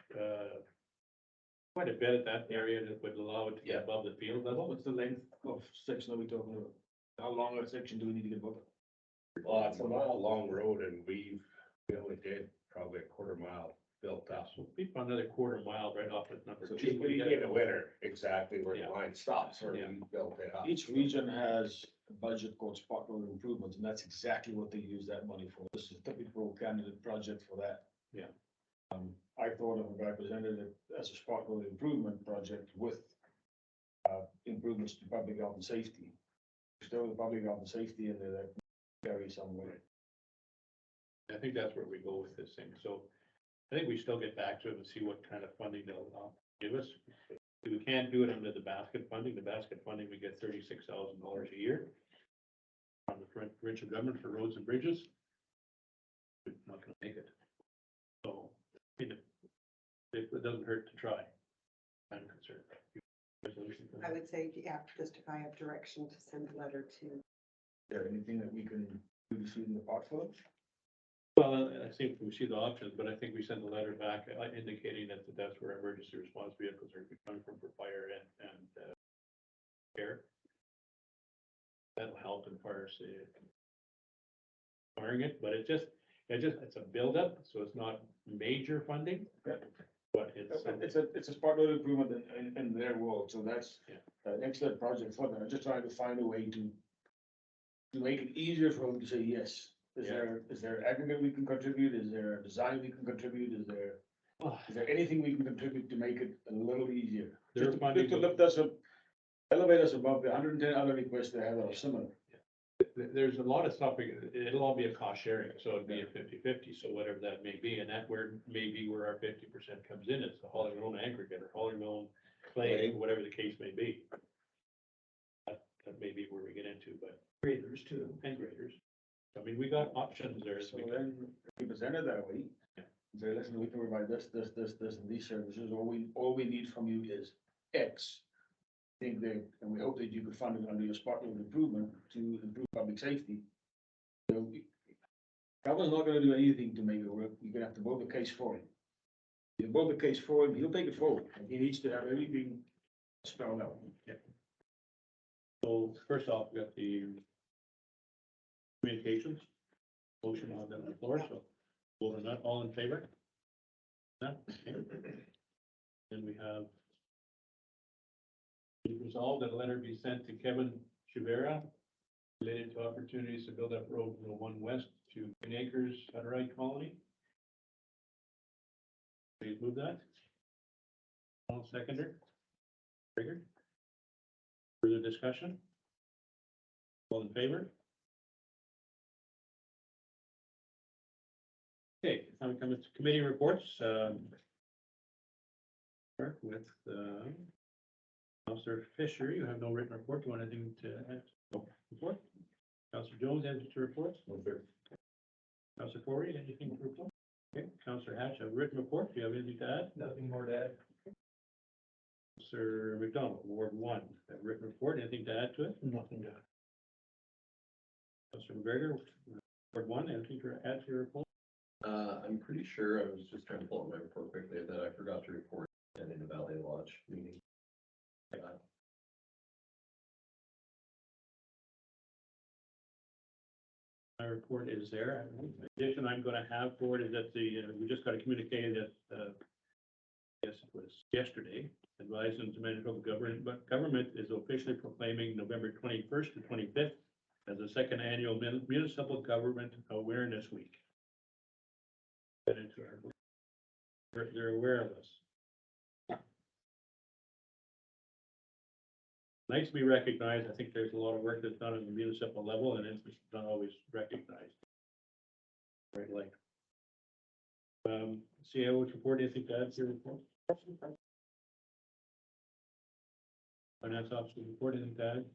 quite a bit at that area that would allow it to get above the field level. What's the length of section that we talking about? How long a section do we need to get above? Well, it's a mile-long road and we only did probably a quarter mile built up. So keep another quarter mile right off at number So 2. we in the winter, exactly where the Yeah. line stops, where Yeah. we built it up. Each region has a budget called spot road improvements, and that's exactly what they use that money for. This is a typical candidate project for that. Yeah. I thought of a guy presented it as a spot road improvement project with improvements to public health and safety. Still the public health and safety in there that carry somewhere. I think that's where we go with this thing. So I think we still get back to it and see what kind of funding they'll give us. We can't do it under the basket funding. The basket funding, we get $36,000 a year from the provincial government for roads and bridges. We're not gonna make it. So, I mean, it doesn't hurt to try. I'm concerned. Resolution for I that. would say, yeah, just if I have direction to send a letter to. Is there anything that we can do to shoot in the pot for them? Well, I think we see the options, but I think we send a letter back indicating that that's where emergency response vehicles are coming from for fire and care. That'll help in fire firing it, but it's a buildup, so it's not major funding. Yeah. But it's, It's a spot road improvement in their world, so that's Yeah. an excellent project for them. I'm just trying to find a way to make it easier for them to say yes. Is there aggregate we can contribute? Is there a design we can contribute? Is there anything we can contribute to make it a little easier? Their Just funding to lift us up, elevate us above the 110 other requests they have that are similar. there's a lot of stuff, it'll all be a cost sharing, so it'd be a 50-50, so whatever that may be, and that may be where our 50% comes in, it's the hauling our own aggregate, or hauling our own clay, or whatever the case may be. That may be where we get into, but graders too, and graders. I mean, we got options there, so So then, if we present it that way, say, listen, we can provide this, and these services, all we need from you is X. Think that, and we hope that you could fund it under your spot road improvement to improve public safety. So, government's not gonna do anything to make it work, you're gonna have to build a case for him. You build a case for him, he'll take it forward, and he needs to have everything spelled out. So first off, we got the communications, motion on the floor, so vote on that, all in favor? No? Okay. Then we have it resolved that a letter be sent to Kevin Chivera related to opportunities to build up road 101 west to Green Acres, Hutterite Colony. Please move that. All seconder. Trigger. Further discussion? All in favor? Okay, now we come to committee reports. Start with, Councillor Fisher, you have no written report. Do you want anything to add? No report. Councillor Jones, anything to report? No, sir. Councillor Corey, anything to report? Okay, Councillor Hatch, a written report. Do you have anything to add? Nothing more to add. Sir McDonald, Ward 1, a written report. Anything to add to it? Nothing to add. Councillor McGregor, Ward 1, anything to add to your report? I'm pretty sure, I was just trying to pull up my report quickly, that I forgot to report in the Valley Lodge meeting. My report is there. The addition I'm gonna have for it is that we just got a communique that, yes, it was yesterday, advising to Manitoba government, but government is officially proclaiming November 21st to 25th as the second annual Municipal Government Awareness Week. They're aware of us. Nice to be recognized. I think there's a lot of work that's done on the municipal level and it's not always recognized. Right, like CIO's report, anything to add to your report? Finance officer report, anything to add?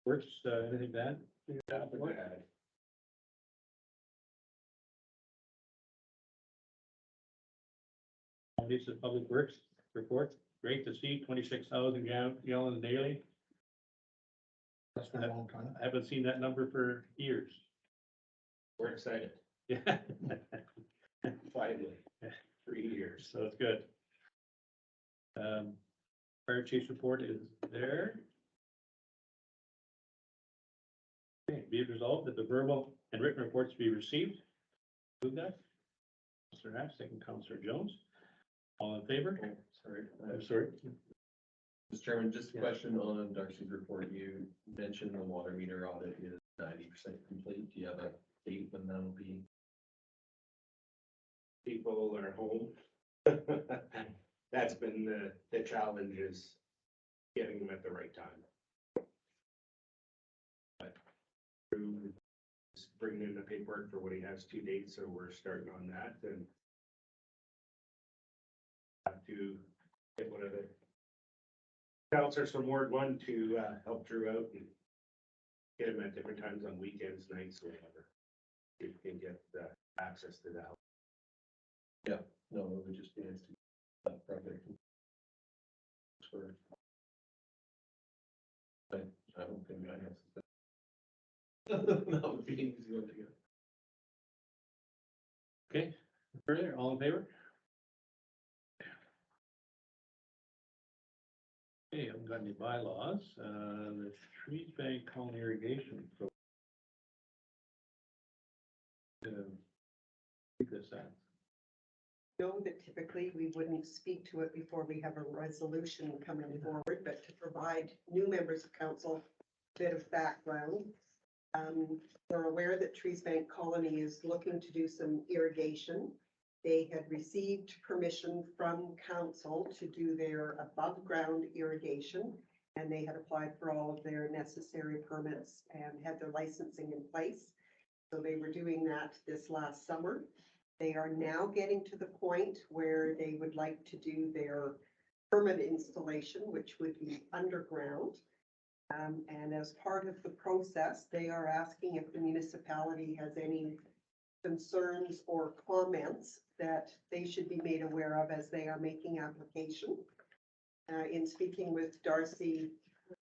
Works, anything to add? This is Public Works report, great to see 26,000 gallons daily. That's been a long time. I haven't seen that number for years. We're excited, Yeah. finally, 3 years. So it's good. Fire chief's report is there. Okay, be it resolved that the verbal and written reports be received. Move that. Counselor Knapp, second Counselor Jones. All in favor? Sorry. I'm sorry. Mr. Chairman, just a Yeah. question on Darcy's report. You mentioned the water meter audit is 90% complete. Do you have a date when that'll be? People are home. That's been the challenge, is getting them at the right time. But Drew is bringing in the paperwork for what he has to date, so we're starting on that and have to get one of the counselors from Ward 1 to help Drew out and get him at different times on weekends, nights, whatever. If you can get access to that. Yeah, no, it would just be nice to that project. For. I don't think I have. That would be an easy one to get. Okay, further, all in favor? Okay, I haven't got any bylaws, the Trees Bank Colony Irrigation. Take this out. Know that typically we wouldn't speak to it before we have a resolution coming forward, but to provide new members of council a bit of background. We're aware that Trees Bank Colony is looking to do some irrigation. They had received permission from council to do their above ground irrigation, and they had applied for all of their necessary permits and had their licensing in place. So they were doing that this last summer. They are now getting to the point where they would like to do their permit installation, which would be underground. And as part of the process, they are asking if the municipality has any concerns or comments that they should be made aware of as they are making application. In speaking with Darcy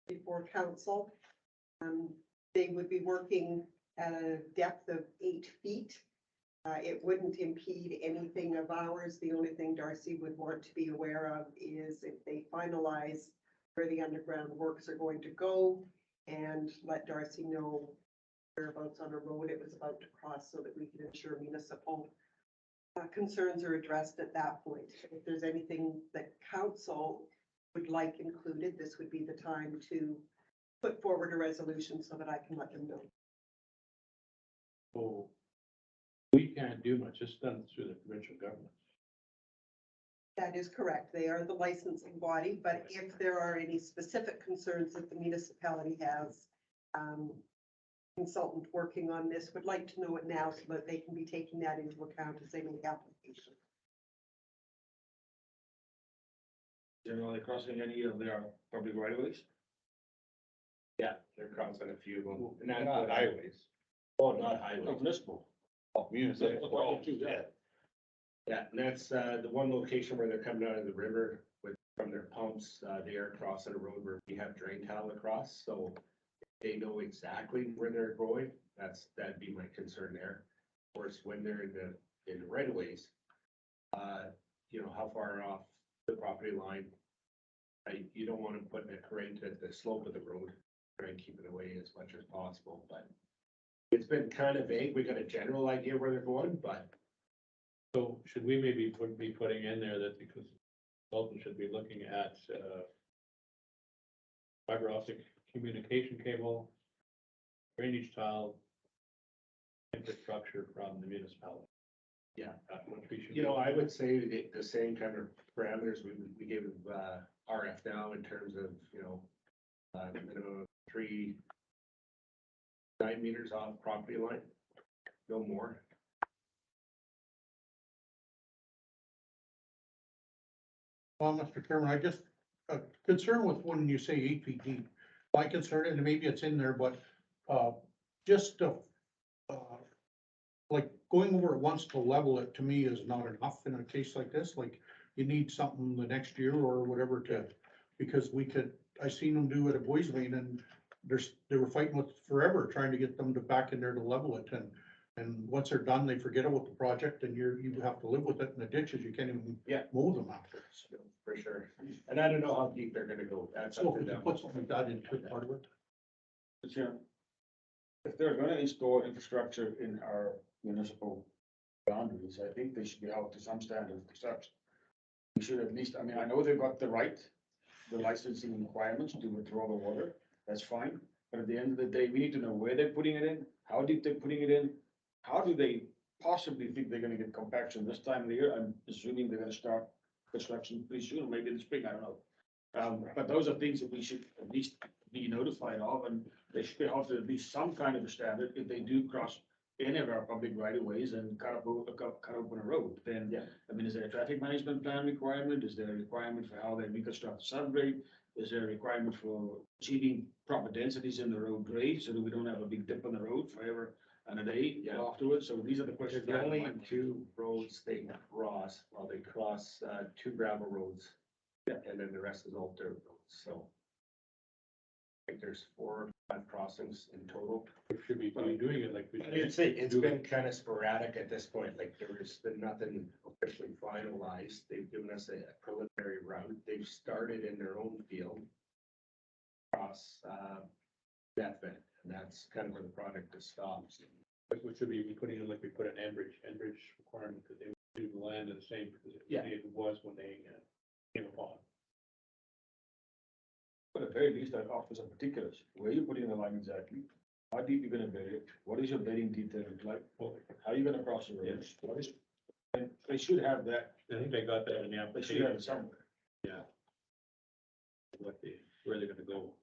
before council, they would be working at a depth of 8 feet. It wouldn't impede anything of ours. The only thing Darcy would want to be aware of is if they finalize where the underground works are going to go, and let Darcy know whereabouts on a road it was about to cross so that we can ensure municipal concerns are addressed at that point. If there's anything that council would like included, this would be the time to put forward a resolution so that I can let them know. So we can't do much, it's done through the provincial government. That is correct. They are the licensing body, but if there are any specific concerns that the municipality has, consultant working on this would like to know it now so that they can be taking that into account as they make application. Generally crossing any of their public right of ways? Yeah, they're crossing a few of them. And that's Not what highways. Oh, not highways. Municipal. Oh, municipal. Yeah, and that's the one location where they're coming out of the river with, from their pumps, they are crossing a road where we have drain tile across, so they know exactly where they're going. That'd be my concern there. Of course, when they're in the right of ways, you know, how far off the property line. You don't want to put it right at the slope of the road, try and keep it away as much as possible, but it's been kind of vague. We got a general idea where they're going, but So should we maybe be putting in there that because consultant should be looking at fiber optic communication cable, drainage tile, infrastructure from the municipality? yeah. What we should You know, do. I would say the same kind of parameters we gave RF now in terms of, you know, minimum of 9 meters off property line, no more. Well, Mr. Chairman, I just, concerned with when you say 8 feet deep. My concern, and maybe it's in there, but, just, like going over it once to level it, to me, is not enough in a case like this. Like, you need something the next year or whatever to, because I seen them do it at Boys Lane, and they were fighting with forever, trying to get them to back in there to level it, and once they're done, they forget about the project, and you have to live with it in the ditches, you can't even Yeah. mow them after. For sure. And I don't know how deep they're gonna go. That's up So to if you them. put something like that into part of it. Yeah. If they're gonna install infrastructure in our municipal boundaries, I think they should be held to some standard of construction. We should at least, I mean, I know they've got the right, the licensing requirements to withdraw the water, that's fine. But at the end of the day, we need to know where they're putting it in, how deep they're putting it in. How do they possibly think they're gonna get compaction this time of the year? I'm assuming they're gonna start construction pretty soon, maybe in the spring, I don't know. But those are things that we should at least be notified of, and they should be held to at least some kind of a standard if they do cross any of our public right of ways and cut open a road, then, Yeah. I mean, is there a traffic management plan requirement? Is there a requirement for how they reconstruct the subgrade? Is there a requirement for achieving proper densities in the road grade so that we don't have a big dip on the road forever and a day Yeah. afterwards? So these are the questions. There's I have in only mind. two roads they cross, well, they cross, two gravel roads. And then the rest is all dirt roads, so. I think there's 4 or 5 crossings in total. We should be doing it like we. I'd say it's been kind of sporadic at this point, like there's been nothing officially finalized. They've given us a preliminary route. They've started in their own field. Across, that bend, and that's kind of where the project has stopped. Like we should be putting in like we put an Enbridge requirement that they would do the land in the same, because Yeah. it was when they came upon. But at the very least, that offers some particulars. Where you putting the line exactly? How deep you're gonna bury it? What is your bedding detail look like? How you gonna cross the road? What is? And they should have that. I think they got that in the They should have application. it somewhere. Yeah. Where they're gonna go.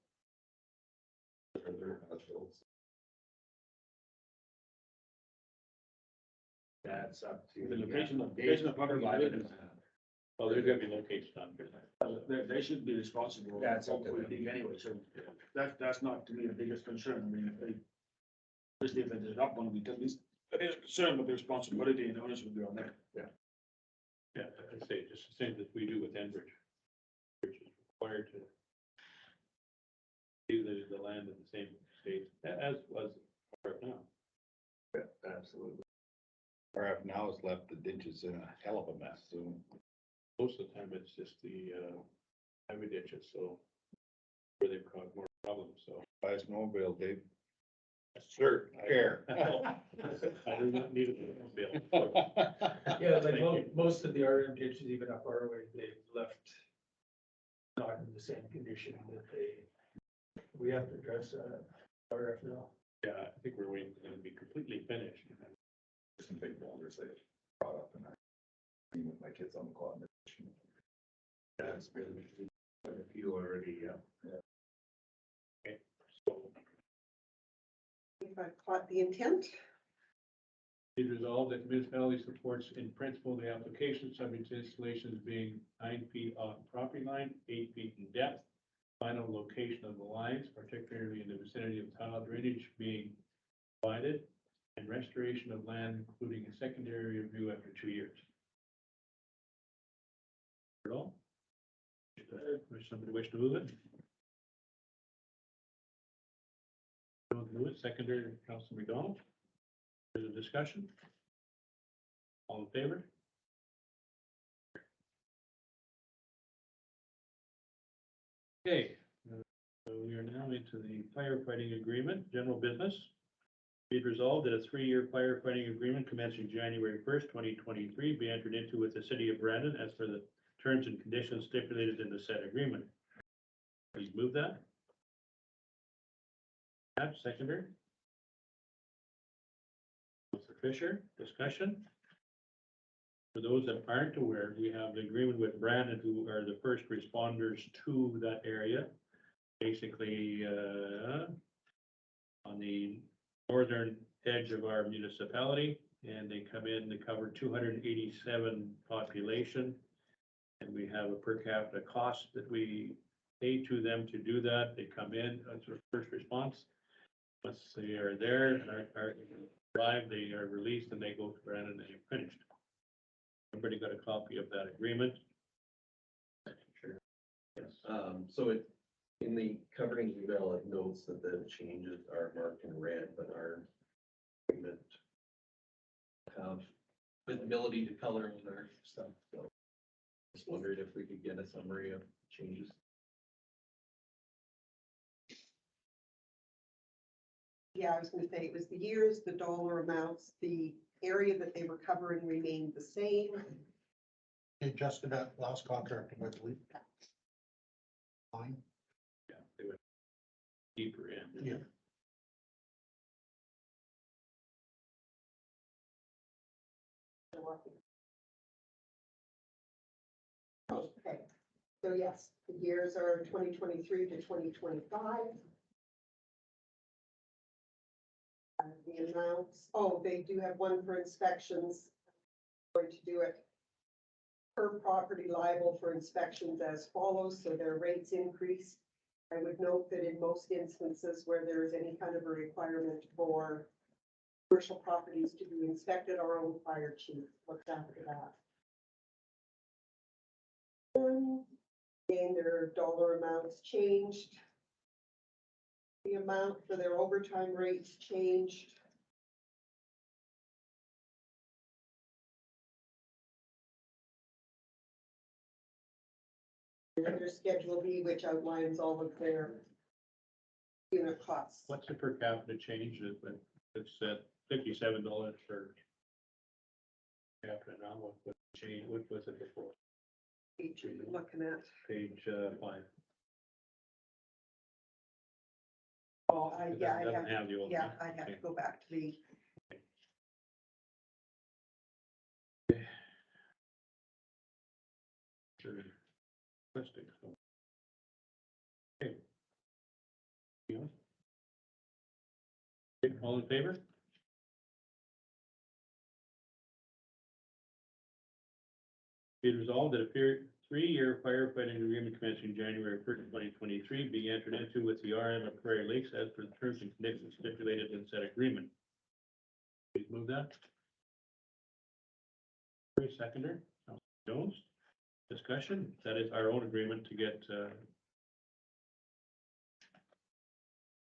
That's up to. The location of public right of way. Oh, there's gonna be locations on here. They should be responsible. That's up to for them. it anyway, so that's not to me the biggest concern. I mean, if they. Especially if they disrupt one of the utilities, that is a concern, but the responsibility and onus would be on them. Yeah, I'd say just the same as we do with Enbridge. Which is required to do the land in the same state as was right now. Absolutely. RF now has left the ditches in a hell of a mess, so. Most of the time, it's just the highway ditches, so where they've caused more problems, so. Buy a snowmobile, Dave. Sure, care. I do not need a bill. Yeah, like Thank you. most of the RM ditches, even up our way, they've left not in the same condition that we have to address RF now. Yeah, I think we're waiting for them to be completely finished. Some big boulders they brought up and I seen with my kids on the quad. That's been quite a few already, yeah. So If I've caught the intent, be it resolved that the municipality supports in principle the application subject to installations being 9 feet off property line, 8 feet in depth. Final location of the lines, particularly in the vicinity of tile drainage, being provided, and restoration of land, including a secondary review after 2 years. At all? Somebody wish to move it? Don't move it. Secondary, Councilor McDonald. There's a discussion. All in favor? Okay, so we are now into the firefighting agreement, general business. Be it resolved that a 3-year firefighting agreement commencing January 1st, 2023 be entered into with the city of Brandon as per the terms and conditions stipulated in the said agreement. Please move that. Pat, seconder. Councilor Fisher, discussion. For those that aren't aware, we have the agreement with Brandon, who are the first responders to that area. Basically, on the northern edge of our municipality, and they come in to cover 287 population. And And we have a per capita cost that we pay to them to do that. They come in, that's our first response. Once they are there and are arrived, they are released and they go to Brandon and they're finished. Everybody got a copy of that agreement? Sure. Yes. So it, in the covering email, it notes that the changes are marked in red, but our agreement have visibility to color on our stuff, so just wondered if we could get a summary of changes. Yeah, I was gonna say, it was the years, the dollar amounts, the area that they were covering remained the same. They adjusted that last contract, I believe. Fine. Yeah, they went deeper in. Yeah. Okay, so yes, the years are 2023 to 2025. The amounts, oh, they do have one for inspections. Going to do it per property liable for inspections as follows, so their rates increase. I would note that in most instances where there is any kind of a requirement for commercial properties to be inspected, our own fire chief looks after that. Again, their dollar amounts changed. The amount for their overtime rates changed. And their Schedule B, which outlines all of their unit costs. What's the per capita change? It's $57 for capita now. What change? What was it before? Page you're looking at. Page 5. Oh, yeah, I Doesn't have, have the old yeah, one. I'd have to Okay. go back to the. Sure. Interesting. Okay. Anything else? Okay, all in favor? Be it resolved that a 3-year firefighting agreement commencing January 1st, 2023 be entered into with the RM of Prairie Lakes as per the terms and conditions stipulated in said agreement. Please move that. Seconder, Councilor Jones. Discussion, that is our own agreement to get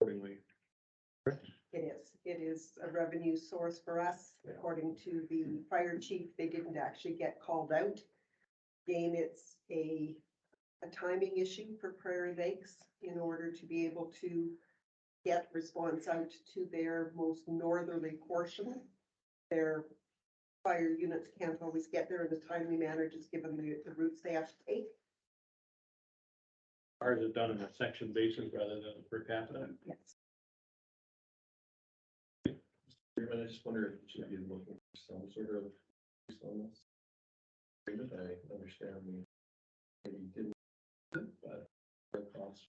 accordingly. It is a revenue source for us. According to the fire chief, they didn't actually get called out. Again, it's a timing issue for Prairie Lakes in order to be able to get response out to their most northerly portion. Their fire units can't always get there in a timely manner, just given the routes they have to take. Ours is done on a section basis rather than a per capita. Yes. I just wonder if we should be looking for some sort of use on this. Agreement, I understand we maybe didn't, but our costs.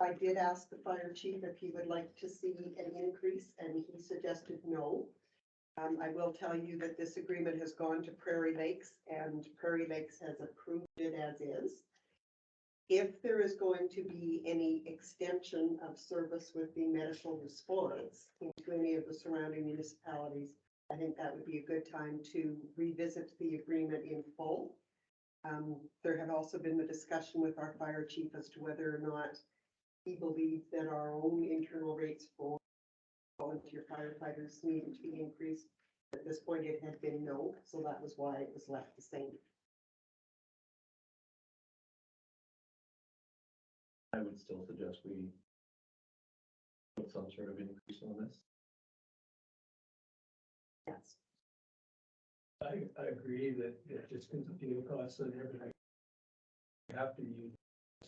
I did ask the fire chief if he would like to see an increase, and he suggested no. I will tell you that this agreement has gone to Prairie Lakes, and Prairie Lakes has approved it as is. If there is going to be any extension of service with the medical response into any of the surrounding municipalities, I think that would be a good time to revisit the agreement in full. There had also been the discussion with our fire chief as to whether or not he believed that our own internal rates for volunteer firefighters needed to be increased. At this point, it had been no, so that was why it was left the same. I would still suggest we put some sort of increase on this. Yes. I agree that it just because of fuel costs and everything. You have to use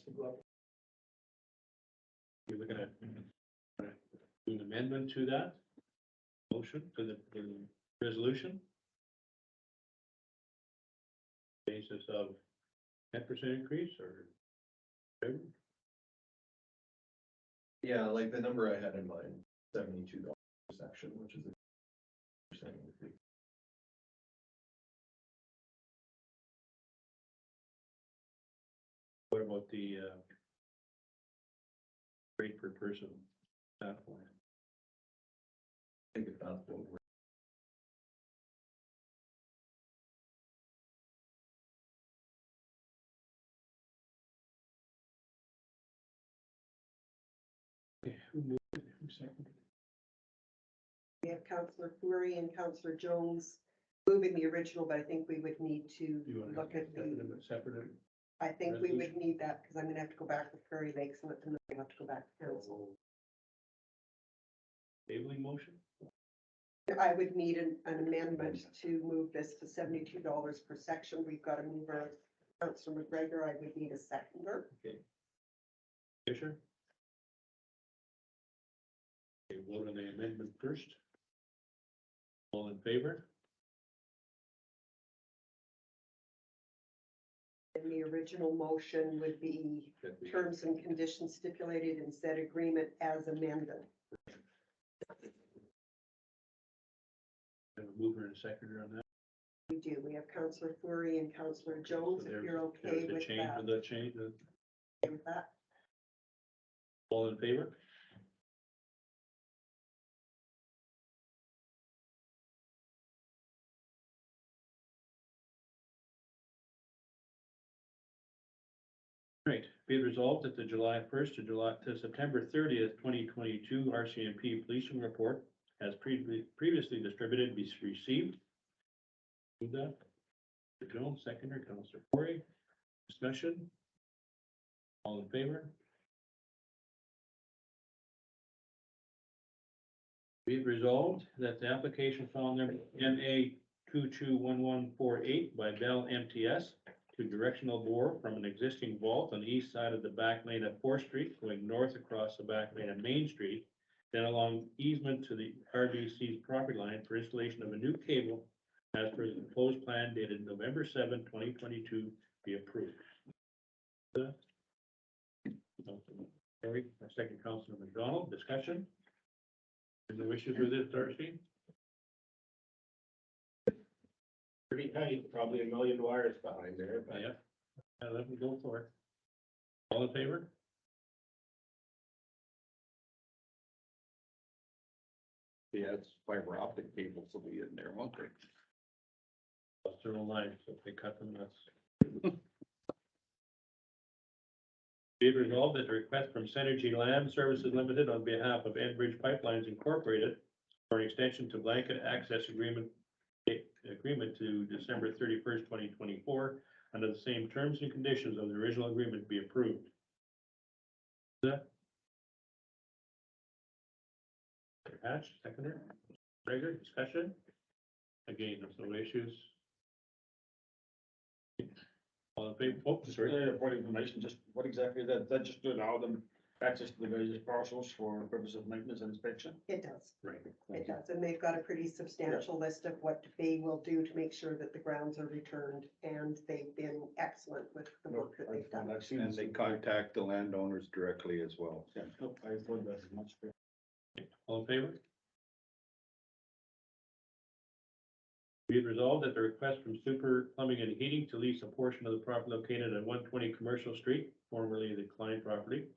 to go up. You're looking at do an amendment to that motion for the resolution. Basis of 10% increase or whatever. Yeah, like the number I had in mind, $72 per section, which is a percent increase. What about the, rate per person? That one. I think it's not what we're Okay, who moved it? Who seconded it? We have Councillor Fleury and Councillor Jones moving the original, but I think we would need to You want to look at the, separate? I think we would need that, because I'm gonna have to go back with Prairie Lakes and then I have to go back to council. Tabling motion? I would need an amendment to move this to $72 per section. We've got to move our Councillor McGregor. I would need a seconder. Okay. Fisher? Okay, vote on the amendment first. All in favor? And the original motion would be terms and conditions stipulated in said agreement as amended. Have a mover and a seconder on that. We do. We have Councillor Fleury and Councillor Jones, So if there's- you're okay there's the with change, that. the change, Okay with that. all in favor? Right, be it resolved that the July 1st to September 30th, 2022 RCMP policing report as previously distributed be received. Move that. Mr. Jones, seconder, Councillor Corey. Discussion? All in favor? Be it resolved that the application file number MA 221148 by Bell MTS to directional bore from an existing vault on the east side of the back lane of 4th Street, going north across the back lane of Main Street, then along easement to the RBC's property line for installation of a new cable as per the proposed plan dated November 7, 2022, be approved. Sorry, second Councilor McDonald, discussion? Is there issues with this, Darcy? pretty tight, probably a million wires behind there, but. Yeah, let me go for it. All in favor? Yeah, it's fiber optic cables will be in there, won't they? Plus their own lines, so if they cut them, that's. Be it resolved that the request from Synergy Land Services Limited on behalf of Enbridge Pipelines Incorporated for an extension to blanket access agreement to December 31st, 2024, under the same terms and conditions of the original agreement be approved. Hatch, seconder. Gregor, discussion? Again, there's no issues. All in favor? Oh, sorry. Point of information, just what exactly is that? That just to allow them access to the various parcels for purpose of maintenance and inspection? It does. Right. It does. And they've got a pretty substantial list of what they will do to make sure that the grounds are returned. And they've been excellent with the work that they've done. I've seen And they contact the landowners directly as well. Yeah, no, I thought that's much. All in favor? Be it resolved that the request from Super Plumbing and Heating to lease a portion of the property located at 120 Commercial Street, formerly the Klein property,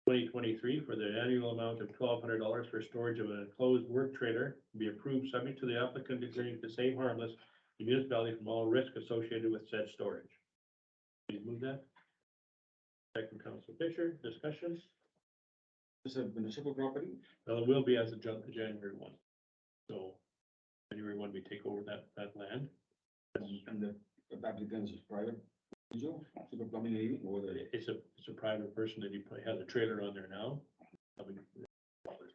2023, for the annual amount of $1,200 for storage of an enclosed work trailer be approved, subject to the applicant agreeing to save harmless the municipality from all risk associated with said storage. Please move that. Second, Council Fisher, discussion? This is a municipal property? Well, it will be as of January 1. So January 1, we take over that land. And the applicant is private, Super Plumbing and Heating, or the? It's a private person that he probably has a trailer on there now.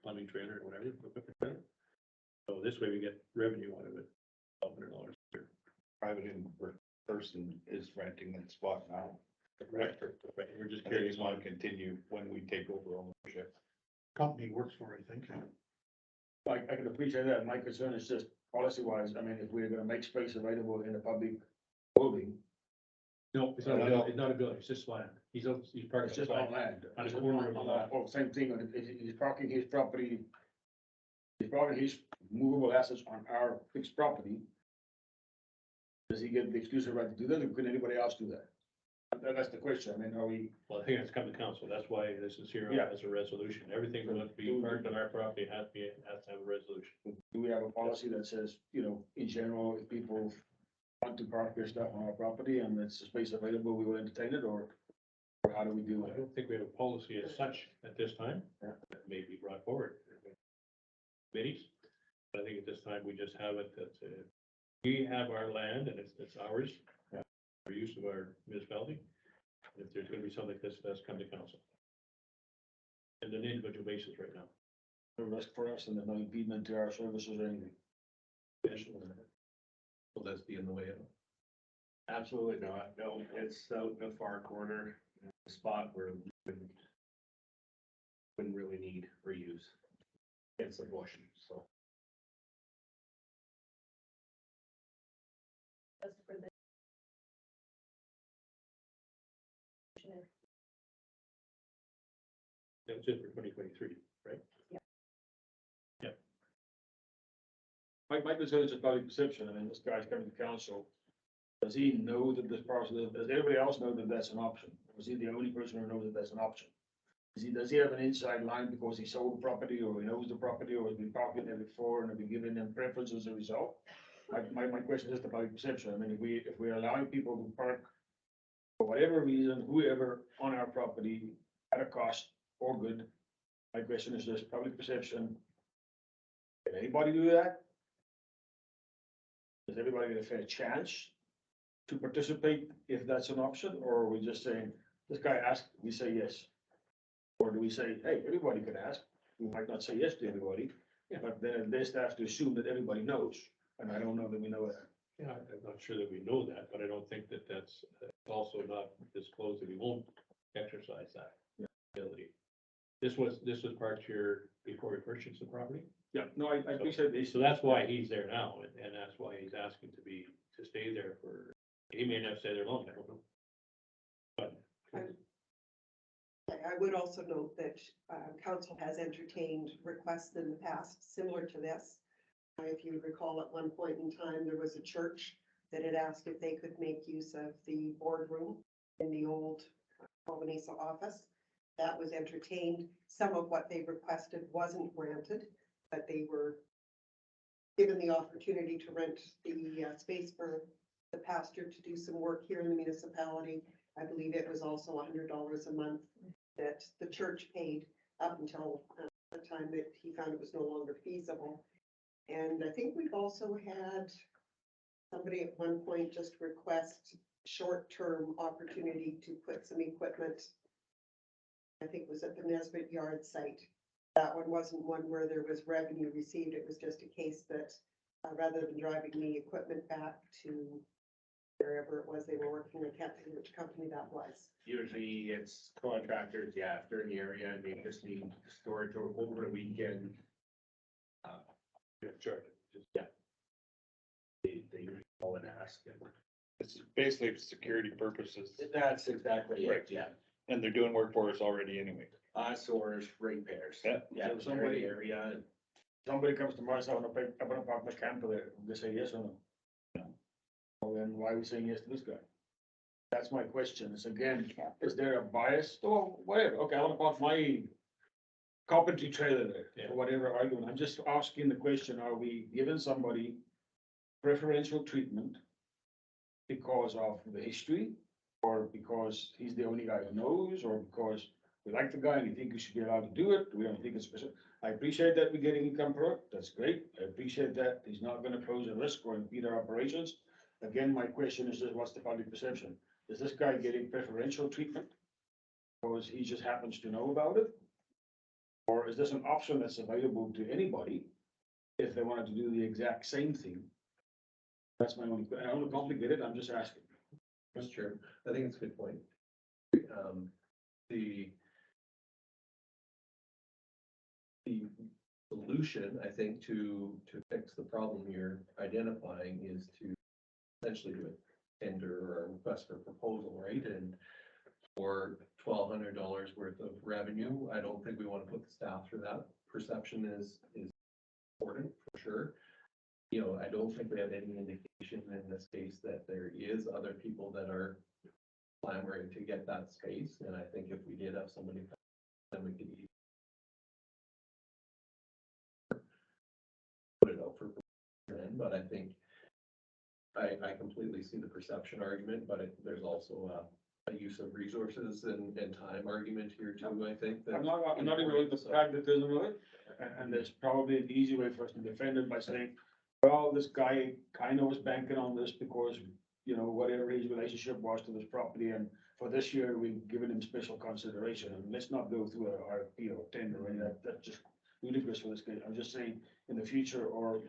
Plumbing trailer or whatever. Equipment trailer. So this way we get revenue out of it. $1,200 a year. Private person is renting that spot now. Right. We're just And they carrying just want on. to continue when we take over ownership. Company he works for, I think. I can appreciate that. My concern is just policy wise, I mean, if we're gonna make space available in a public building, No, it's not a building, it's not a building, it's just land. He's parked. it's just on land. On the corner of the lot. Oh, same thing, he's parking his property. He's parking his movable assets on our fixed property. Does he get the exclusive right to do that, or can anybody else do that? That's the question. I mean, are we, Well, I think it's come to council. That's why this is here Yeah. as a resolution. Everything that must be parked on our property has to have a resolution. do we have a policy that says, you know, in general, if people want to park their stuff on our property and it's a space available, we will entertain it, or how do we do I it? don't think we have a policy as such at this time. Yeah. That may be brought forward. Committees. But I think at this time, we just have it that, we have our land and it's ours. Yeah. For use of our municipality. If there's gonna be something like this, that's come to council. And an individual basis right now. A risk for us and there's no impediment to our services or anything. Will this be in the way of? Absolutely not. No, it's out in the far corner, a spot where we wouldn't really need or use. It's a bush, so. That's it for 2023, right? My concern is about perception. I mean, this guy's coming to council. Does he know that this parcel, does everybody else know that that's an option? Or is he the only person who knows that that's an option? Does he have an inside line because he sold the property, or he knows the property, or has been parking there before and have been given them preference as a result? My question is about perception. I mean, if we're allowing people to park for whatever reason, whoever on our property at a cost or good, my question is just public perception. Can anybody do that? Does everybody get a fair chance to participate if that's an option, or are we just saying, this guy asked, we say yes? Or do we say, hey, everybody can ask, we might not say yes to everybody, but then at least have to assume that everybody knows, and I don't know that we know that. Yeah, I'm not sure that we know that, but I don't think that that's also not disclosed that we won't exercise that ability. This was parked here before we purchased the property. Yeah, no, I appreciate this. So that's why he's there now, and that's why he's asking to stay there for, he may not stay there long, I don't know. But I would also note that council has entertained requests in the past similar to this. If you recall, at one point in time, there was a church that had asked if they could make use of the boardroom in the old Wawanesa office. That was entertained. Some of what they requested wasn't granted, but they were given the opportunity to rent the space for the pastor to do some work here in the municipality. I believe it was also $100 a month that the church paid up until the time that he found it was no longer feasible. And I think we've also had somebody at one point just request short-term opportunity to put some equipment. I think it was at the Nesbitt Yard site. That one wasn't one where there was revenue received. It was just a case that rather than driving the equipment back to wherever it was they were working, I can't think of which company that was. Usually it's contractors, yeah, if they're in the area and they just need storage over the weekend. sure. Yeah. They usually call and ask. It's basically for security purposes, That's exactly it, yeah. and they're doing work for us already anyway. Or ratepayers. Yeah. Yeah, So somebody- somebody area. Somebody comes to my house, I wanna park my camper there, they say yes or no? Well, then why are we saying yes to this guy? That's my question, is again, is there a bias? Oh, whatever, okay, I wanna park my carpentry trailer there, or whatever argument, I'm just asking the question, are we giving somebody preferential treatment because of the history, or because he's the only guy who knows, or because we like the guy and we think we should be allowed to do it, we don't think it's special? I appreciate that we're getting income for it, that's great, I appreciate that he's not gonna pose a risk or impede our operations. Again, my question is just, what's the public perception? Is this guy getting preferential treatment? Because he just happens to know about it? Or is this an option that's available to anybody if they wanted to do the exact same thing? That's my only, I don't want to complicate it, I'm just asking. Mr. Chair, I think it's a good point. The solution, I think, to fix the problem you're identifying is to essentially do a tender or a request for proposal, right? And for $1,200 worth of revenue, I don't think we want to put the staff through that. Perception is important for sure. You know, I don't think we have any indication in this case that there is other people that are clamoring to get that space, and I think if we did have somebody, then we could put it out for then, but I think I completely see the perception argument, but there's also a use of resources and time argument here too, I think. that- I'm not even with the pragmatism of it, and there's probably an easy way for us to defend it by saying, well, this guy kind of was banking on this because, you know, whatever his relationship was to this property, and for this year, we've given him special consideration, and let's not go through a RFP or tender, or any of that, that's just ludicrous for this case. I'm just saying, in the future, or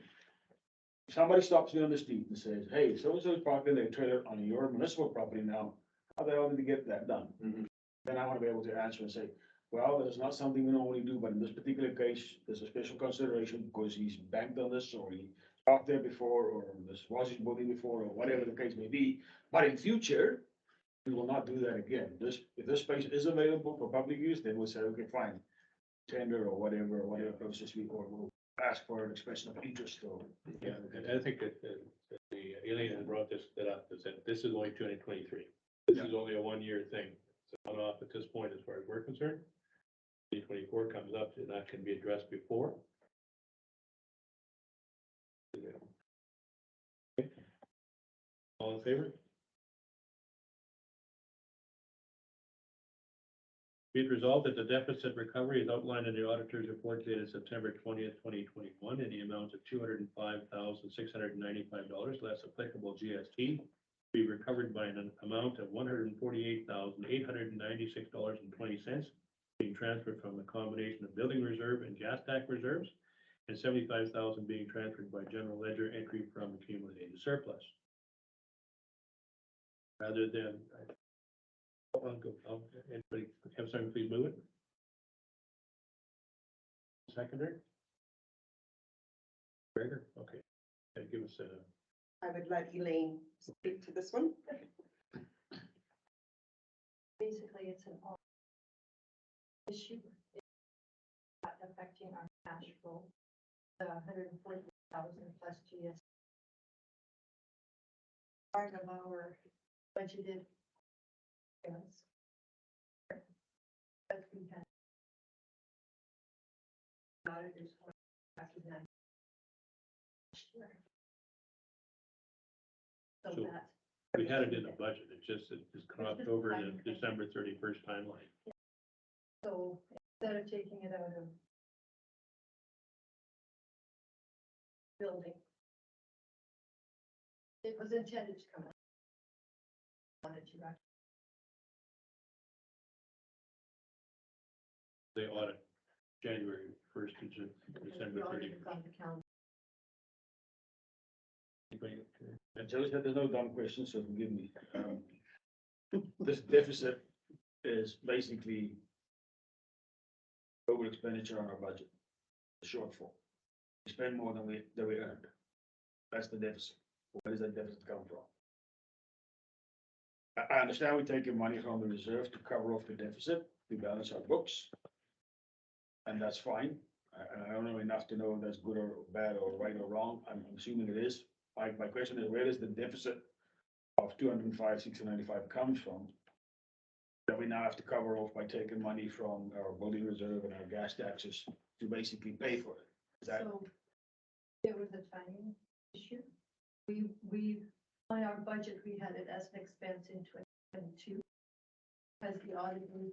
if somebody stops me on the street and says, hey, so-and-so's property, they trailer on your municipal property now, how the hell did they get that done? Mhm. Then I want to be able to answer and say, well, it's not something we normally do, but in this particular case, there's a special consideration because he's banked on this, or he talked there before, or this was his building before, or whatever the case may be. But in future, we will not do that again. If this space is available for public use, then we'll say, okay, fine. Tender or whatever process we, or we'll ask for an expression of interest or. Yeah, and I think that the Elaine had brought this up, is that this is only 2023. This is only a 1-year thing. It's on off at this point, as far as we're concerned. 2024 comes up, and that can be addressed before. Okay. All in favor? Be it resolved that the deficit recovery is outlined in the auditor's report dated September 20th, 2021, in the amount of $205,695, less applicable GST, be recovered by an amount of $148,896.20, being transferred from a combination of building reserve and gas tax reserves, and $75,000 being transferred by general ledger entry from accumulated surplus. Rather than, anybody have something, please move it. Seconder? Gregor, okay. Give us a. I would let Elaine speak to this one. Basically, it's an issue affecting our cash flow, the 140,000 plus GST. Part of our budgeted expense. But we had auditors after that. So So- that. We had it in the budget, it's just, it's crossed over to December 31st timeline. So instead of taking it out of building, it was intended to come out. Wanted to actually They audit January 1st to December 31st. on the calendar. And Joe said there's no dumb questions, so forgive me. This deficit is basically over expenditure on our budget, the shortfall. We spend more than we earned. That's the deficit. Where does that deficit come from? I understand we're taking money from the reserve to cover off the deficit, to balance our books. And that's fine. I don't know enough to know if that's good or bad or right or wrong. I'm assuming it is. My question is, where does the deficit of 205,695 comes from? That we now have to cover off by taking money from our building reserve and our gas taxes to basically pay for it. Is that, So there was a timing issue. We, on our budget, we had it as an expense in 2022. As the audit was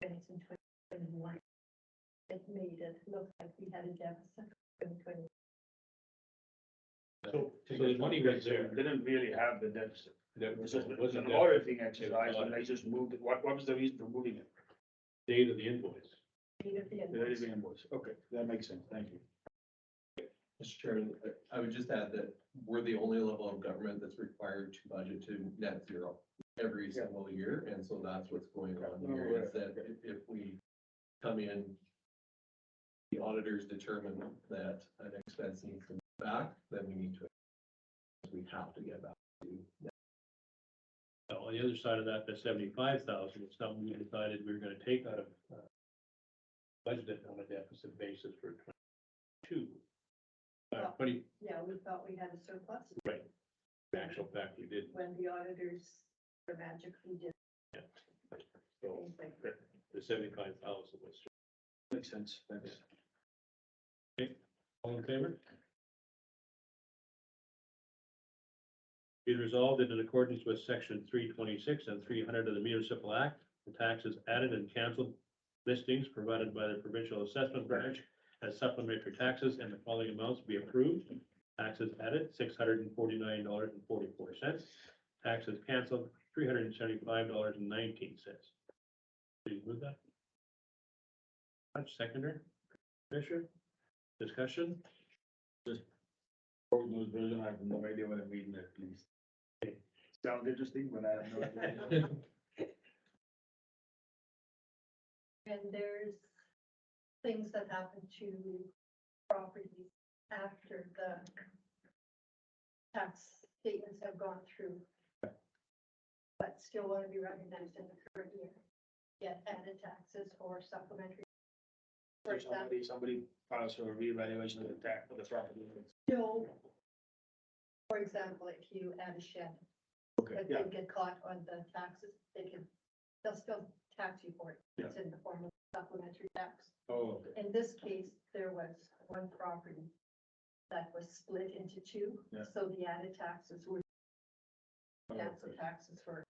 expense in 2021. It made it look like we had a deficit in 2020. So the money was there. didn't really have the deficit. That It was was just wasn't an there. auditing exercise and they just moved it. What was the reason for moving it? Date of the invoice. Date of the The invoice. invoice. Okay, that makes sense. Thank you. Mr. Chairman, I would just add that we're the only level of government that's required to budget to net zero every single year, and so that's what's going on here, is that if we come in, the auditors determine that an expense needs to be back, then we have to get back to net. On the other side of that, the 75,000 is something we decided we were gonna take out of budgeted on a deficit basis for 22. 20, Yeah, we thought we had a surplus right. In actual fact, we did. when the auditors magically did. Yeah. So the 75,000 was. Makes sense, thanks. All in favor? Be it resolved that in accordance with section 326 and 300 of the Municipal Act, the taxes added and canceled listings provided by the Provincial Assessment Branch as supplementary taxes and the following amounts be approved. Taxes added, $649.44. Taxes canceled, $375.19. Please move that. Seconder, Fisher, discussion? Road news version, I have no idea what I'm reading there, please. Sounds interesting, but I have no idea. And there's things that happen to properties after the tax statements have gone through, but still want to be recognized in the current year. Get added taxes or supplementary. For example, Somebody files for a reevaluation of the tax of the property. still, for example, if you add a shed, Okay, if yeah, they get caught on the taxes, they'll still tax you for it. It's in the form of supplementary tax. oh, okay. In this case, there was one property that was split into two, Yeah. so the added taxes were, cancel taxes were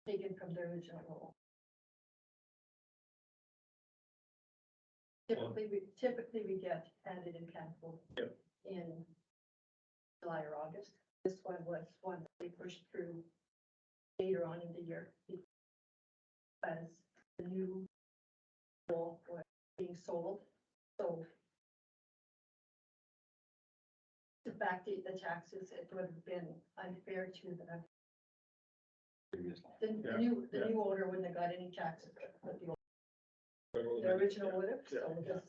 taken from the original roll. Typically we get added and canceled in July or August. This one was one that they pushed through later on in the year because the new roll was being sold, so to backdate the taxes, it would have been unfair to the new owner wouldn't have got any taxes, but the original would have, so this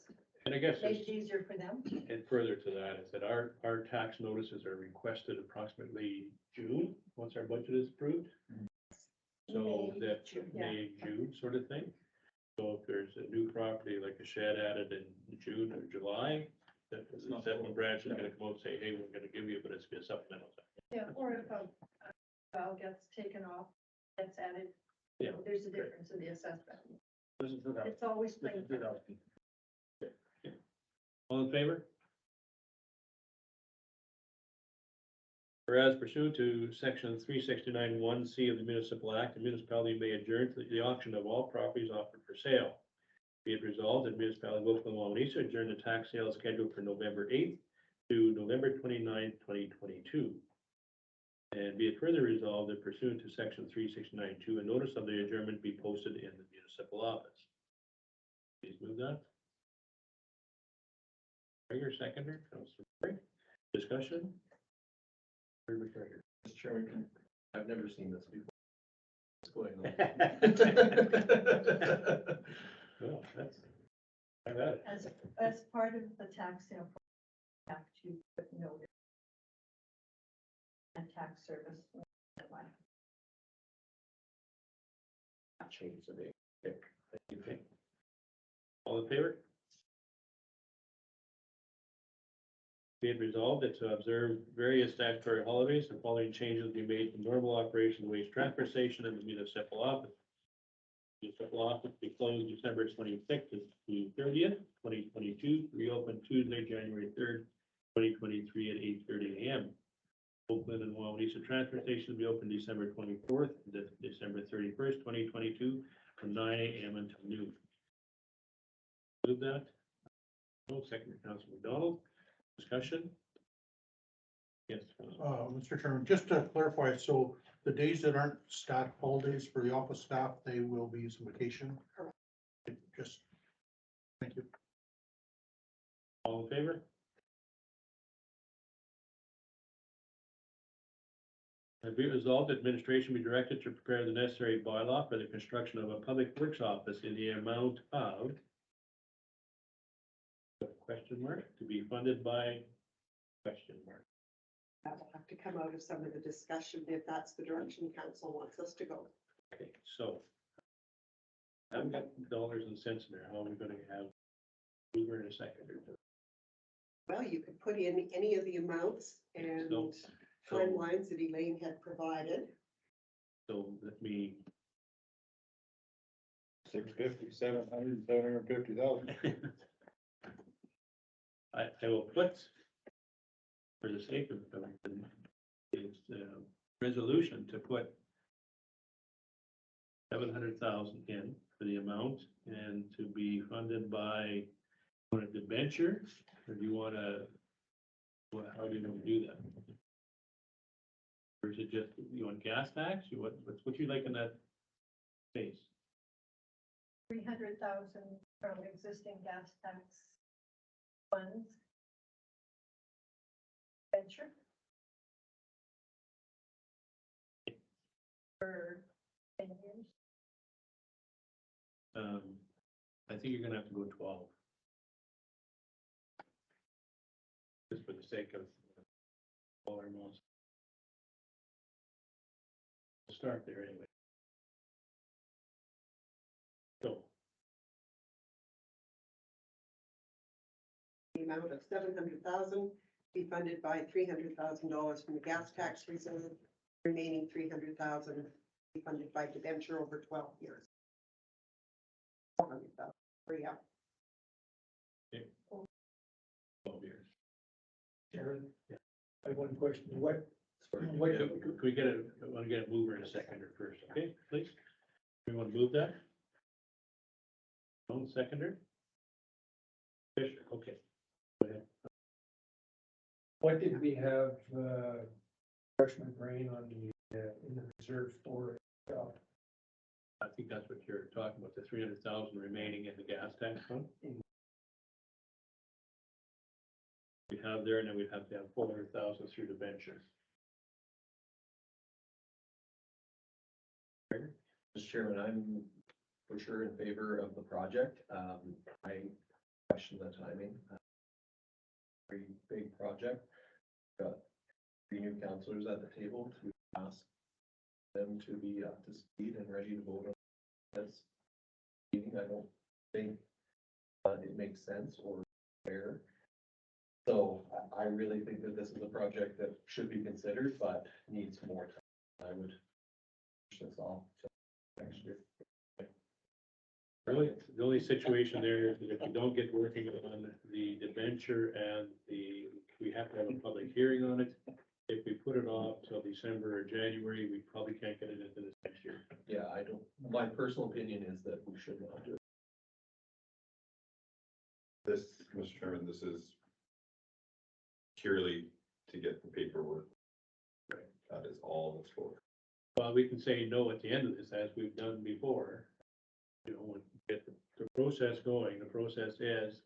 And I guess made it's, it easier for them. and further to that is that our tax notices are requested approximately June, once our budget is approved. So May, that June, yeah. May, June sort of thing. So if there's a new property like a shed added in June or July, that the assessment branch is gonna come out and say, hey, we're gonna give you, but it's a supplemental. Yeah, or if a file gets taken off, gets added, Yeah. there's a difference in the assessment. This is good. It's always This plain. is good. All in favor? Whereas pursuant to section 369(1)(c) of the Municipal Act, the municipality may adjourn to the auction of all properties offered for sale. Be it resolved that municipality of Oakland-Wawanesa adjourn the tax sale scheduled for November 8th to November 29th, 2022. And be it further resolved that pursuant to section 369(2), a notice of the adjournment be posted in the municipal office. Please move that. Prager, seconder, Councilor Ray. Discussion? Mr. Chairman, I've never seen this before. What's going on? Well, that's, I've had it. As part of the tax sale, you have to put notice and tax service. Change the date. Okay. All in favor? Be it resolved that to observe various statutory holidays, the following changes be made to normal operation waste transfer station and the municipal office. Municipal office be closed December 26th to 30th, 2022, reopen Tuesday, January 3rd, 2023 at 8:30 a.m. Oakland and Wawanesa transfer station will be open December 24th to December 31st, 2022, from 9 a.m. until noon. Move that. No, second, Councilor McDonald. Discussion? Yes. Mr. Chairman, just to clarify, so the days that aren't staff holidays for the office staff, they will be some vacation? Correct. Just, thank you. All in favor? And be it resolved, that administration be directed to prepare the necessary bylaw for the construction of a public works office in the amount of question mark, to be funded by question mark. That will have to come out of some of the discussion if that's the direction council wants us to go. Okay, so I haven't got dollars and cents in there. How are we gonna have Uber in a second or two? Well, you could put in any of the amounts and So- timelines that Elaine had provided. So let me, 650, 700, 750,000. I will put, for the sake of it's resolution to put 700,000 in for the amount and to be funded by, want a debenture, or do you want to, how do you want to do that? Or is it just, you want gas tax, you what you like in that space? 300,000 from existing gas tax funds. Venture. For 10 years. I think you're gonna have to go 12. Just for the sake of dollar amounts. We'll start there anyway. So, The amount of 700,000 be funded by $300,000 from the gas tax reserve, remaining 300,000 be funded by debenture over 12 years. 400,000, free up. 12 years. Sharon, I have one question. What, Can we get a, I want to get a mover and a seconder first, okay, please? We want to move that? One seconder? Fisher, okay. Go ahead. what did we have, freshman grain on the, in the reserve for? I think that's what you're talking about, the 300,000 remaining in the gas tax fund. We have there, and then we'd have to have 400,000 through the venture. Mr. Chairman, I'm for sure in favor of the project. I question the timing. Very big project. Got 3 new councillors at the table to ask them to be up to speed and ready to vote on this meeting. I don't think it makes sense or fair. So I really think that this is a project that should be considered, but needs more time. I would push this off to next year. The only situation there is that if you don't get working on the debenture and we have to have a public hearing on it. If we put it off till December or January, we probably can't get it into this next year. Yeah, I don't, my personal opinion is that we should not do it. This, Mr. Chairman, this is purely to get the paperwork. Right, that is all it's for. Well, we can say no at the end of this, as we've done before. You know, when we get the process going, the process is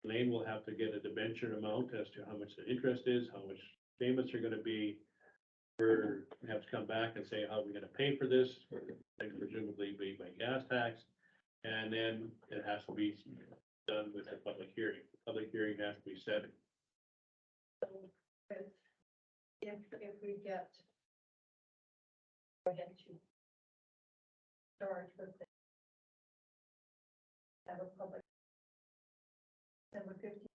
Lane will have to get a debenture amount as to how much the interest is, how much payments are gonna be. We have to come back and say, how are we gonna pay for this? Like presumably be by gas tax. And then it has to be done with a public hearing. The public hearing has to be set. So if we get, go ahead to start with the, have a public December 15th,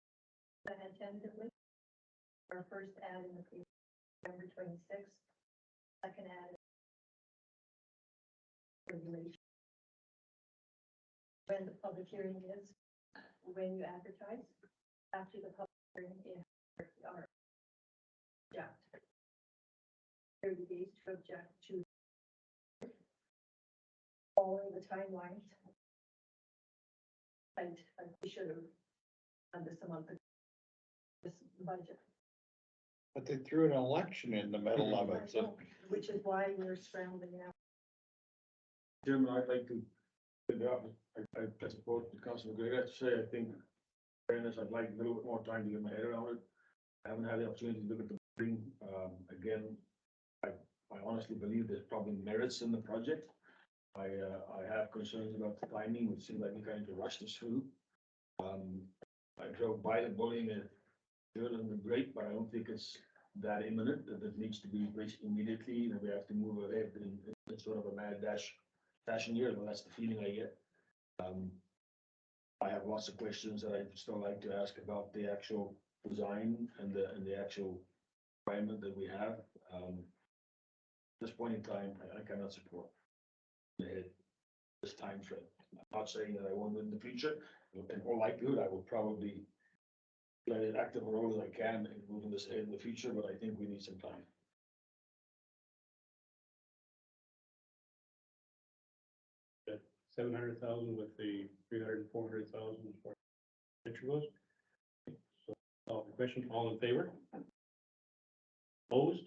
and tentatively, our first ad in the paper, November 26th, second ad. Regulation. When the public hearing is, when you advertise, after the public hearing is, our object. 30 days to object to following the timelines. And we should have done this a month ago. This budget. But they threw an election in the middle of it, so. Which is why we're scrambling now. Jim, I'd like to, I suppose the council agree, I have to say, I think, fairness, I'd like a little bit more time to get my head around it. I haven't had the opportunity to look at the thing, again, I honestly believe there's probably merits in the project. I have concerns about the timing, it seems like we're trying to rush this through. I drove by the building and good and great, but I don't think it's that imminent, that it needs to be reached immediately, and we have to move ahead in sort of a mad fashion here, but that's the feeling I get. I have lots of questions that I'd still like to ask about the actual design and the actual requirement that we have. this point in time, I cannot support this time frame. I'm not saying that I won't in the future, in all likelihood, I will probably play as active a role as I can in moving this in the future, but I think we need some time. 700,000 with the 300 and 400,000 for intervals. So, call the question, all in favor? Opposed?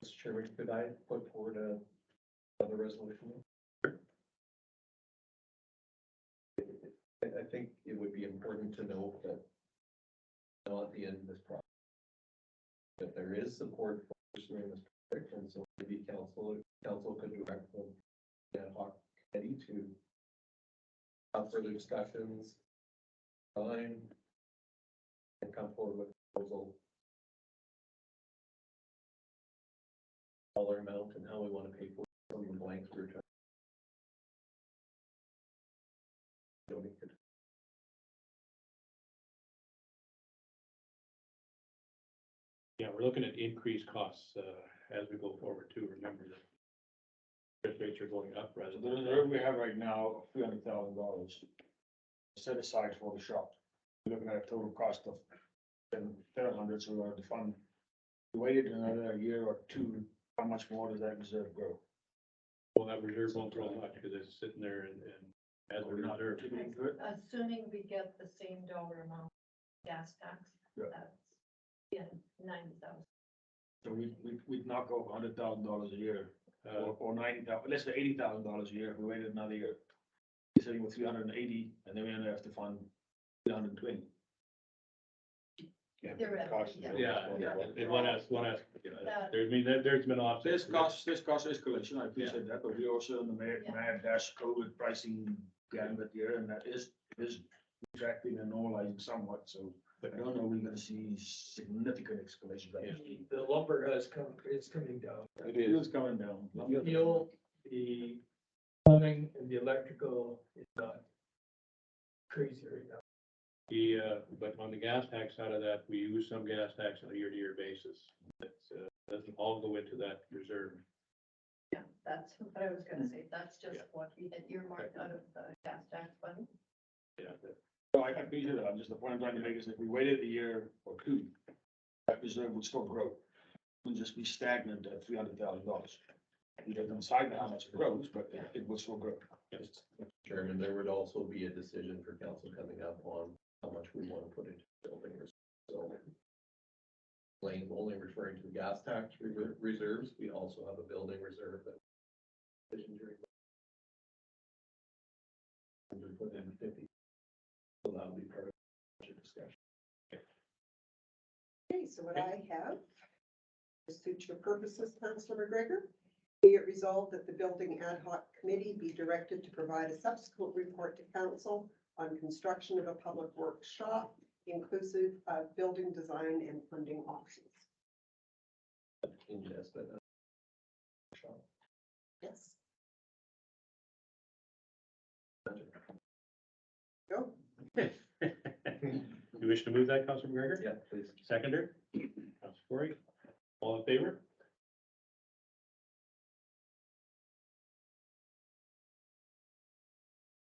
Mr. Chairman, could I put forward another resolution? I think it would be important to note that not at the end of this process, that there is support for pursuing this project, and so maybe council could direct the ad hoc committee to have further discussions, time, and come forward with a proposal, dollar amount, and how we want to pay for it from the blanks we're trying. Yeah, we're looking at increased costs, as we go forward too. Remember that interest rates are going up rather The than. reserve we have right now, $300,000 set aside for the shop. We're looking at a total cost of 700, so we're going to fund. We waited another year or two, how much more does that reserve grow? Well, that reserve won't grow much because it's sitting there and as a We're not reserve. contributing to it. Assuming we get the same dollar amount gas tax, Yeah. that's, yeah, 90,000. So we'd knock off $100,000 a year, Uh, or 90,000, let's say $80,000 a year if we waited another year. You're sitting with 380, and then we only have to fund 320. Theoretically, yeah, and That- there's been offsets. This cost escalation, I appreciate that, but we're also in the mad dash COVID pricing gambit here, and that is retracting and normalizing somewhat, so I don't know, we're gonna see significant escalation. The lumber has come, it's coming down. It is coming down. Steel, the plumbing and the electrical is not crazy right now. But on the gas tax side of that, we use some gas tax on a year-to-year basis. That doesn't all go into that reserve. Yeah, that's what I was gonna say, that's just what we had earmarked out of the gas tax fund. Yeah, So I appreciate that, just the point I'm trying to make is if we waited a year or two, that reserve would still grow. It would just be stagnant at $300,000. We don't decide how much it grows, but it will still grow. yes. Chairman, there would also be a decision for council coming up on how much we want to put into building reserves. So Blaine's only referring to the gas tax reserves. We also have a building reserve that we put in 50. So that'll be part of the budget discussion. Okay, so what I have, to suit your purposes, Councillor McGregor, be it resolved that the Building Ad Hoc Committee be directed to provide a subsequent report to council on construction of a public workshop, inclusive of building design and funding options. Investment. Yes. Go. You wish to move that, Councilor McGregor? Yeah, please. Seconder? Councilor Cory? All in favor?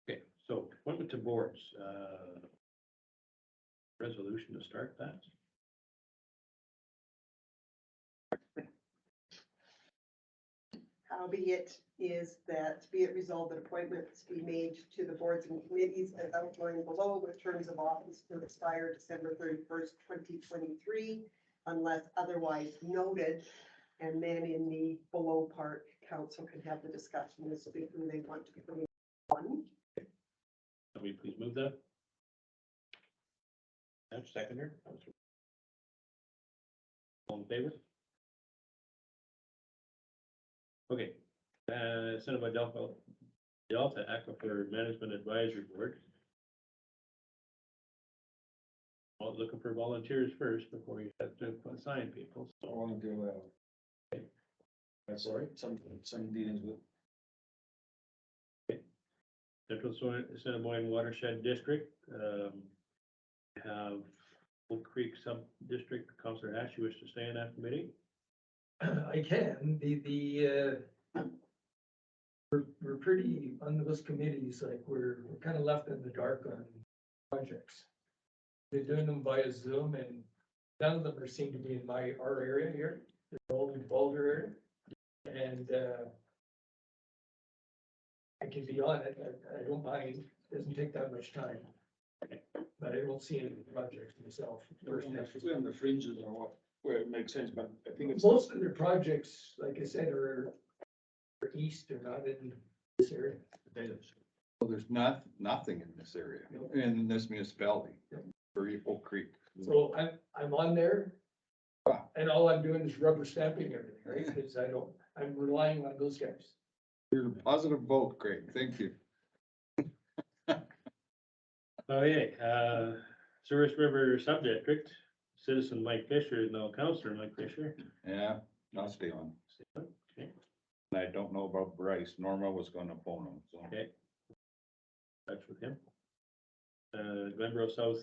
Okay, so appointment to boards, resolution to start that. Howbeit is that be it resolved that appointments be made to the boards and committees as outlined below with terms of office to expire December 31st, 2023, unless otherwise noted. And then in the below part, council can have the discussion as to who they want to bring on. Somebody please move that. That's seconder. All in favor? Okay, Senate by Delta Aquifer Management Advisory Board. Well, looking for volunteers first before you have to assign people. I So, want to do that's all right, some dealings with. Central Assiniboine Watershed District, have Oak Creek Sub-District, Councillor Ash, you wish to stay on that committee? I can, we're pretty, on those committees, like, we're kind of left in the dark on projects. They're doing them via Zoom, and none of them are seem to be in our area here, they're all in Boulder area. And, I can be on it, I don't mind, doesn't take that much time. But I don't see any projects myself. Especially on the fringes or what, where it makes sense, but I think it's. Most of their projects, like I said, are east, they're not in this area. Well, there's nothing in this area, in this municipality, for Oak Creek. So I'm on there. And all I'm doing is rubber stamping everything, right? Because I'm relying on those guys. You're a positive vote, Craig, thank you. Okay, Souris River Sub-District, citizen Mike Fisher is now Councillor Mike Fisher. Yeah, I'll stay on. Okay. And I don't know about Bryce, Norma was gonna phone him, so. Okay. Touch with him. Glenboro South,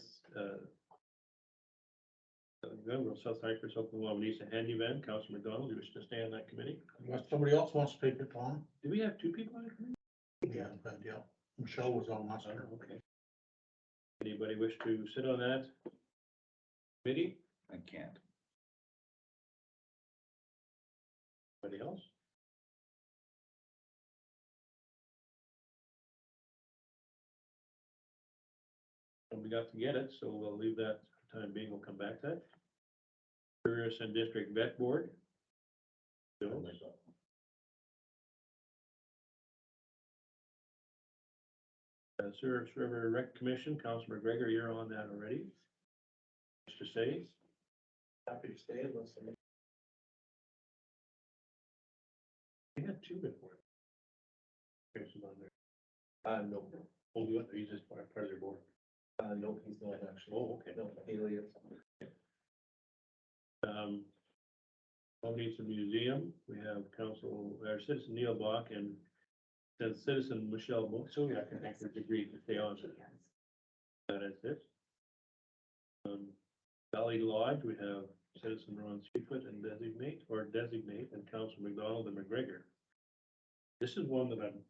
Cypress, Oakland-Wawanesa Handyman, Councillor McDonald, you wish to stay on that committee? Unless somebody else wants to take it on. Do we have two people on the committee? Yeah, but yeah, Michelle was on last year. Okay. Anybody wish to sit on that committee? I can't. Anybody else? And we got to get it, so we'll leave that for the time being. We'll come back to that. Tourist and District Vet Board. Jones. Souris River Rec Commission, Councilor McGregor, you're on that already. Wish to say? Happy to stay unless somebody. We had two before. Person on there. No, Oh, you, he's just part of their board. no, he's not actually. Oh, okay. No, Haley is. Wawanesa Museum, we have our citizen Neil Bach and the citizen Michelle Moxley, I can think they've agreed to stay on. That is it. Valley Lodge, we have citizen Ron Seafoot and designate, and Council McDonald and McGregor. This is one that I'm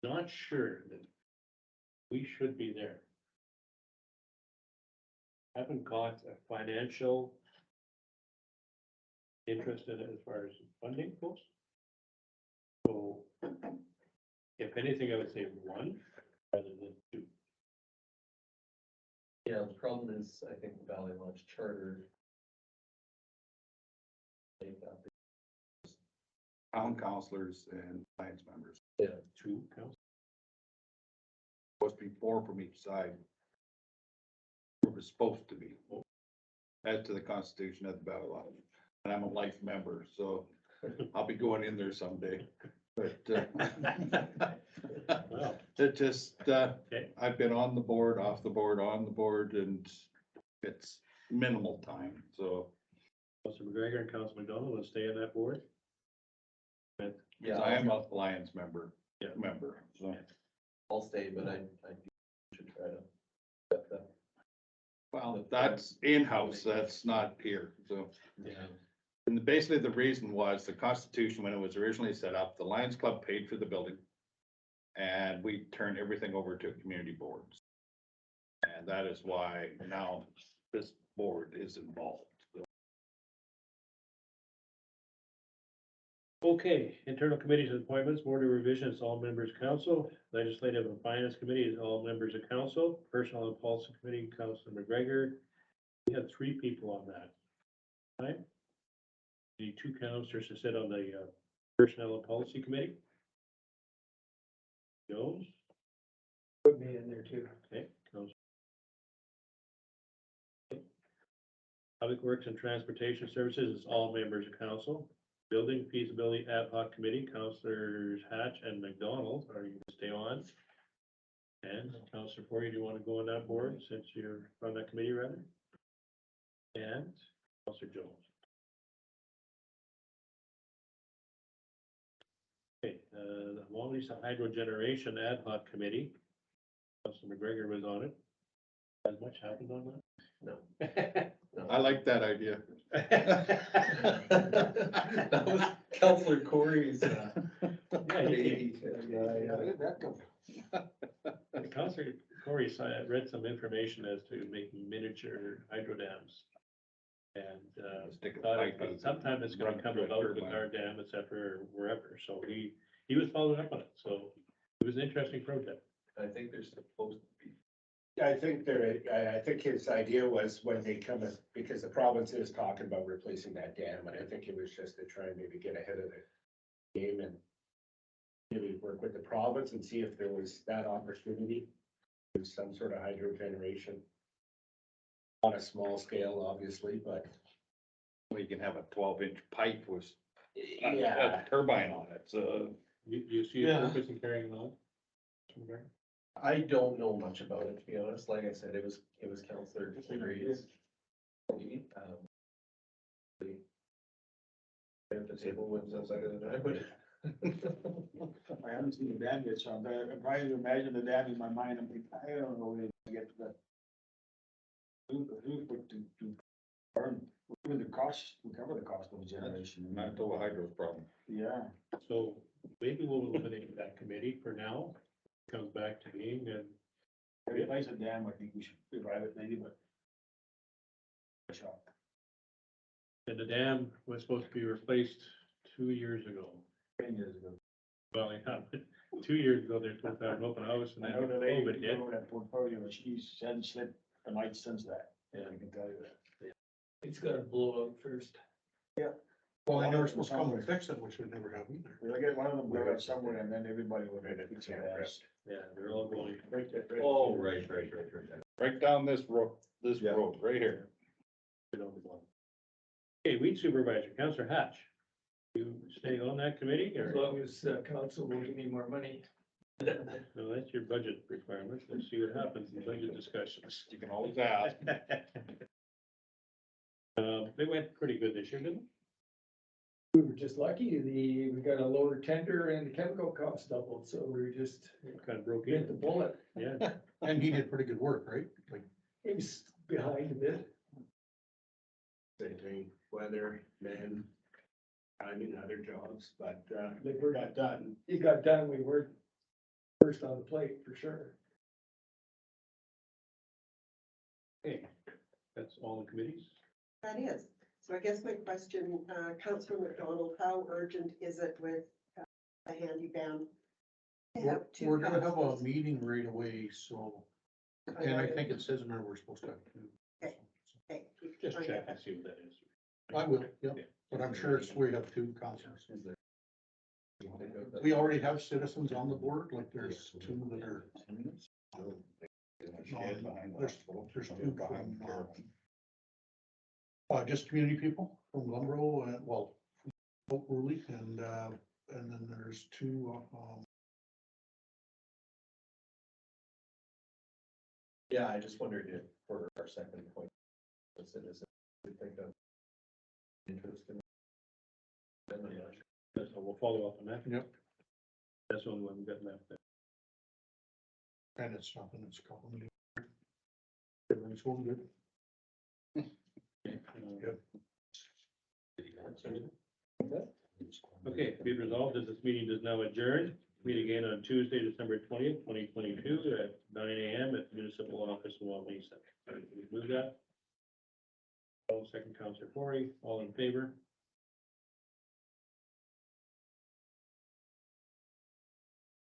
not sure that we should be there. Haven't got a financial interest in it as far as funding goes. So if anything, I would say one rather than two. Yeah, the problem is, I think the Valley Lodge charter. Town councilors and science members. Yeah. Two council. Supposed to be 4 from each side. It was supposed to be. As to the Constitution of the Valley Lodge. And I'm a life member, so I'll be going in there someday. But Well, it just, okay. I've been on the board, off the board, on the board, and it's minimal time, so. Councilor McGregor and Council McDonald will stay on that board. Yeah, I am a Lions member, so. I'll stay, but I should try to. Get that. Well, that's in-house, that's not here, so. Yeah. And basically the reason was the Constitution, when it was originally set up, the Lions Club paid for the building. And we turned everything over to community boards. And that is why now this board is involved. So, Okay, internal committees and appointments, board of revisions, all members council, legislative and finance committee is all members of council, personal and policy committee, Councilor McGregor. We have 3 people on that. Right? Need 2 councillors to sit on the personnel and policy committee. Jones, Put me in there too. okay, Council. Public Works and Transportation Services is all members of council. Building Feasibility Ad Hoc Committee, Councilors Hatch and McDonald, are you to stay on? And Councilor Ford, do you want to go on that board since you're on that committee rather? And Councilor Jones. Okay, the Wawanesa Hydro Generation Ad Hoc Committee, Councilor McGregor was on it. Has much happened on No. that? I like that idea. That was Counselor Corey's, Yeah, baby. Counselor Corey read some information as to making miniature hydro dams. And, Stick a thought pipe out. sometime it's gonna Run come through a about with turbine. our dam, et cetera, or wherever, so he was following up on it, so it was an interesting project. I think there's supposed to be. I think I think his idea was when they come, because the province is talking about replacing that dam, and I think it was just to try and maybe get ahead of the game and maybe work with the province and see if there was that opportunity, do some sort of hydro generation. On a small scale, obviously, but Well, you can have a 12-inch pipe with yeah, a turbine on it, so. You see a Yeah. purpose in carrying it on? I don't know much about it, to be honest. Like I said, it was Counselor Corey's. At the table wins outside of the night, but. I haven't seen the dam yet, so I'm trying to imagine the dam in my mind. I don't know where to get to that. Who put to burn, even the cost, we cover the cost of the generation. Manitoba Hydro's problem. Yeah. So maybe we'll eliminate that committee for now, comes back to being, and Replace a dam, I think we should revive it maybe, but. and the dam was supposed to be replaced 2 years ago. 10 years ago. Well, yeah, but 2 years ago, they're supposed to have an open house, and I then know the lady COVID hit. who that portfolio, she's hadn't slept a night since that, yeah, I can tell you that. It's gotta blow up first. Well, they never supposed to come and fix it, which we never have either. We'll get one of them, we'll have somewhere, and then everybody will get it. Yeah, they're all going. Oh, right. Right down this road, Yeah. road, right here. Okay, weed supervisor, Counselor Hatch. You staying on that committee, As or, long as council will give me more money. no, that's your budget requirements, let's see what happens in budget discussions. You can always ask. They went pretty good this year, didn't We were just lucky, we got a lower tender and the chemical cost doubled, so we were just they? Kind of broke bit the in, bullet. yeah. And he did pretty good work, right? Like, It was behind a bit. same thing, weather, men, timing, other jobs, but, Like we're got done. it got done, we were first on the plate for sure. Okay, that's all the committees. That is. So I guess my question, Councillor McDonald, how urgent is it with the handy band? to we're, have two we're gonna have a councillors? meeting right away, so, and I think it says in there we're supposed to have two. Okay, Just I check get and that. see what that is. I will, yeah, but I'm sure it's, we have two councilors. We already have citizens on the board, like there's two that are. There's two from, just community people from Lumbro and, well, Oak Ruley and then there's two, Yeah, I just wondered if for our second point, the citizen, we think of interest in. I'm not sure. So we'll follow up on that. Yep. That's the only one we got left. and it's nothing, it's a couple million. Everything's going good. Good. Okay, be it resolved that this meeting is now adjourned. Meet again on Tuesday, December 20th, 2022 at 9 a.m. at the municipal office in Wawanesa. Move that. All second, Counselor Corey, all in favor?